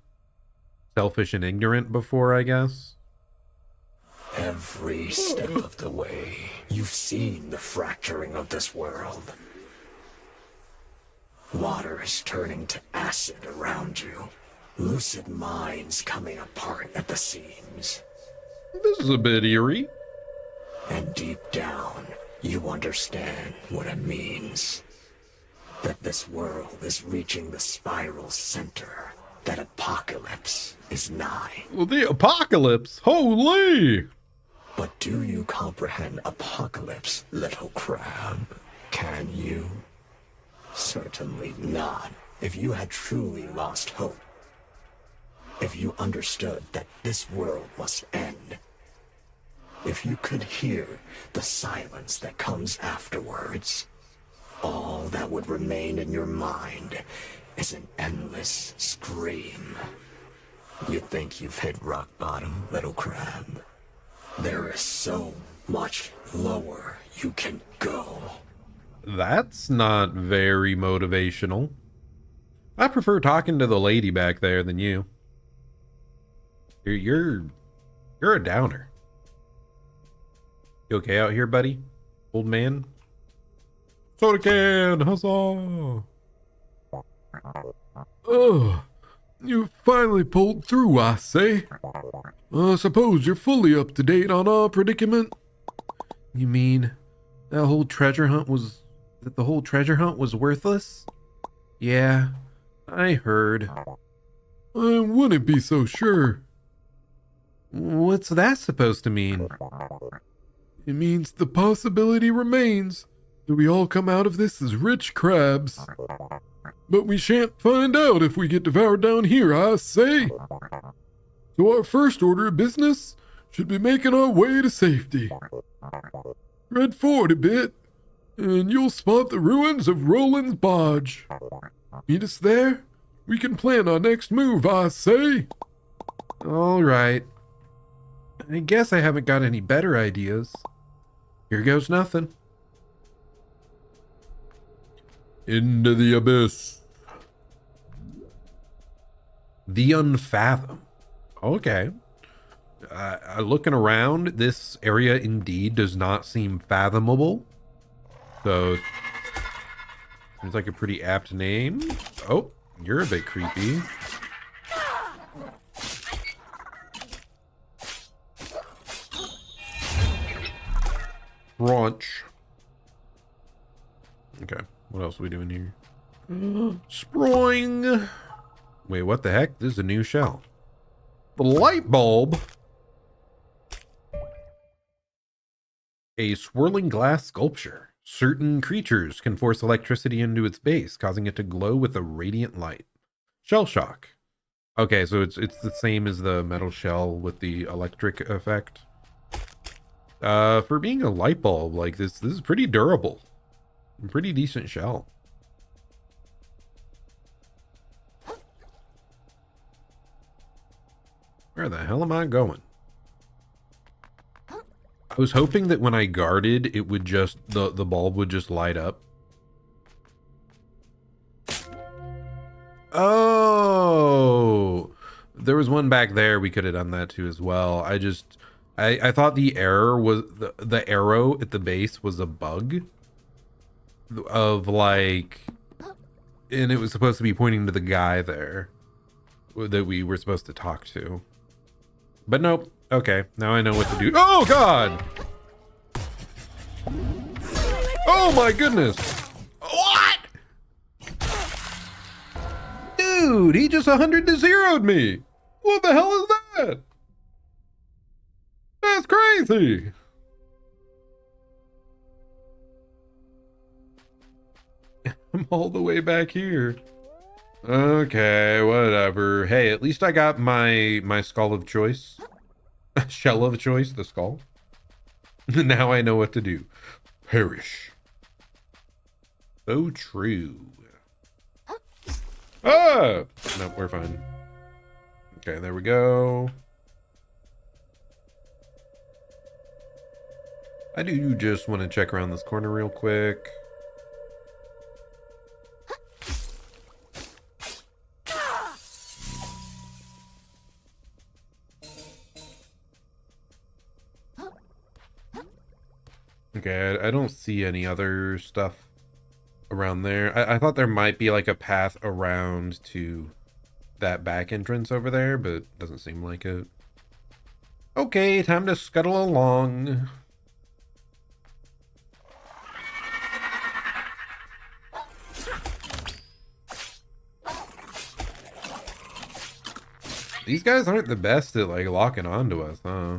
selfish and ignorant before, I guess. Every step of the way, you've seen the fracturing of this world. Water is turning to acid around you. Lucid minds coming apart at the seams. This is a bit eerie. And deep down, you understand what it means. That this world is reaching the spiral center. That apocalypse is nigh. Well, the apocalypse? Holy! But do you comprehend apocalypse, little crab? Can you? Certainly not. If you had truly lost hope. If you understood that this world must end. If you could hear the silence that comes afterwards. All that would remain in your mind is an endless scream. You think you've hit rock bottom, little crab? There is so much lower you can go. That's not very motivational. I prefer talking to the lady back there than you. You're a downer. You okay out here, buddy? Old man? Soda can! Huzzah! Oh, you finally pulled through, I say. I suppose you're fully up to date on our predicament. You mean that the whole treasure hunt was worthless? Yeah, I heard. I wouldn't be so sure. What's that supposed to mean? It means the possibility remains that we all come out of this as rich crabs. But we shan't find out if we get devoured down here, I say. So our first order of business should be making our way to safety. Tread forward a bit, and you'll spot the ruins of Roland's Bodge. Meet us there. We can plan our next move, I say. All right. I guess I haven't got any better ideas. Here goes nothing. Into the abyss. The Unfathom. Okay. Looking around, this area indeed does not seem fathomable. So, seems like a pretty apt name. Oh, you're a bit creepy. Brunch. Okay, what else are we doing here? Sproing. Wait, what the heck? This is a new shell. The light bulb. A swirling glass sculpture. Certain creatures can force electricity into its base, causing it to glow with a radiant light. Shell shock. Okay, so it's the same as the metal shell with the electric effect. For being a light bulb, like this is pretty durable. Pretty decent shell. Where the hell am I going? I was hoping that when I guarded, it would just, the bulb would just light up. Oh, there was one back there. We could have done that too as well. I thought the error was the arrow at the base was a bug of like, and it was supposed to be pointing to the guy there that we were supposed to talk to. But nope. Okay, now I know what to do. Oh God! Oh my goodness! What? Dude, he just 100-0'd me. What the hell is that? That's crazy. I'm all the way back here. Okay, whatever. Hey, at least I got my skull of choice. Shell of choice, the skull. Now I know what to do. Perish. So true. Ah! Nope, we're fine. Okay, there we go. I do just want to check around this corner real quick. Okay, I don't see any other stuff around there. I thought there might be like a path around to that back entrance over there, but doesn't seem like it. Okay, time to scuttle along. These guys aren't the best at like locking onto us, huh?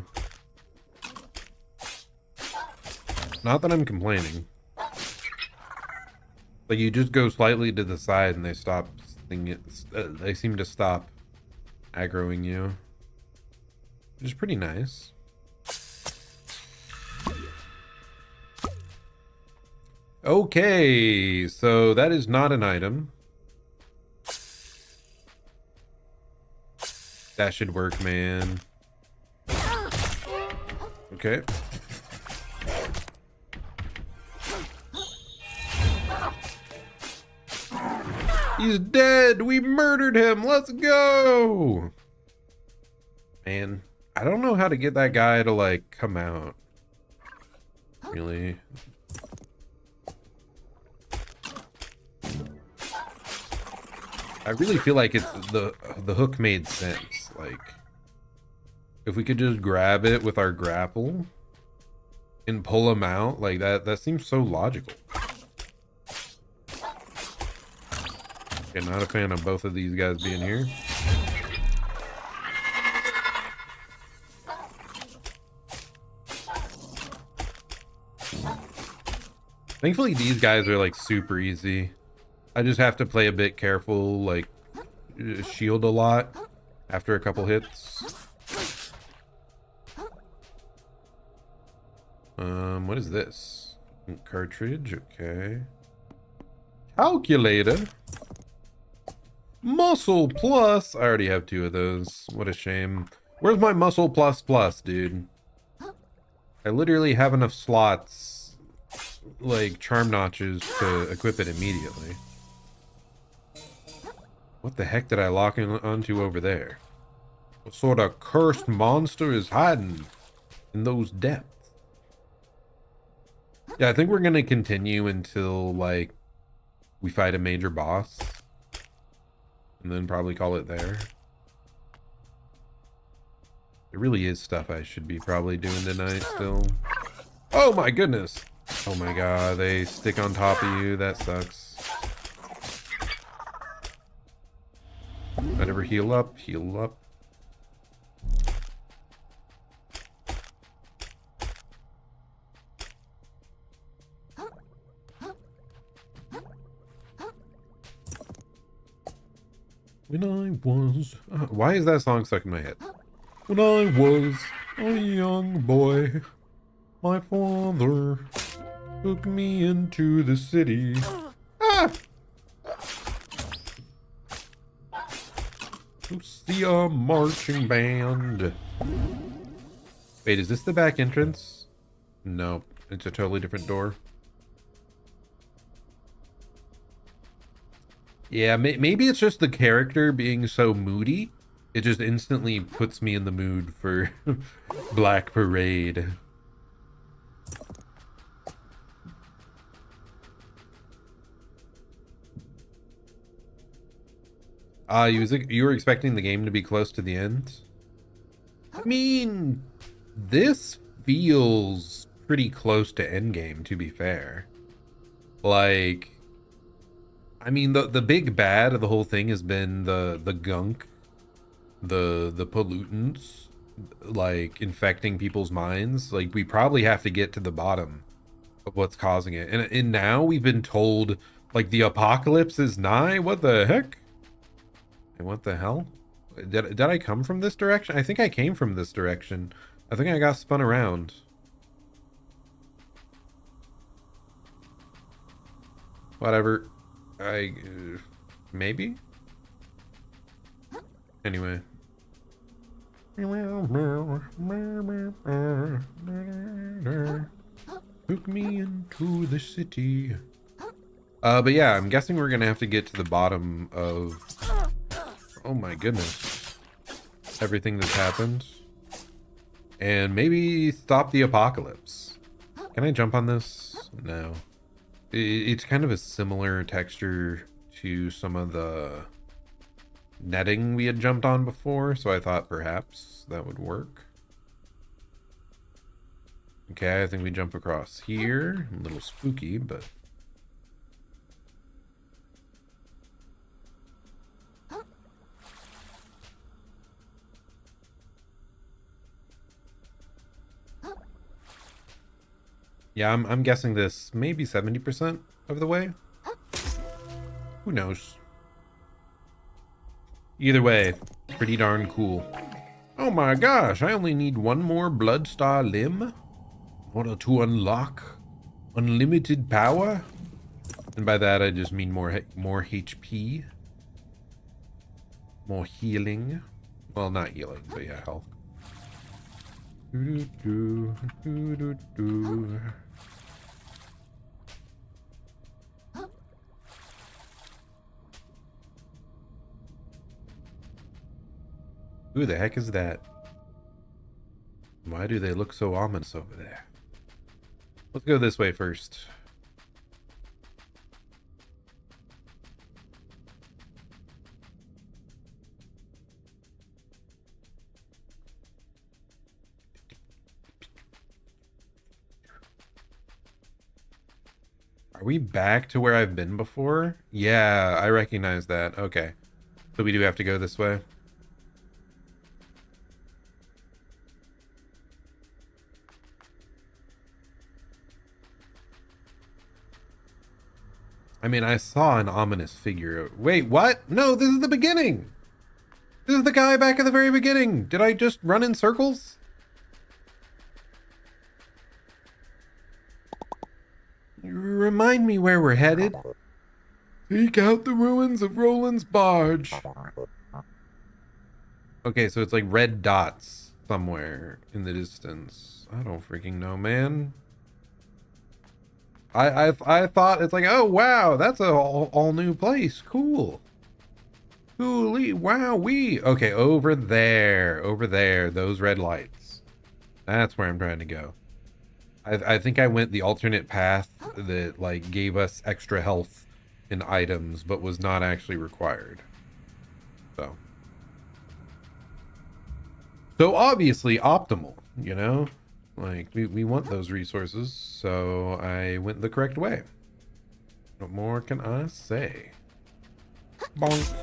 Not that I'm complaining. Like you just go slightly to the side and they stop they seem to stop aggroing you, which is pretty nice. Okay, so that is not an item. That should work, man. Okay. He's dead! We murdered him! Let's go! Man, I don't know how to get that guy to, like, come out. Really? I really feel like it's the hook made sense. Like, if we could just grab it with our grapple and pull him out, like that seems so logical. Okay, not a fan of both of these guys being here. Thankfully, these guys are like super easy. I just have to play a bit careful, like shield a lot after a couple hits. What is this? Cartridge, okay. Calculator. Muscle plus. I already have 2 of those. What a shame. Where's my muscle plus, dude? I literally have enough slots, like charm notches, to equip it immediately. What the heck did I lock onto over there? What sort of cursed monster is hiding in those depths? Yeah, I think we're gonna continue until like we fight a major boss, and then probably call it there. There really is stuff I should be probably doing tonight still. Oh my goodness! Oh my god, they stick on top of you. That sucks. Whatever, heal up, heal up. When I was... why is that song stuck in my head? When I was a young boy, my father took me into the city. Ah! To see a marching band. Wait, is this the back entrance? Nope, it's a totally different door. Yeah, maybe it's just the character being so moody. It just instantly puts me in the mood for Black Parade. You were expecting the game to be close to the end? I mean, this feels pretty close to endgame, to be fair. Like, I mean, the big bad of the whole thing has been the gunk, the pollutants, like infecting people's minds. Like, we probably have to get to the bottom of what's causing it. And now we've been told like the apocalypse is nigh. What the heck? And what the hell? Did I come from this direction? I think I came from this direction. I think I got spun around. Whatever. Maybe? Anyway. Took me into the city. But yeah, I'm guessing we're gonna have to get to the bottom of... Oh my goodness. Everything that's happened. And maybe stop the apocalypse. Can I jump on this? No. It's kind of a similar texture to some of the netting we had jumped on before, so I thought perhaps that would work. Okay, I think we jump across here. A little spooky, but... Yeah, I'm guessing this maybe 70% of the way. Who knows? Either way, pretty darn cool. Oh my gosh, I only need one more Bloodstar limb in order to unlock unlimited power. And by that I just mean more HP. More healing. Well, not healing, but yeah, health. Who the heck is that? Why do they look so ominous over there? Let's go this way first. Are we back to where I've been before? Yeah, I recognize that. Okay. So we do have to go this way. I mean, I saw an ominous figure. Wait, what? No, this is the beginning. This is the guy back at the very beginning. Did I just run in circles? Remind me where we're headed. Seek out the ruins of Roland's barge. Okay, so it's like red dots somewhere in the distance. I don't freaking know, man. I thought it's like, oh wow, that's a all new place. Cool. Coolie, wow, okay, over there, those red lights. That's where I'm trying to go. I think I went the alternate path that like gave us extra health and items, but was not actually required. So obviously optimal, you know? Like, we want those resources, so I went the correct way. What more can I say? Bonk.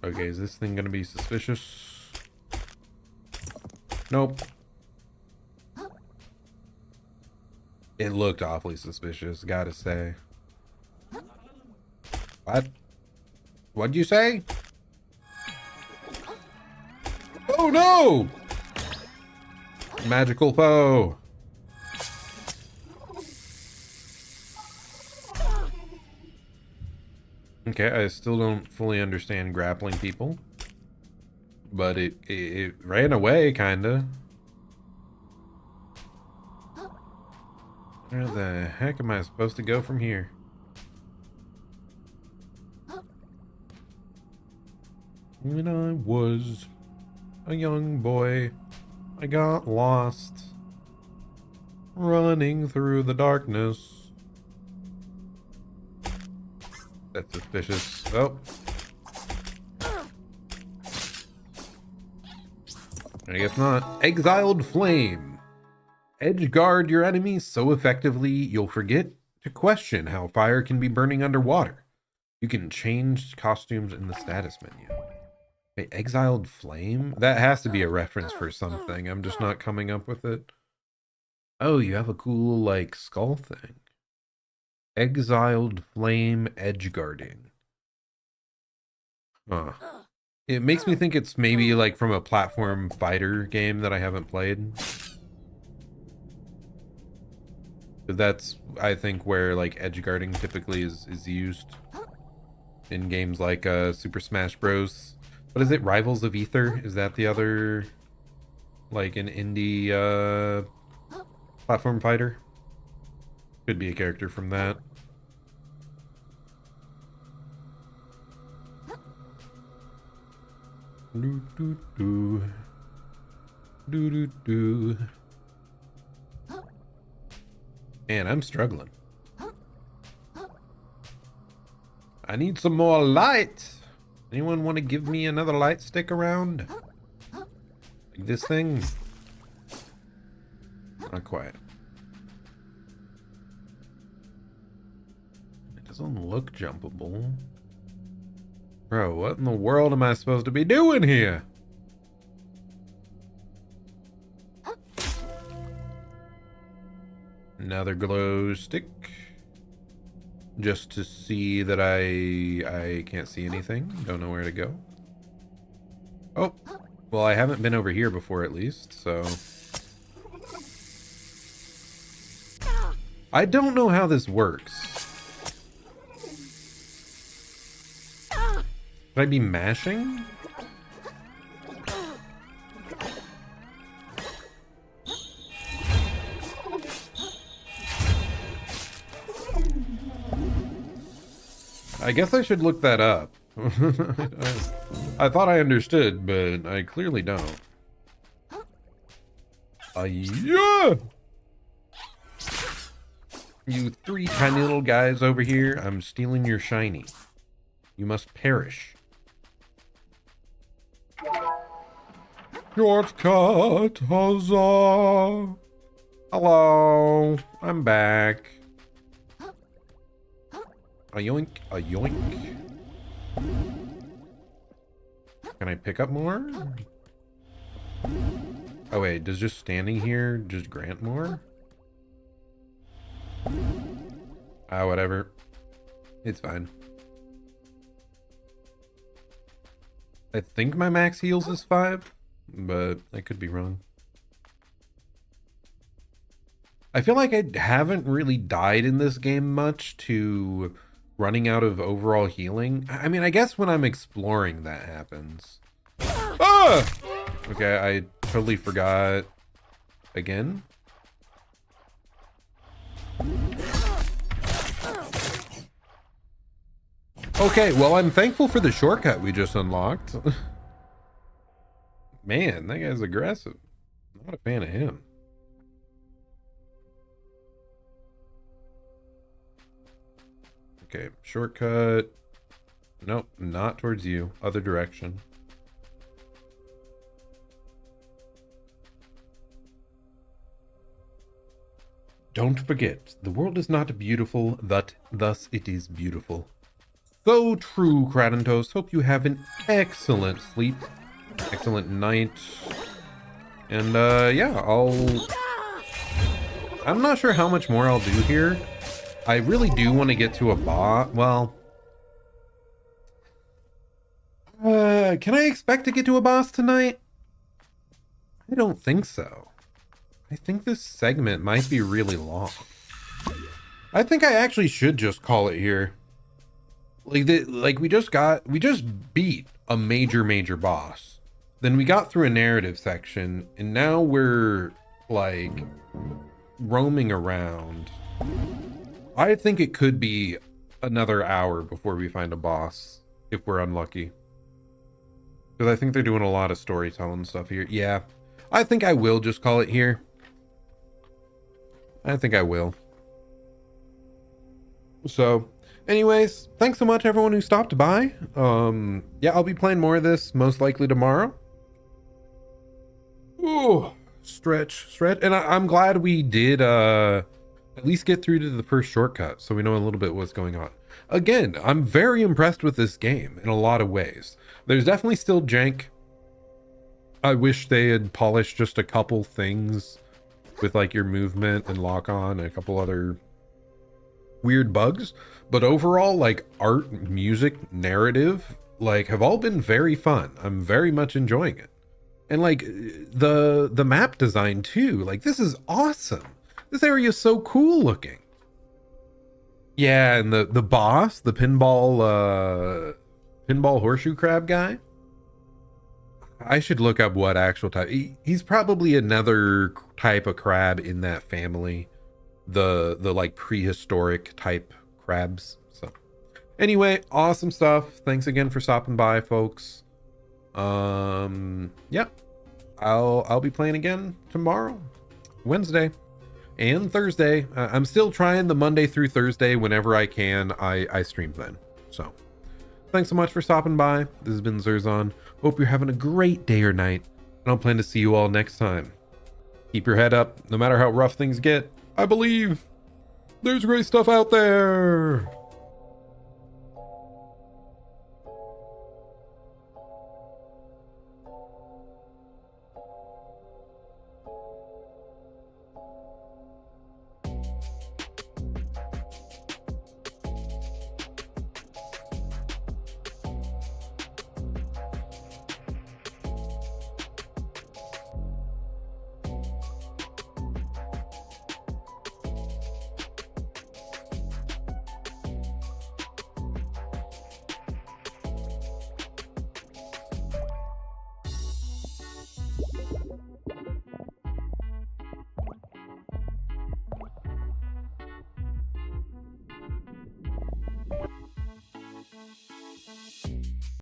Okay, is this thing gonna be suspicious? Nope. It looked awfully suspicious, gotta say. What? What'd you say? Oh no! Magical foe. Okay, I still don't fully understand grappling people. But it ran away, kinda. Where the heck am I supposed to go from here? When I was a young boy, I got lost, running through the darkness. That's suspicious. Oh. I guess not. Exiled Flame. Edgeguard your enemies so effectively you'll forget to question how fire can be burning underwater. You can change costumes in the status menu. Wait, Exiled Flame? That has to be a reference for something. I'm just not coming up with it. Oh, you have a cool, like, skull thing. Exiled Flame Edgeguarding. Huh. It makes me think it's maybe, like, from a platform fighter game that I haven't played. But that's, I think, where, like, edgeguarding typically is used. In games like Super Smash Bros. What is it? Rivals of Ether? Is that the other, like, an indie platform fighter? Could be a character from that. Do do do. Do do do. Man, I'm struggling. I need some more light. Anyone want to give me another light stick around? Like this thing? Not quite. It doesn't look jumpable. Bro, what in the world am I supposed to be doing here? Another glow stick. Just to see that I can't see anything. Don't know where to go. Oh, well, I haven't been over here before at least, so. I don't know how this works. Should I be mashing? I guess I should look that up. I thought I understood, but I clearly don't. Yeah! You three tiny little guys over here, I'm stealing your shiny. You must perish. Shortcut, huzzah! Hello, I'm back. A yoink, a yoink. Can I pick up more? Oh wait, does just standing here just grant more? Ah, whatever. It's fine. I think my max heals is 5, but I could be wrong. I feel like I haven't really died in this game much to running out of overall healing. I mean, I guess when I'm exploring that happens. Ah! Okay, I totally forgot. Again? Okay, well, I'm thankful for the shortcut we just unlocked. Man, that guy's aggressive. Not a fan of him. Okay, shortcut. Nope, not towards you. Other direction. Don't forget, the world is not beautiful, thus it is beautiful. So true, Kratos. Hope you have an excellent sleep. Excellent night. And, yeah, I'm not sure how much more I'll do here. I really do want to get to a boss. Well, can I expect to get to a boss tonight? I don't think so. I think this segment might be really long. I think I actually should just call it here. Like we just beat a major boss. Then we got through a narrative section, and now we're like roaming around. I think it could be another hour before we find a boss, if we're unlucky. Because I think they're doing a lot of storytelling stuff here. Yeah, I think I will just call it here. I think I will. So, anyways, thanks so much everyone who stopped by. Yeah, I'll be playing more of this most likely tomorrow. Ooh, stretch. And I'm glad we did at least get through to the first shortcut, so we know a little bit what's going on. Again, I'm very impressed with this game in a lot of ways. There's definitely still jank. I wish they had polished just a couple things with like your movement and lock on and a couple other weird bugs, but overall, like art, music, narrative, like have all been very fun. I'm very much enjoying it. And like the map design too, like this is awesome. This area is so cool looking. Yeah, and the boss, the pinball horseshoe crab guy. I should look up what actual type. He's probably another type of crab in that family. The like prehistoric type crabs. So anyway, awesome stuff. Thanks again for stopping by, folks. Yep. I'll be playing again tomorrow, Wednesday, and Thursday. I'm still trying the Monday through Thursday. Whenever I can, I stream then. So thanks so much for stopping by. This has been Zerzon. Hope you're having a great day or night, and I'll plan to see you all next time. Keep your head up, no matter how rough things get. I believe there's great stuff out there.